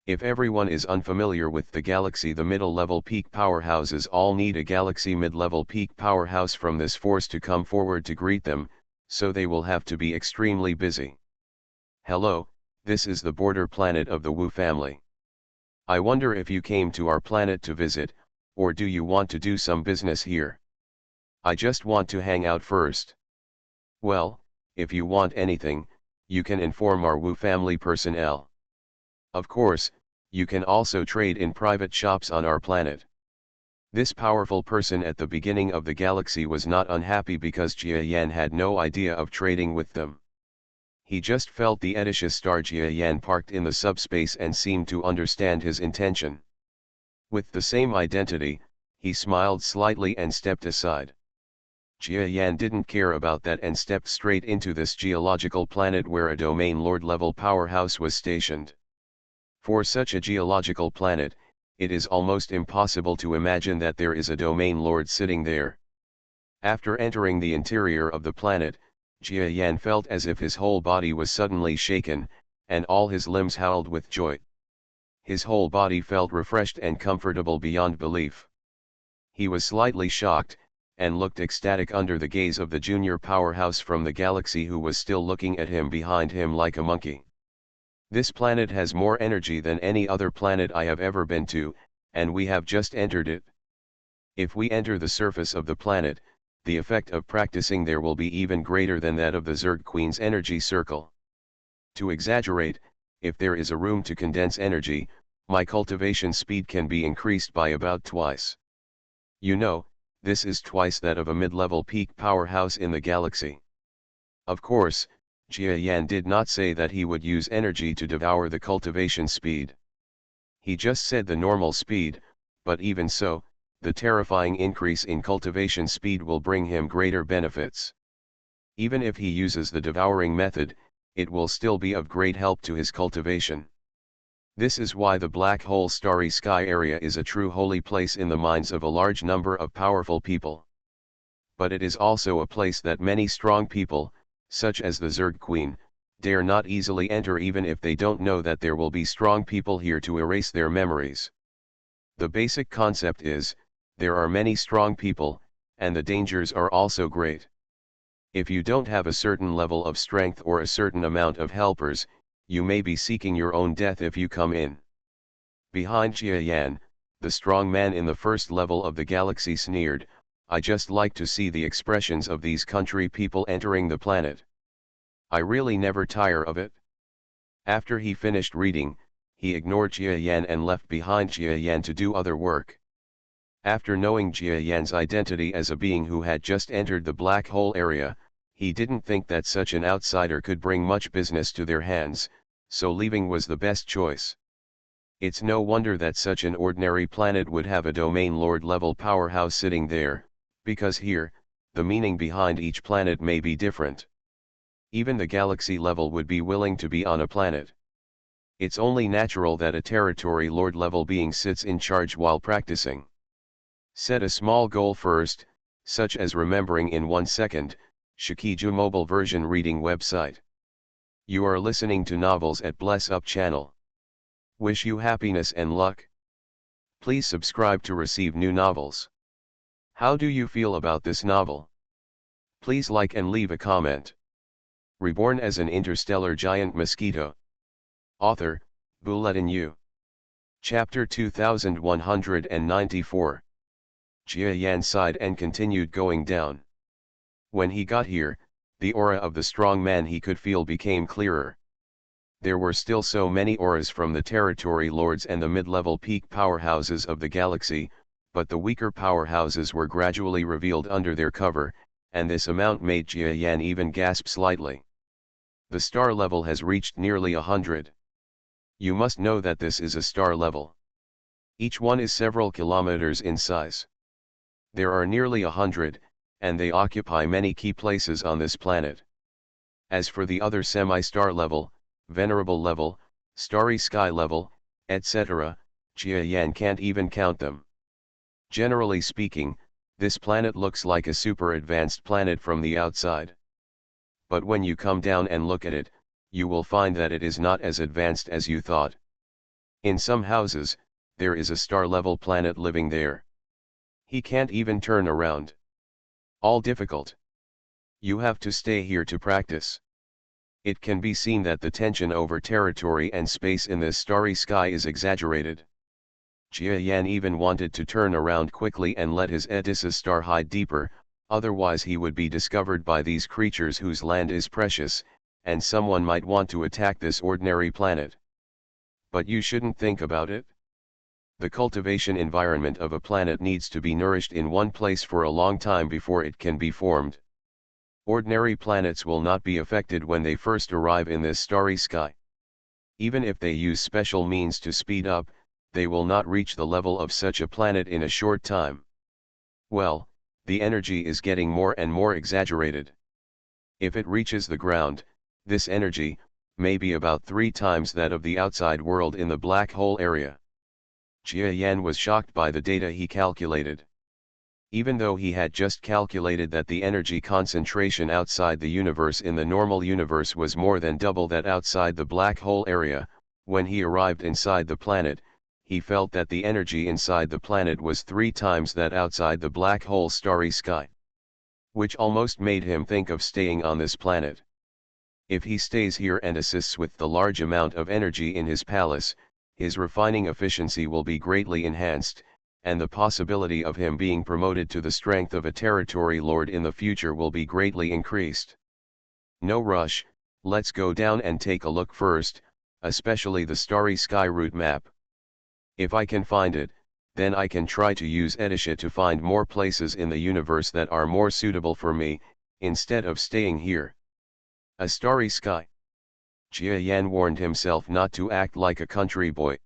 If everyone is unfamiliar with the galaxy, the middle-level peak powerhouses all need a galaxy mid-level peak powerhouse from this force to come forward to greet them, so they will have to be extremely busy. Hello, this is the border planet of the Wu family. I wonder if you came to our planet to visit, or do you want to do some business here? I just want to hang out first. Well, if you want anything, you can inform our Wu family personnel. Of course, you can also trade in private shops on our planet. This powerful person at the beginning of the galaxy was not unhappy because Jia Yan had no idea of trading with them. He just felt the Edicious star Jia Yan parked in the subspace and seemed to understand his intention. With the same identity, he smiled slightly and stepped aside. Jia Yan didn't care about that and stepped straight into this geological planet where a domain lord level powerhouse was stationed. For such a geological planet, it is almost impossible to imagine that there is a domain lord sitting there. After entering the interior of the planet, Jia Yan felt as if his whole body was suddenly shaken, and all his limbs howled with joy. His whole body felt refreshed and comfortable beyond belief. He was slightly shocked, and looked ecstatic under the gaze of the junior powerhouse from the galaxy who was still looking at him behind him like a monkey. This planet has more energy than any other planet I have ever been to, and we have just entered it. If we enter the surface of the planet, the effect of practicing there will be even greater than that of the Zerg Queen's energy circle. To exaggerate, if there is a room to condense energy, my cultivation speed can be increased by about twice. You know, this is twice that of a mid-level peak powerhouse in the galaxy. Of course, Jia Yan did not say that he would use energy to devour the cultivation speed. He just said the normal speed, but even so, the terrifying increase in cultivation speed will bring him greater benefits. Even if he uses the devouring method, it will still be of great help to his cultivation. This is why the black hole starry sky area is a true holy place in the minds of a large number of powerful people. But it is also a place that many strong people, such as the Zerg Queen, dare not easily enter even if they don't know that there will be strong people here to erase their memories. The basic concept is, there are many strong people, and the dangers are also great. If you don't have a certain level of strength or a certain amount of helpers, you may be seeking your own death if you come in. Behind Jia Yan, the strong man in the first level of the galaxy sneered, I just like to see the expressions of these country people entering the planet. I really never tire of it. After he finished reading, he ignored Jia Yan and left behind Jia Yan to do other work. After knowing Jia Yan's identity as a being who had just entered the black hole area, he didn't think that such an outsider could bring much business to their hands, so leaving was the best choice. It's no wonder that such an ordinary planet would have a domain lord level powerhouse sitting there, because here, the meaning behind each planet may be different. Even the galaxy level would be willing to be on a planet. It's only natural that a territory lord level being sits in charge while practicing. Set a small goal first, such as remembering in 1 second, Shikiju mobile version reading website. You are listening to novels at Bless Up channel. Wish you happiness and luck. Please subscribe to receive new novels. How do you feel about this novel? Please like and leave a comment. Reborn as an interstellar giant mosquito. Author, Bulletin U. Chapter 2194. Jia Yan sighed and continued going down. When he got here, the aura of the strong man he could feel became clearer. There were still so many auras from the territory lords and the mid-level peak powerhouses of the galaxy, but the weaker powerhouses were gradually revealed under their cover, and this amount made Jia Yan even gasp slightly. The star level has reached nearly 100. You must know that this is a star level. Each one is several kilometers in size. There are nearly 100, and they occupy many key places on this planet. As for the other semi-star level, venerable level, starry sky level, etc., Jia Yan can't even count them. Generally speaking, this planet looks like a super advanced planet from the outside. But when you come down and look at it, you will find that it is not as advanced as you thought. In some houses, there is a star-level planet living there. He can't even turn around. All difficult. You have to stay here to practice. It can be seen that the tension over territory and space in this starry sky is exaggerated. Jia Yan even wanted to turn around quickly and let his Edessa star hide deeper, otherwise he would be discovered by these creatures whose land is precious, and someone might want to attack this ordinary planet. But you shouldn't think about it. The cultivation environment of a planet needs to be nourished in one place for a long time before it can be formed. Ordinary planets will not be affected when they first arrive in this starry sky. Even if they use special means to speed up, they will not reach the level of such a planet in a short time. Well, the energy is getting more and more exaggerated. If it reaches the ground, this energy may be about 3 times that of the outside world in the black hole area. Jia Yan was shocked by the data he calculated. Even though he had just calculated that the energy concentration outside the universe in the normal universe was more than double that outside the black hole area, when he arrived inside the planet, he felt that the energy inside the planet was 3 times that outside the black hole starry sky. Which almost made him think of staying on this planet. If he stays here and assists with the large amount of energy in his palace, his refining efficiency will be greatly enhanced, and the possibility of him being promoted to the strength of a territory lord in the future will be greatly increased. No rush, let's go down and take a look first, especially the starry sky route map. If I can find it, then I can try to use Edessa to find more places in the universe that are more suitable for me, instead of staying here. A starry sky. Jia Yan warned himself not to act like a country boy.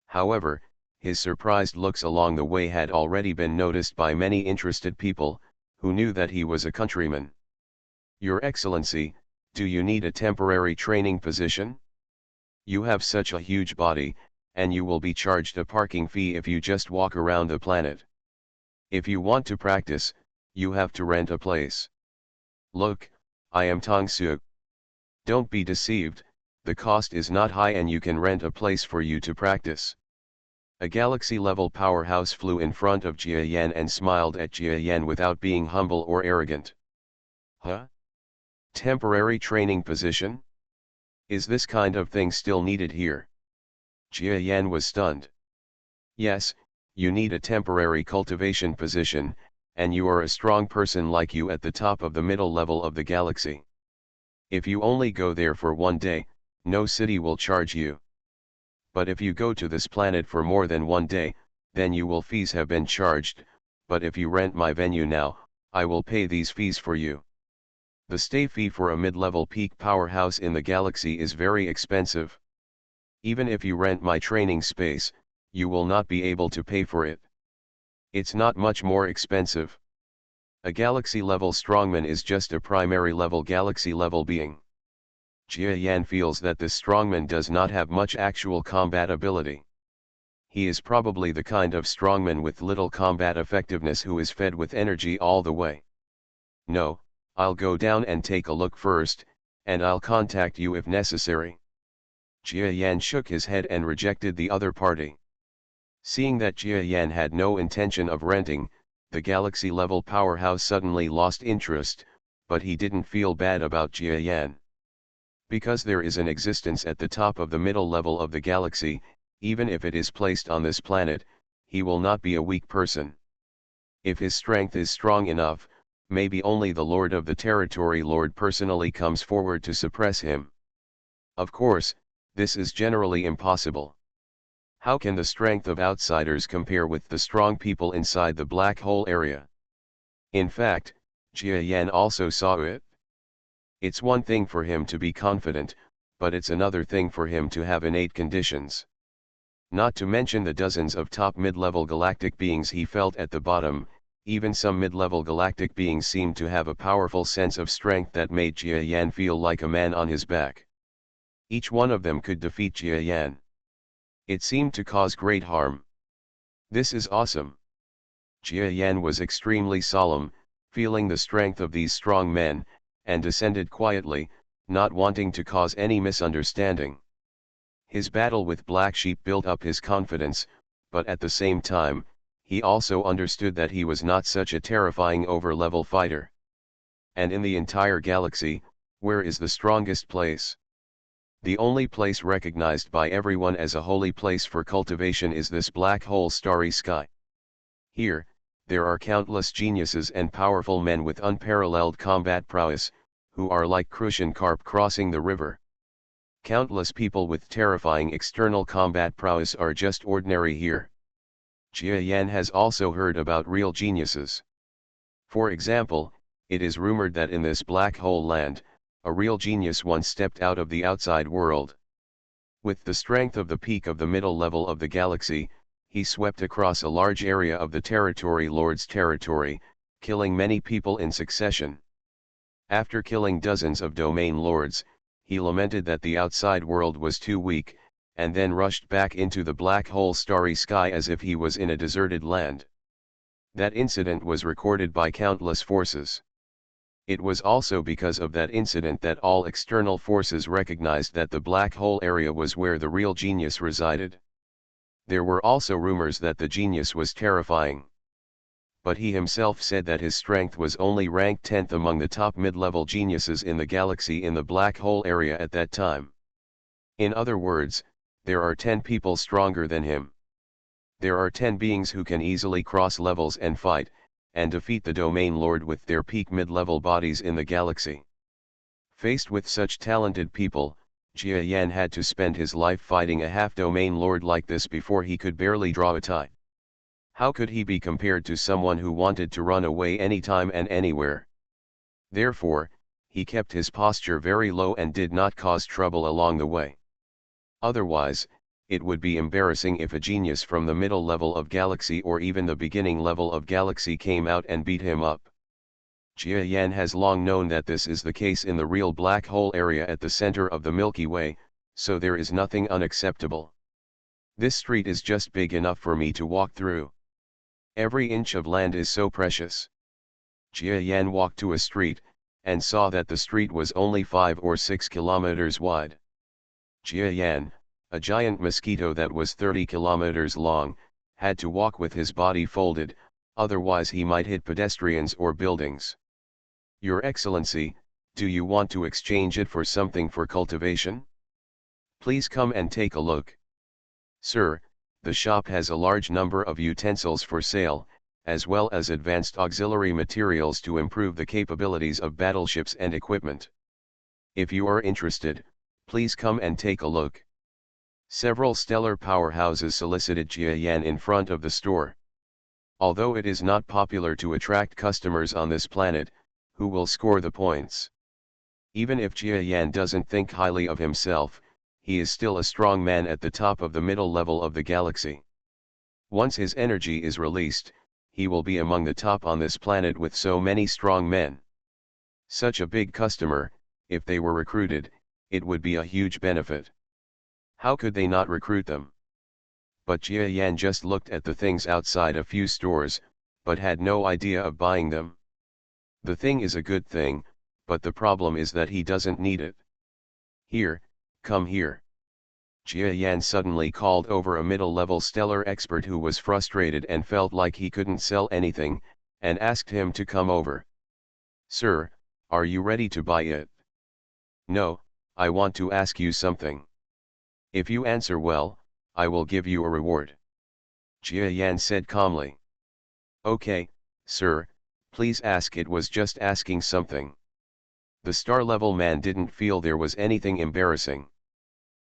However, his surprised looks along the way had already been noticed by many interested people, who knew that he was a countryman. Your Excellency, do you need a temporary training position? You have such a huge body, and you will be charged a parking fee if you just walk around the planet. If you want to practice, you have to rent a place. Look, I am Tong Su. Don't be deceived, the cost is not high and you can rent a place for you to practice. A galaxy-level powerhouse flew in front of Jia Yan and smiled at Jia Yan without being humble or arrogant. Huh? Temporary training position? Is this kind of thing still needed here? Jia Yan was stunned. Yes, you need a temporary cultivation position, and you are a strong person like you at the top of the middle level of the galaxy. If you only go there for 1 day, no city will charge you. But if you go to this planet for more than 1 day, then you will fees have been charged, but if you rent my venue now, I will pay these fees for you. The stay fee for a mid-level peak powerhouse in the galaxy is very expensive. Even if you rent my training space, you will not be able to pay for it. It's not much more expensive. A galaxy-level strongman is just a primary-level galaxy-level being. Jia Yan feels that this strongman does not have much actual combat ability. He is probably the kind of strongman with little combat effectiveness who is fed with energy all the way. No, I'll go down and take a look first, and I'll contact you if necessary. Jia Yan shook his head and rejected the other party. Seeing that Jia Yan had no intention of renting, the galaxy-level powerhouse suddenly lost interest, but he didn't feel bad about Jia Yan. Because there is an existence at the top of the middle level of the galaxy, even if it is placed on this planet, he will not be a weak person. If his strength is strong enough, maybe only the Lord of the Territory Lord personally comes forward to suppress him. Of course, this is generally impossible. How can the strength of outsiders compare with the strong people inside the black hole area? In fact, Jia Yan also saw it. It's one thing for him to be confident, but it's another thing for him to have innate conditions. Not to mention the dozens of top mid-level galactic beings he felt at the bottom. Even some mid-level galactic beings seemed to have a powerful sense of strength that made Jia Yan feel like a man on his back. Each one of them could defeat Jia Yan. It seemed to cause great harm. This is awesome. Jia Yan was extremely solemn, feeling the strength of these strong men, and descended quietly, not wanting to cause any misunderstanding. His battle with Black Sheep built up his confidence, but at the same time, he also understood that he was not such a terrifying over-level fighter. And in the entire galaxy, where is the strongest place? The only place recognized by everyone as a holy place for cultivation is this black hole starry sky. Here, there are countless geniuses and powerful men with unparalleled combat prowess, who are like crucian carp crossing the river. Countless people with terrifying external combat prowess are just ordinary here. Jia Yan has also heard about real geniuses. For example, it is rumored that in this black hole land, a real genius once stepped out of the outside world. With the strength of the peak of the middle level of the galaxy, he swept across a large area of the Territory Lord's territory, killing many people in succession. After killing dozens of domain lords, he lamented that the outside world was too weak, and then rushed back into the black hole starry sky as if he was in a deserted land. That incident was recorded by countless forces. It was also because of that incident that all external forces recognized that the black hole area was where the real genius resided. There were also rumors that the genius was terrifying. But he himself said that his strength was only ranked 10th among the top mid-level geniuses in the galaxy in the black hole area at that time. In other words, there are 10 people stronger than him. There are 10 beings who can easily cross levels and fight, and defeat the Domain Lord with their peak mid-level bodies in the galaxy. Faced with such talented people, Jia Yan had to spend his life fighting a half-Domain Lord like this before he could barely draw a tie. How could he be compared to someone who wanted to run away anytime and anywhere? Therefore, he kept his posture very low and did not cause trouble along the way. Otherwise, it would be embarrassing if a genius from the middle level of galaxy or even the beginning level of galaxy came out and beat him up. Jia Yan has long known that this is the case in the real black hole area at the center of the Milky Way, so there is nothing unacceptable. This street is just big enough for me to walk through. Every inch of land is so precious. Jia Yan walked to a street, and saw that the street was only 5 or 6 kilometers wide. Jia Yan, a giant mosquito that was 30 kilometers long, had to walk with his body folded, otherwise he might hit pedestrians or buildings. Your Excellency, do you want to exchange it for something for cultivation? Please come and take a look. Sir, the shop has a large number of utensils for sale, as well as advanced auxiliary materials to improve the capabilities of battleships and equipment. If you are interested, please come and take a look. Several stellar powerhouses solicited Jia Yan in front of the store. Although it is not popular to attract customers on this planet, who will score the points? Even if Jia Yan doesn't think highly of himself, he is still a strong man at the top of the middle level of the galaxy. Once his energy is released, he will be among the top on this planet with so many strong men. Such a big customer, if they were recruited, it would be a huge benefit. How could they not recruit them? But Jia Yan just looked at the things outside a few stores, but had no idea of buying them. The thing is a good thing, but the problem is that he doesn't need it. Here, come here. Jia Yan suddenly called over a middle-level stellar expert who was frustrated and felt like he couldn't sell anything, and asked him to come over. "Sir, are you ready to buy it?" "No, I want to ask you something. If you answer well, I will give you a reward," Jia Yan said calmly. "Okay, sir, please ask." It was just asking something. The star-level man didn't feel there was anything embarrassing.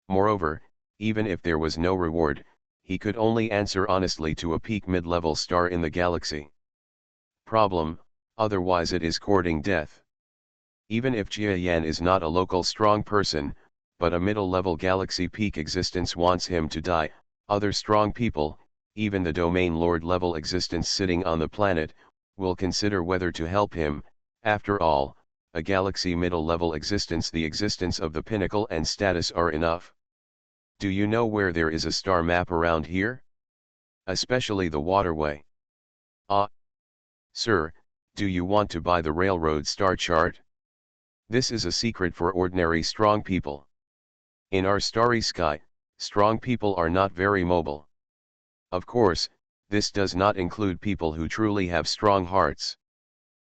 Moreover, even if there was no reward, he could only answer honestly to a peak mid-level star in the galaxy. Problem, otherwise it is courting death. Even if Jia Yan is not a local strong person, but a middle-level galaxy peak existence wants him to die, other strong people, even the domain lord level existence sitting on the planet, will consider whether to help him. After all, a galaxy middle-level existence, the existence of the pinnacle and status are enough. Do you know where there is a star map around here? Especially the waterway. Ah. Sir, do you want to buy the railroad star chart? This is a secret for ordinary strong people. In our starry sky, strong people are not very mobile. Of course, this does not include people who truly have strong hearts.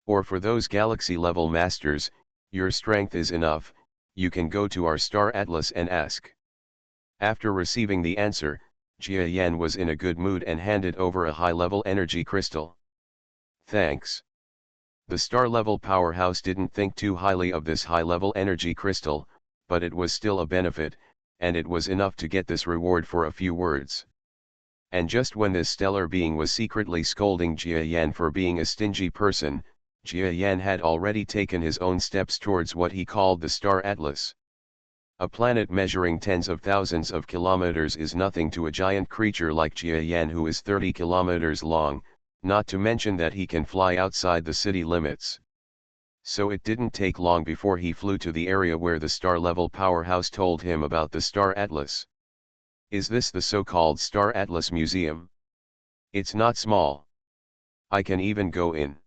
Or for those galaxy-level masters, your strength is enough, you can go to our star atlas and ask. After receiving the answer, Jia Yan was in a good mood and handed over a high-level energy crystal. Thanks. The star-level powerhouse didn't think too highly of this high-level energy crystal, but it was still a benefit, and it was enough to get this reward for a few words. And just when this stellar being was secretly scolding Jia Yan for being a stingy person, Jia Yan had already taken his own steps towards what he called the Star Atlas. A planet measuring tens of thousands of kilometers is nothing to a giant creature like Jia Yan, who is 30 kilometers long, not to mention that he can fly outside the city limits. So it didn't take long before he flew to the area where the star-level powerhouse told him about the Star Atlas. Is this the so-called Star Atlas Museum? It's not small. I can even go in.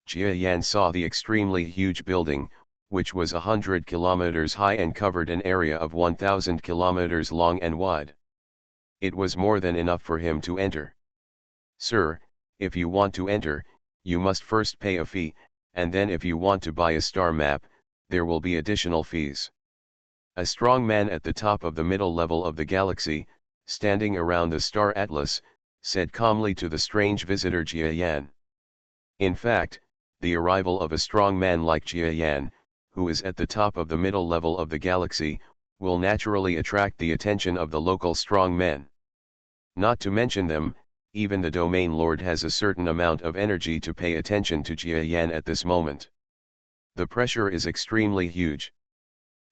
Jia Yan saw the extremely huge building, which was 100 kilometers high and covered an area of 1,000 kilometers long and wide. It was more than enough for him to enter. Sir, if you want to enter, you must first pay a fee, and then if you want to buy a star map, there will be additional fees. A strong man at the top of the middle level of the galaxy, standing around the Star Atlas, said calmly to the strange visitor Jia Yan. In fact, the arrival of a strong man like Jia Yan, who is at the top of the middle level of the galaxy, will naturally attract the attention of the local strong men. Not to mention them, even the domain lord has a certain amount of energy to pay attention to Jia Yan at this moment. The pressure is extremely huge.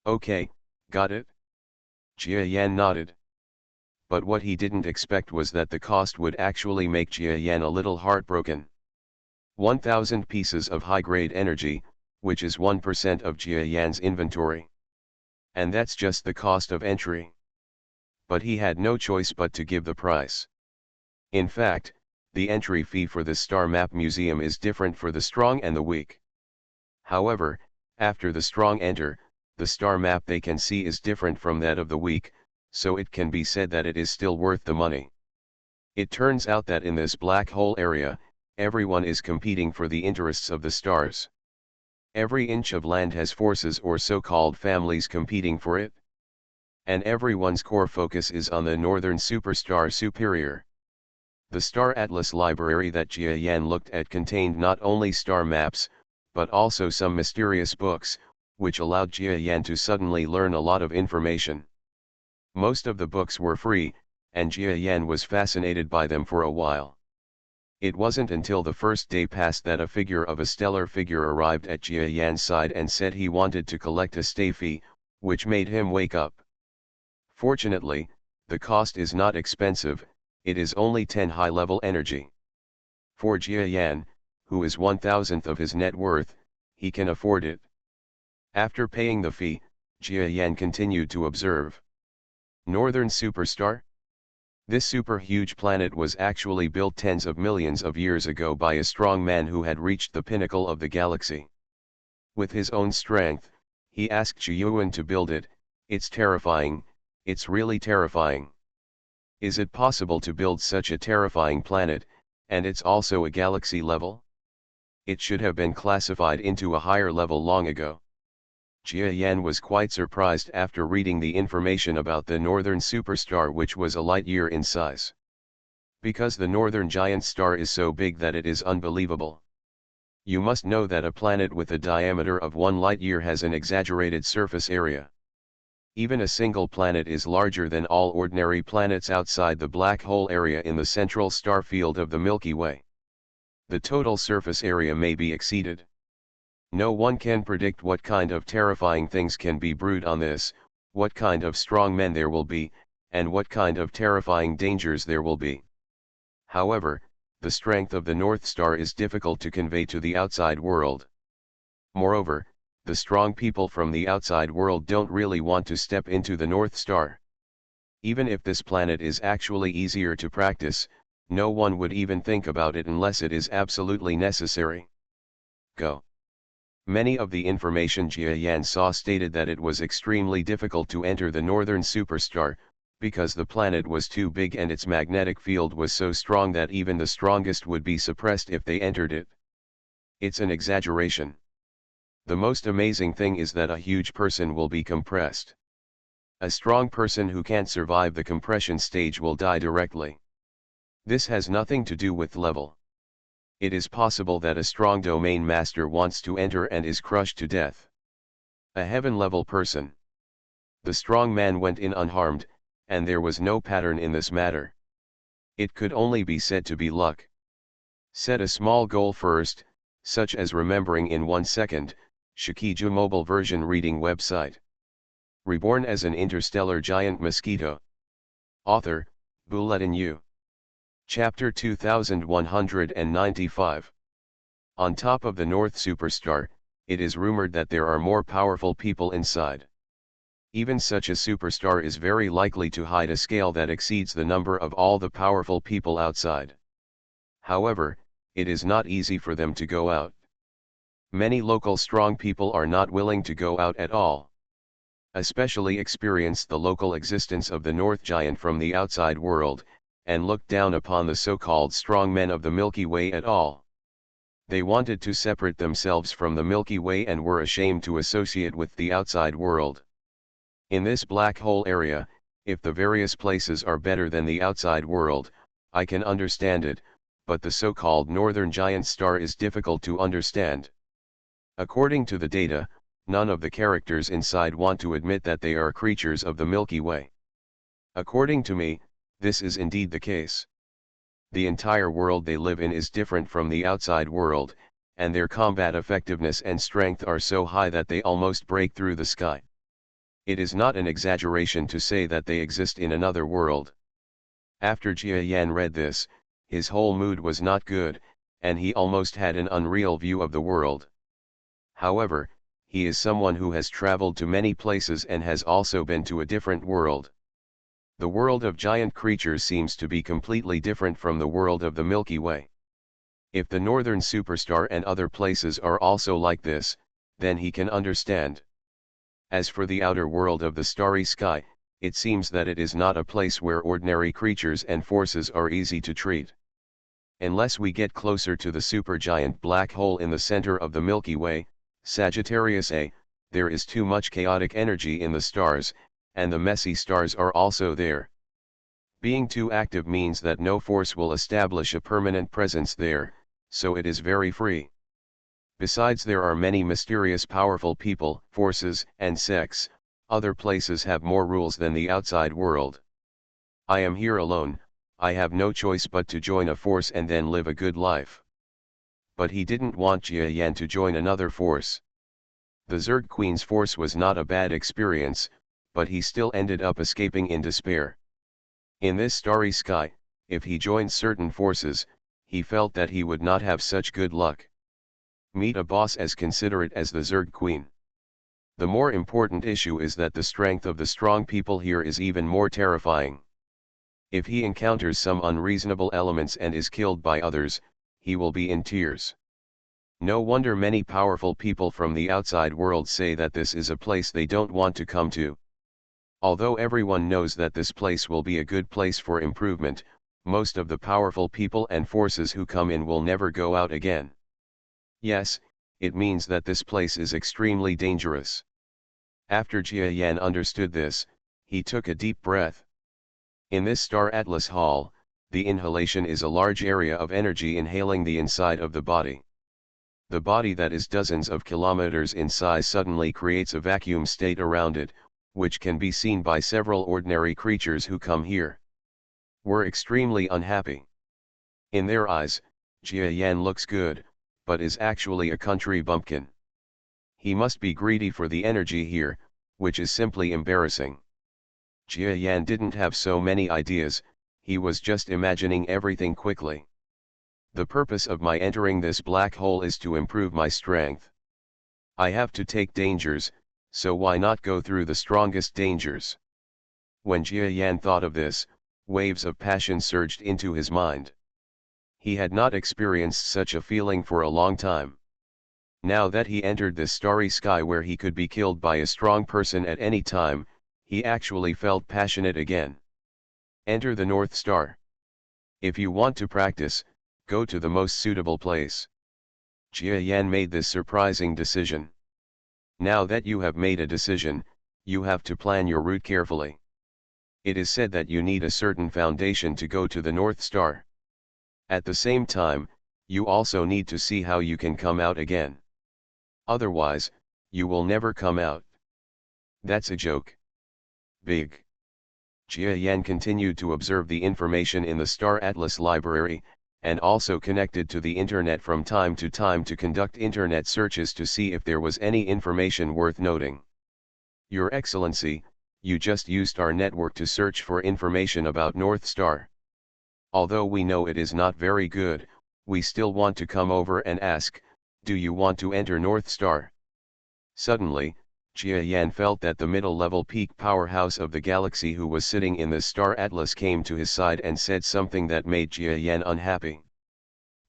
Okay, got it? Jia Yan nodded. But what he didn't expect was that the cost would actually make Jia Yan a little heartbroken. 1,000 pieces of high-grade energy, which is 1% of Jia Yan's inventory. And that's just the cost of entry. But he had no choice but to give the price. In fact, the entry fee for the Star Map Museum is different for the strong and the weak. However, after the strong enter, the star map they can see is different from that of the weak, so it can be said that it is still worth the money. It turns out that in this black hole area, everyone is competing for the interests of the stars. Every inch of land has forces or so-called families competing for it. And everyone's core focus is on the northern superstar Superior. The Star Atlas library that Jia Yan looked at contained not only star maps, but also some mysterious books, which allowed Jia Yan to suddenly learn a lot of information. Most of the books were free, and Jia Yan was fascinated by them for a while. It wasn't until the first day passed that a figure of a stellar figure arrived at Jia Yan's side and said he wanted to collect a stay fee, which made him wake up. Fortunately, the cost is not expensive, it is only 10 high-level energy. For Jia Yan, who is 1,000th of his net worth, he can afford it. After paying the fee, Jia Yan continued to observe. Northern Superstar? This super-huge planet was actually built tens of millions of years ago by a strong man who had reached the pinnacle of the galaxy. With his own strength, he asked Zhiyuan to build it. It's terrifying, it's really terrifying. Is it possible to build such a terrifying planet, and it's also a galaxy level? It should have been classified into a higher level long ago. Jia Yan was quite surprised after reading the information about the northern superstar, which was a light year in size. Because the northern giant star is so big that it is unbelievable. You must know that a planet with a diameter of 1 light year has an exaggerated surface area. Even a single planet is larger than all ordinary planets outside the black hole area in the central star field of the Milky Way. The total surface area may be exceeded. No one can predict what kind of terrifying things can be brewed on this, what kind of strong men there will be, and what kind of terrifying dangers there will be. However, the strength of the North Star is difficult to convey to the outside world. Moreover, the strong people from the outside world don't really want to step into the North Star. Even if this planet is actually easier to practice, no one would even think about it unless it is absolutely necessary. Go. Many of the information Jia Yan saw stated that it was extremely difficult to enter the northern superstar, because the planet was too big and its magnetic field was so strong that even the strongest would be suppressed if they entered it. It's an exaggeration. The most amazing thing is that a huge person will be compressed. A strong person who can't survive the compression stage will die directly. This has nothing to do with level. It is possible that a strong domain master wants to enter and is crushed to death. A heaven-level person. The strong man went in unharmed, and there was no pattern in this matter. It could only be said to be luck. Set a small goal first, such as remembering in 1 second, Shikiju mobile version reading website. Reborn as an interstellar giant mosquito. Author, Bulletin U. Chapter 2195. On top of the North Superstar, it is rumored that there are more powerful people inside. Even such a superstar is very likely to hide a scale that exceeds the number of all the powerful people outside. However, it is not easy for them to go out. Many local strong people are not willing to go out at all. Especially experience the local existence of the North Giant from the outside world, and look down upon the so-called strong men of the Milky Way at all. They wanted to separate themselves from the Milky Way and were ashamed to associate with the outside world. In this black hole area, if the various places are better than the outside world, I can understand it, but the so-called northern giant star is difficult to understand. According to the data, none of the characters inside want to admit that they are creatures of the Milky Way. According to me, this is indeed the case. The entire world they live in is different from the outside world, and their combat effectiveness and strength are so high that they almost break through the sky. It is not an exaggeration to say that they exist in another world. After Jia Yan read this, his whole mood was not good, and he almost had an unreal view of the world. However, he is someone who has traveled to many places and has also been to a different world. The world of giant creatures seems to be completely different from the world of the Milky Way. If the northern superstar and other places are also like this, then he can understand. As for the outer world of the starry sky, it seems that it is not a place where ordinary creatures and forces are easy to treat. Unless we get closer to the supergiant black hole in the center of the Milky Way, Sagittarius A, there is too much chaotic energy in the stars, and the messy stars are also there. Being too active means that no force will establish a permanent presence there, so it is very free. Besides, there are many mysterious powerful people, forces, and sects. Other places have more rules than the outside world. I am here alone, I have no choice but to join a force and then live a good life. But he didn't want Jia Yan to join another force. The Zerg Queen's force was not a bad experience, but he still ended up escaping in despair. In this starry sky, if he joined certain forces, he felt that he would not have such good luck. Meet a boss as considerate as the Zerg Queen. The more important issue is that the strength of the strong people here is even more terrifying. If he encounters some unreasonable elements and is killed by others, he will be in tears. No wonder many powerful people from the outside world say that this is a place they don't want to come to. Although everyone knows that this place will be a good place for improvement, most of the powerful people and forces who come in will never go out again. Yes, it means that this place is extremely dangerous. After Jia Yan understood this, he took a deep breath. In this Star Atlas Hall, the inhalation is a large area of energy inhaling the inside of the body. The body that is dozens of kilometers in size suddenly creates a vacuum state around it, which can be seen by several ordinary creatures who come here. We're extremely unhappy. In their eyes, Jia Yan looks good, but is actually a country bumpkin. He must be greedy for the energy here, which is simply embarrassing. Jia Yan didn't have so many ideas, he was just imagining everything quickly. The purpose of my entering this black hole is to improve my strength. I have to take dangers, so why not go through the strongest dangers? When Jia Yan thought of this, waves of passion surged into his mind. He had not experienced such a feeling for a long time. Now that he entered this starry sky where he could be killed by a strong person at any time, he actually felt passionate again. Enter the North Star. If you want to practice, go to the most suitable place. Jia Yan made this surprising decision. Now that you have made a decision, you have to plan your route carefully. It is said that you need a certain foundation to go to the North Star. At the same time, you also need to see how you can come out again. Otherwise, you will never come out. That's a joke. Big. Jia Yan continued to observe the information in the Star Atlas library, and also connected to the internet from time to conduct internet searches to see if there was any information worth noting. Your Excellency, you just used our network to search for information about North Star. Although we know it is not very good, we still want to come over and ask, do you want to enter North Star? Suddenly, Jia Yan felt that the middle-level peak powerhouse of the galaxy who was sitting in the Star Atlas came to his side and said something that made Jia Yan unhappy.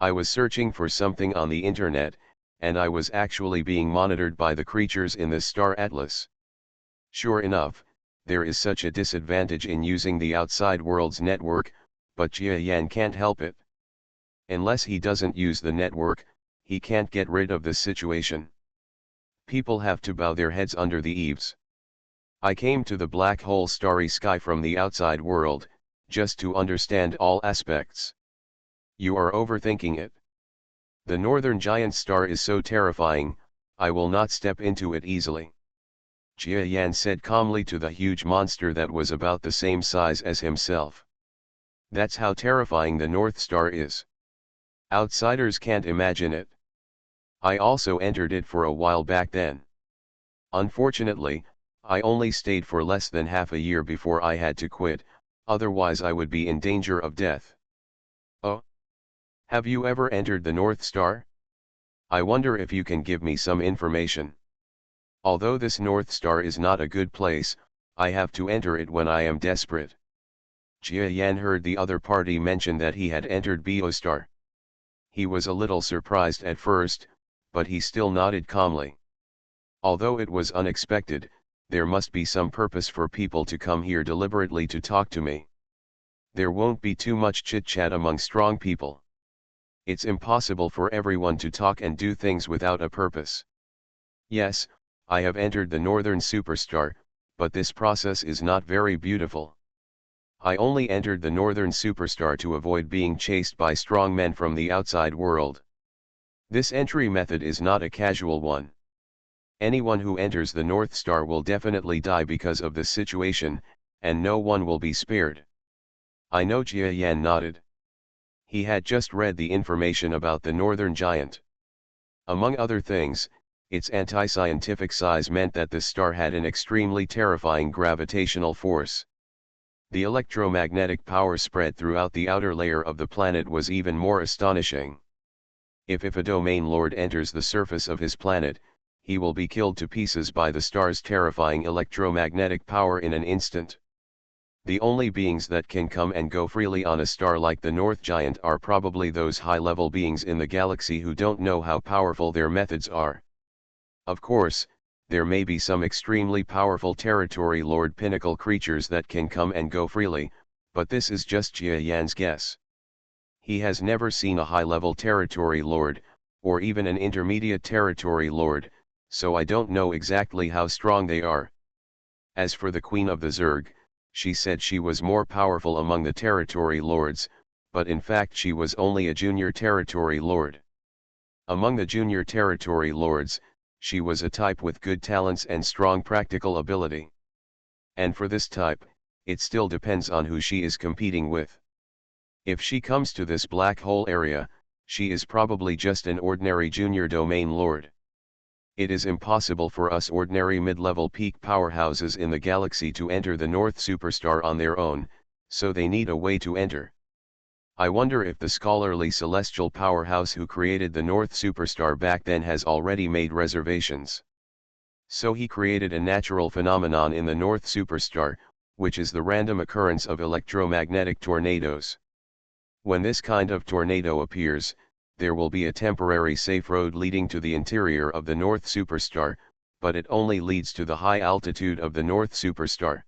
I was searching for something on the internet, and I was actually being monitored by the creatures in the Star Atlas. Sure enough, there is such a disadvantage in using the outside world's network, but Jia Yan can't help it. Unless he doesn't use the network, he can't get rid of this situation. People have to bow their heads under the eaves. I came to the black hole starry sky from the outside world, just to understand all aspects. You are overthinking it. The northern giant star is so terrifying, I will not step into it easily. Jia Yan said calmly to the huge monster that was about the same size as himself. That's how terrifying the North Star is. Outsiders can't imagine it. I also entered it for a while back then. Unfortunately, I only stayed for less than half a year before I had to quit, otherwise I would be in danger of death. Oh? Have you ever entered the North Star? I wonder if you can give me some information. Although this North Star is not a good place, I have to enter it when I am desperate. Jia Yan heard the other party mention that he had entered Biostar. He was a little surprised at first, but he still nodded calmly. Although it was unexpected, there must be some purpose for people to come here deliberately to talk to me. There won't be too much chit-chat among strong people. It's impossible for everyone to talk and do things without a purpose. Yes, I have entered the Northern Superstar, but this process is not very beautiful. I only entered the Northern Superstar to avoid being chased by strong men from the outside world. This entry method is not a casual one. Anyone who enters the North Star will definitely die because of this situation, and no one will be spared. I know. Jia Yan nodded. He had just read the information about the Northern Giant. Among other things, its anti-scientific size meant that the star had an extremely terrifying gravitational force. The electromagnetic power spread throughout the outer layer of the planet was even more astonishing. If a domain lord enters the surface of his planet, he will be killed to pieces by the star's terrifying electromagnetic power in an instant. The only beings that can come and go freely on a star like the North Giant are probably those high-level beings in the galaxy who don't know how powerful their methods are. Of course, there may be some extremely powerful territory lord pinnacle creatures that can come and go freely, but this is just Jia Yan's guess. He has never seen a high-level territory lord, or even an intermediate territory lord, so I don't know exactly how strong they are. As for the Queen of the Zerg, she said she was more powerful among the territory lords, but in fact she was only a junior territory lord. Among the junior territory lords, she was a type with good talents and strong practical ability. And for this type, it still depends on who she is competing with. If she comes to this black hole area, she is probably just an ordinary junior domain lord. It is impossible for us ordinary mid-level peak powerhouses in the galaxy to enter the North Superstar on their own, so they need a way to enter. I wonder if the scholarly celestial powerhouse who created the North Superstar back then has already made reservations. So he created a natural phenomenon in the North Superstar, which is the random occurrence of electromagnetic tornadoes. When this kind of tornado appears, there will be a temporary safe road leading to the interior of the North Superstar, but it only leads to the high altitude of the North Superstar.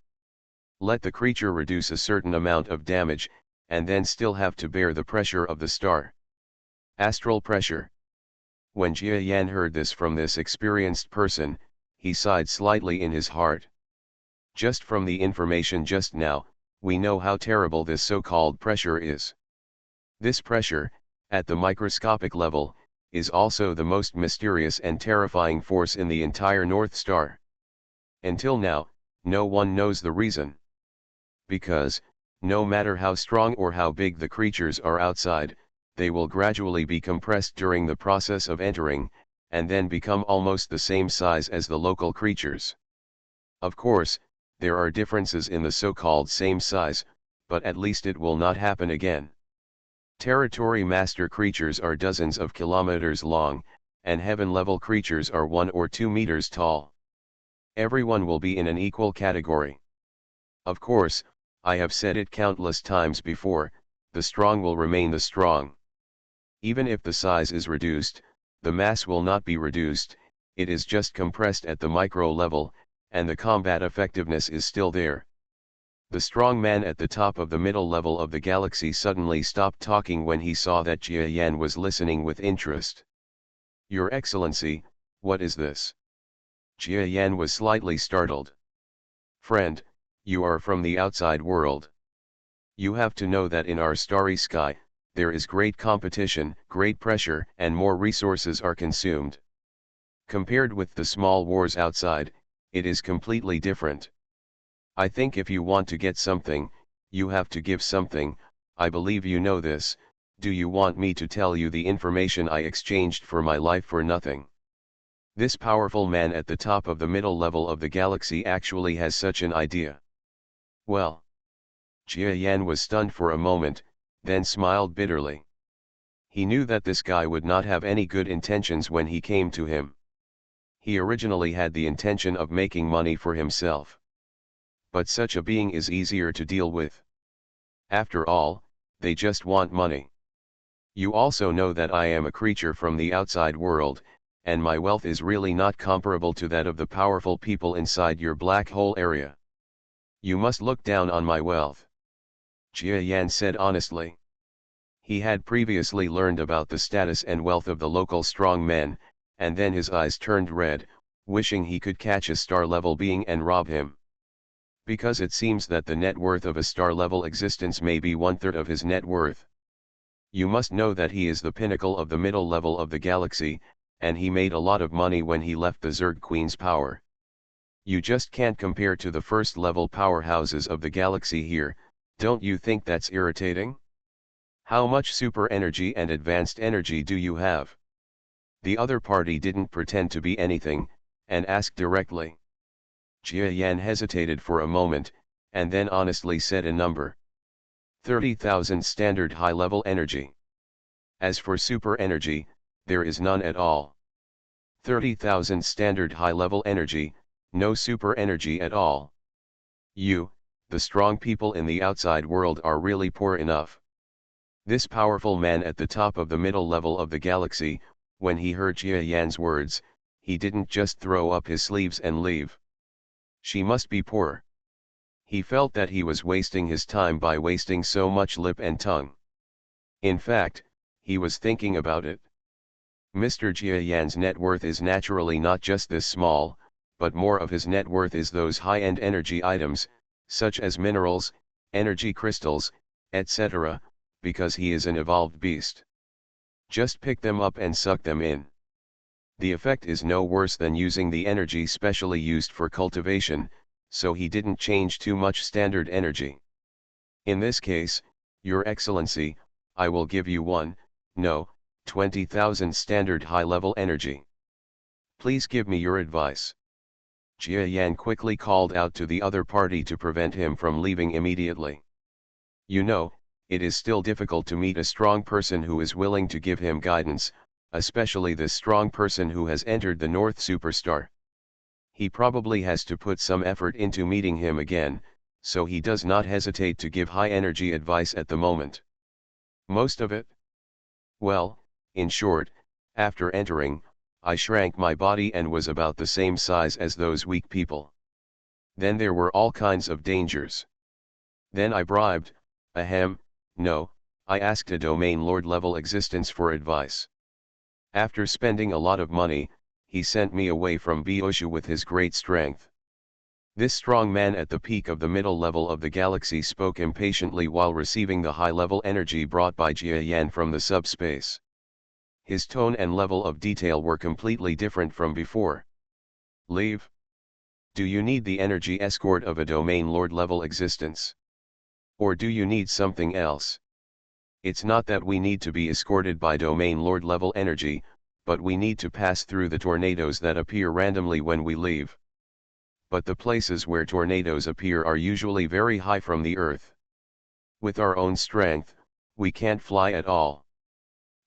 Let the creature reduce a certain amount of damage, and then still have to bear the pressure of the star. Astral pressure. When Jia Yan heard this from this experienced person, he sighed slightly in his heart. Just from the information just now, we know how terrible this so-called pressure is. This pressure, at the microscopic level, is also the most mysterious and terrifying force in the entire North Star. Until now, no one knows the reason. Because, no matter how strong or how big the creatures are outside, they will gradually be compressed during the process of entering, and then become almost the same size as the local creatures. Of course, there are differences in the so-called same size, but at least it will not happen again. Territory master creatures are dozens of kilometers long, and heaven-level creatures are 1 or 2 meters tall. Everyone will be in an equal category. Of course, I have said it countless times before, the strong will remain the strong. Even if the size is reduced, the mass will not be reduced, it is just compressed at the micro level, and the combat effectiveness is still there. The strong man at the top of the middle level of the galaxy suddenly stopped talking when he saw that Jia Yan was listening with interest. "Your Excellency, what is this?" Jia Yan was slightly startled. "Friend, you are from the outside world. You have to know that in our starry sky, there is great competition, great pressure, and more resources are consumed. Compared with the small wars outside, it is completely different. I think if you want to get something, you have to give something. I believe you know this. Do you want me to tell you the information I exchanged for my life for nothing?" This powerful man at the top of the middle level of the galaxy actually has such an idea. Well, Jia Yan was stunned for a moment, then smiled bitterly. He knew that this guy would not have any good intentions when he came to him. He originally had the intention of making money for himself. But such a being is easier to deal with. After all, they just want money. You also know that I am a creature from the outside world, and my wealth is really not comparable to that of the powerful people inside your black hole area. You must look down on my wealth," Jia Yan said honestly. He had previously learned about the status and wealth of the local strong men, and then his eyes turned red, wishing he could catch a star-level being and rob him. Because it seems that the net worth of a star-level existence may be 1/3 of his net worth. You must know that he is the pinnacle of the middle level of the galaxy, and he made a lot of money when he left the Zerg Queen's power. You just can't compare to the first-level powerhouses of the galaxy here, don't you think that's irritating? How much super energy and advanced energy do you have? The other party didn't pretend to be anything, and asked directly. Jia Yan hesitated for a moment, and then honestly said a number. 30,000 standard high-level energy. As for super energy, there is none at all. 30,000 standard high-level energy, no super energy at all. You, the strong people in the outside world are really poor enough. This powerful man at the top of the middle level of the galaxy, when he heard Jia Yan's words, he didn't just throw up his sleeves and leave. She must be poor. He felt that he was wasting his time by wasting so much lip and tongue. In fact, he was thinking about it. Mr. Jia Yan's net worth is naturally not just this small, but more of his net worth is those high-end energy items, such as minerals, energy crystals, etc., because he is an evolved beast. Just pick them up and suck them in. The effect is no worse than using the energy specially used for cultivation, so he didn't change too much standard energy. In this case, Your Excellency, I will give you 20,000 standard high-level energy. Please give me your advice. Jia Yan quickly called out to the other party to prevent him from leaving immediately. You know, it is still difficult to meet a strong person who is willing to give him guidance, especially this strong person who has entered the North Superstar. He probably has to put some effort into meeting him again, so he does not hesitate to give high-energy advice at the moment. Most of it? Well, in short, after entering, I shrank my body and was about the same size as those weak people. Then there were all kinds of dangers. Then I bribed, no, I asked a domain lord level existence for advice. After spending a lot of money, he sent me away from Byoshu with his great strength. This strong man at the peak of the middle level of the galaxy spoke impatiently while receiving the high-level energy brought by Jia Yan from the subspace. His tone and level of detail were completely different from before. Leave? Do you need the energy escort of a domain lord level existence? Or do you need something else? It's not that we need to be escorted by domain lord level energy, but we need to pass through the tornadoes that appear randomly when we leave. But the places where tornadoes appear are usually very high from the earth. With our own strength, we can't fly at all.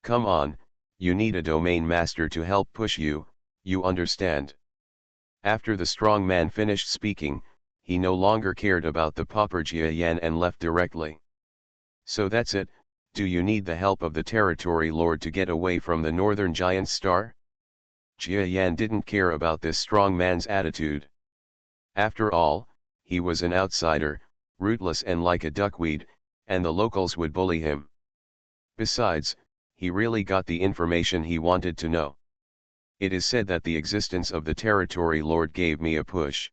Come on, you need a domain master to help push you, you understand. After the strong man finished speaking, he no longer cared about the pauper Jia Yan and left directly. So that's it, do you need the help of the territory lord to get away from the northern giant star? Jia Yan didn't care about this strong man's attitude. After all, he was an outsider, rootless and like a duckweed, and the locals would bully him. Besides, he really got the information he wanted to know. It is said that the existence of the territory lord gave me a push.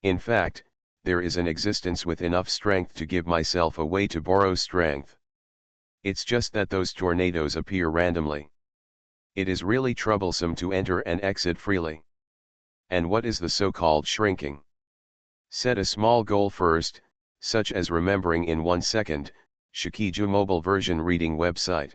In fact, there is an existence with enough strength to give myself a way to borrow strength. It's just that those tornadoes appear randomly. It is really troublesome to enter and exit freely. And what is the so-called shrinking? Set a small goal first, such as remembering in 1 second, Shikiju mobile version reading website.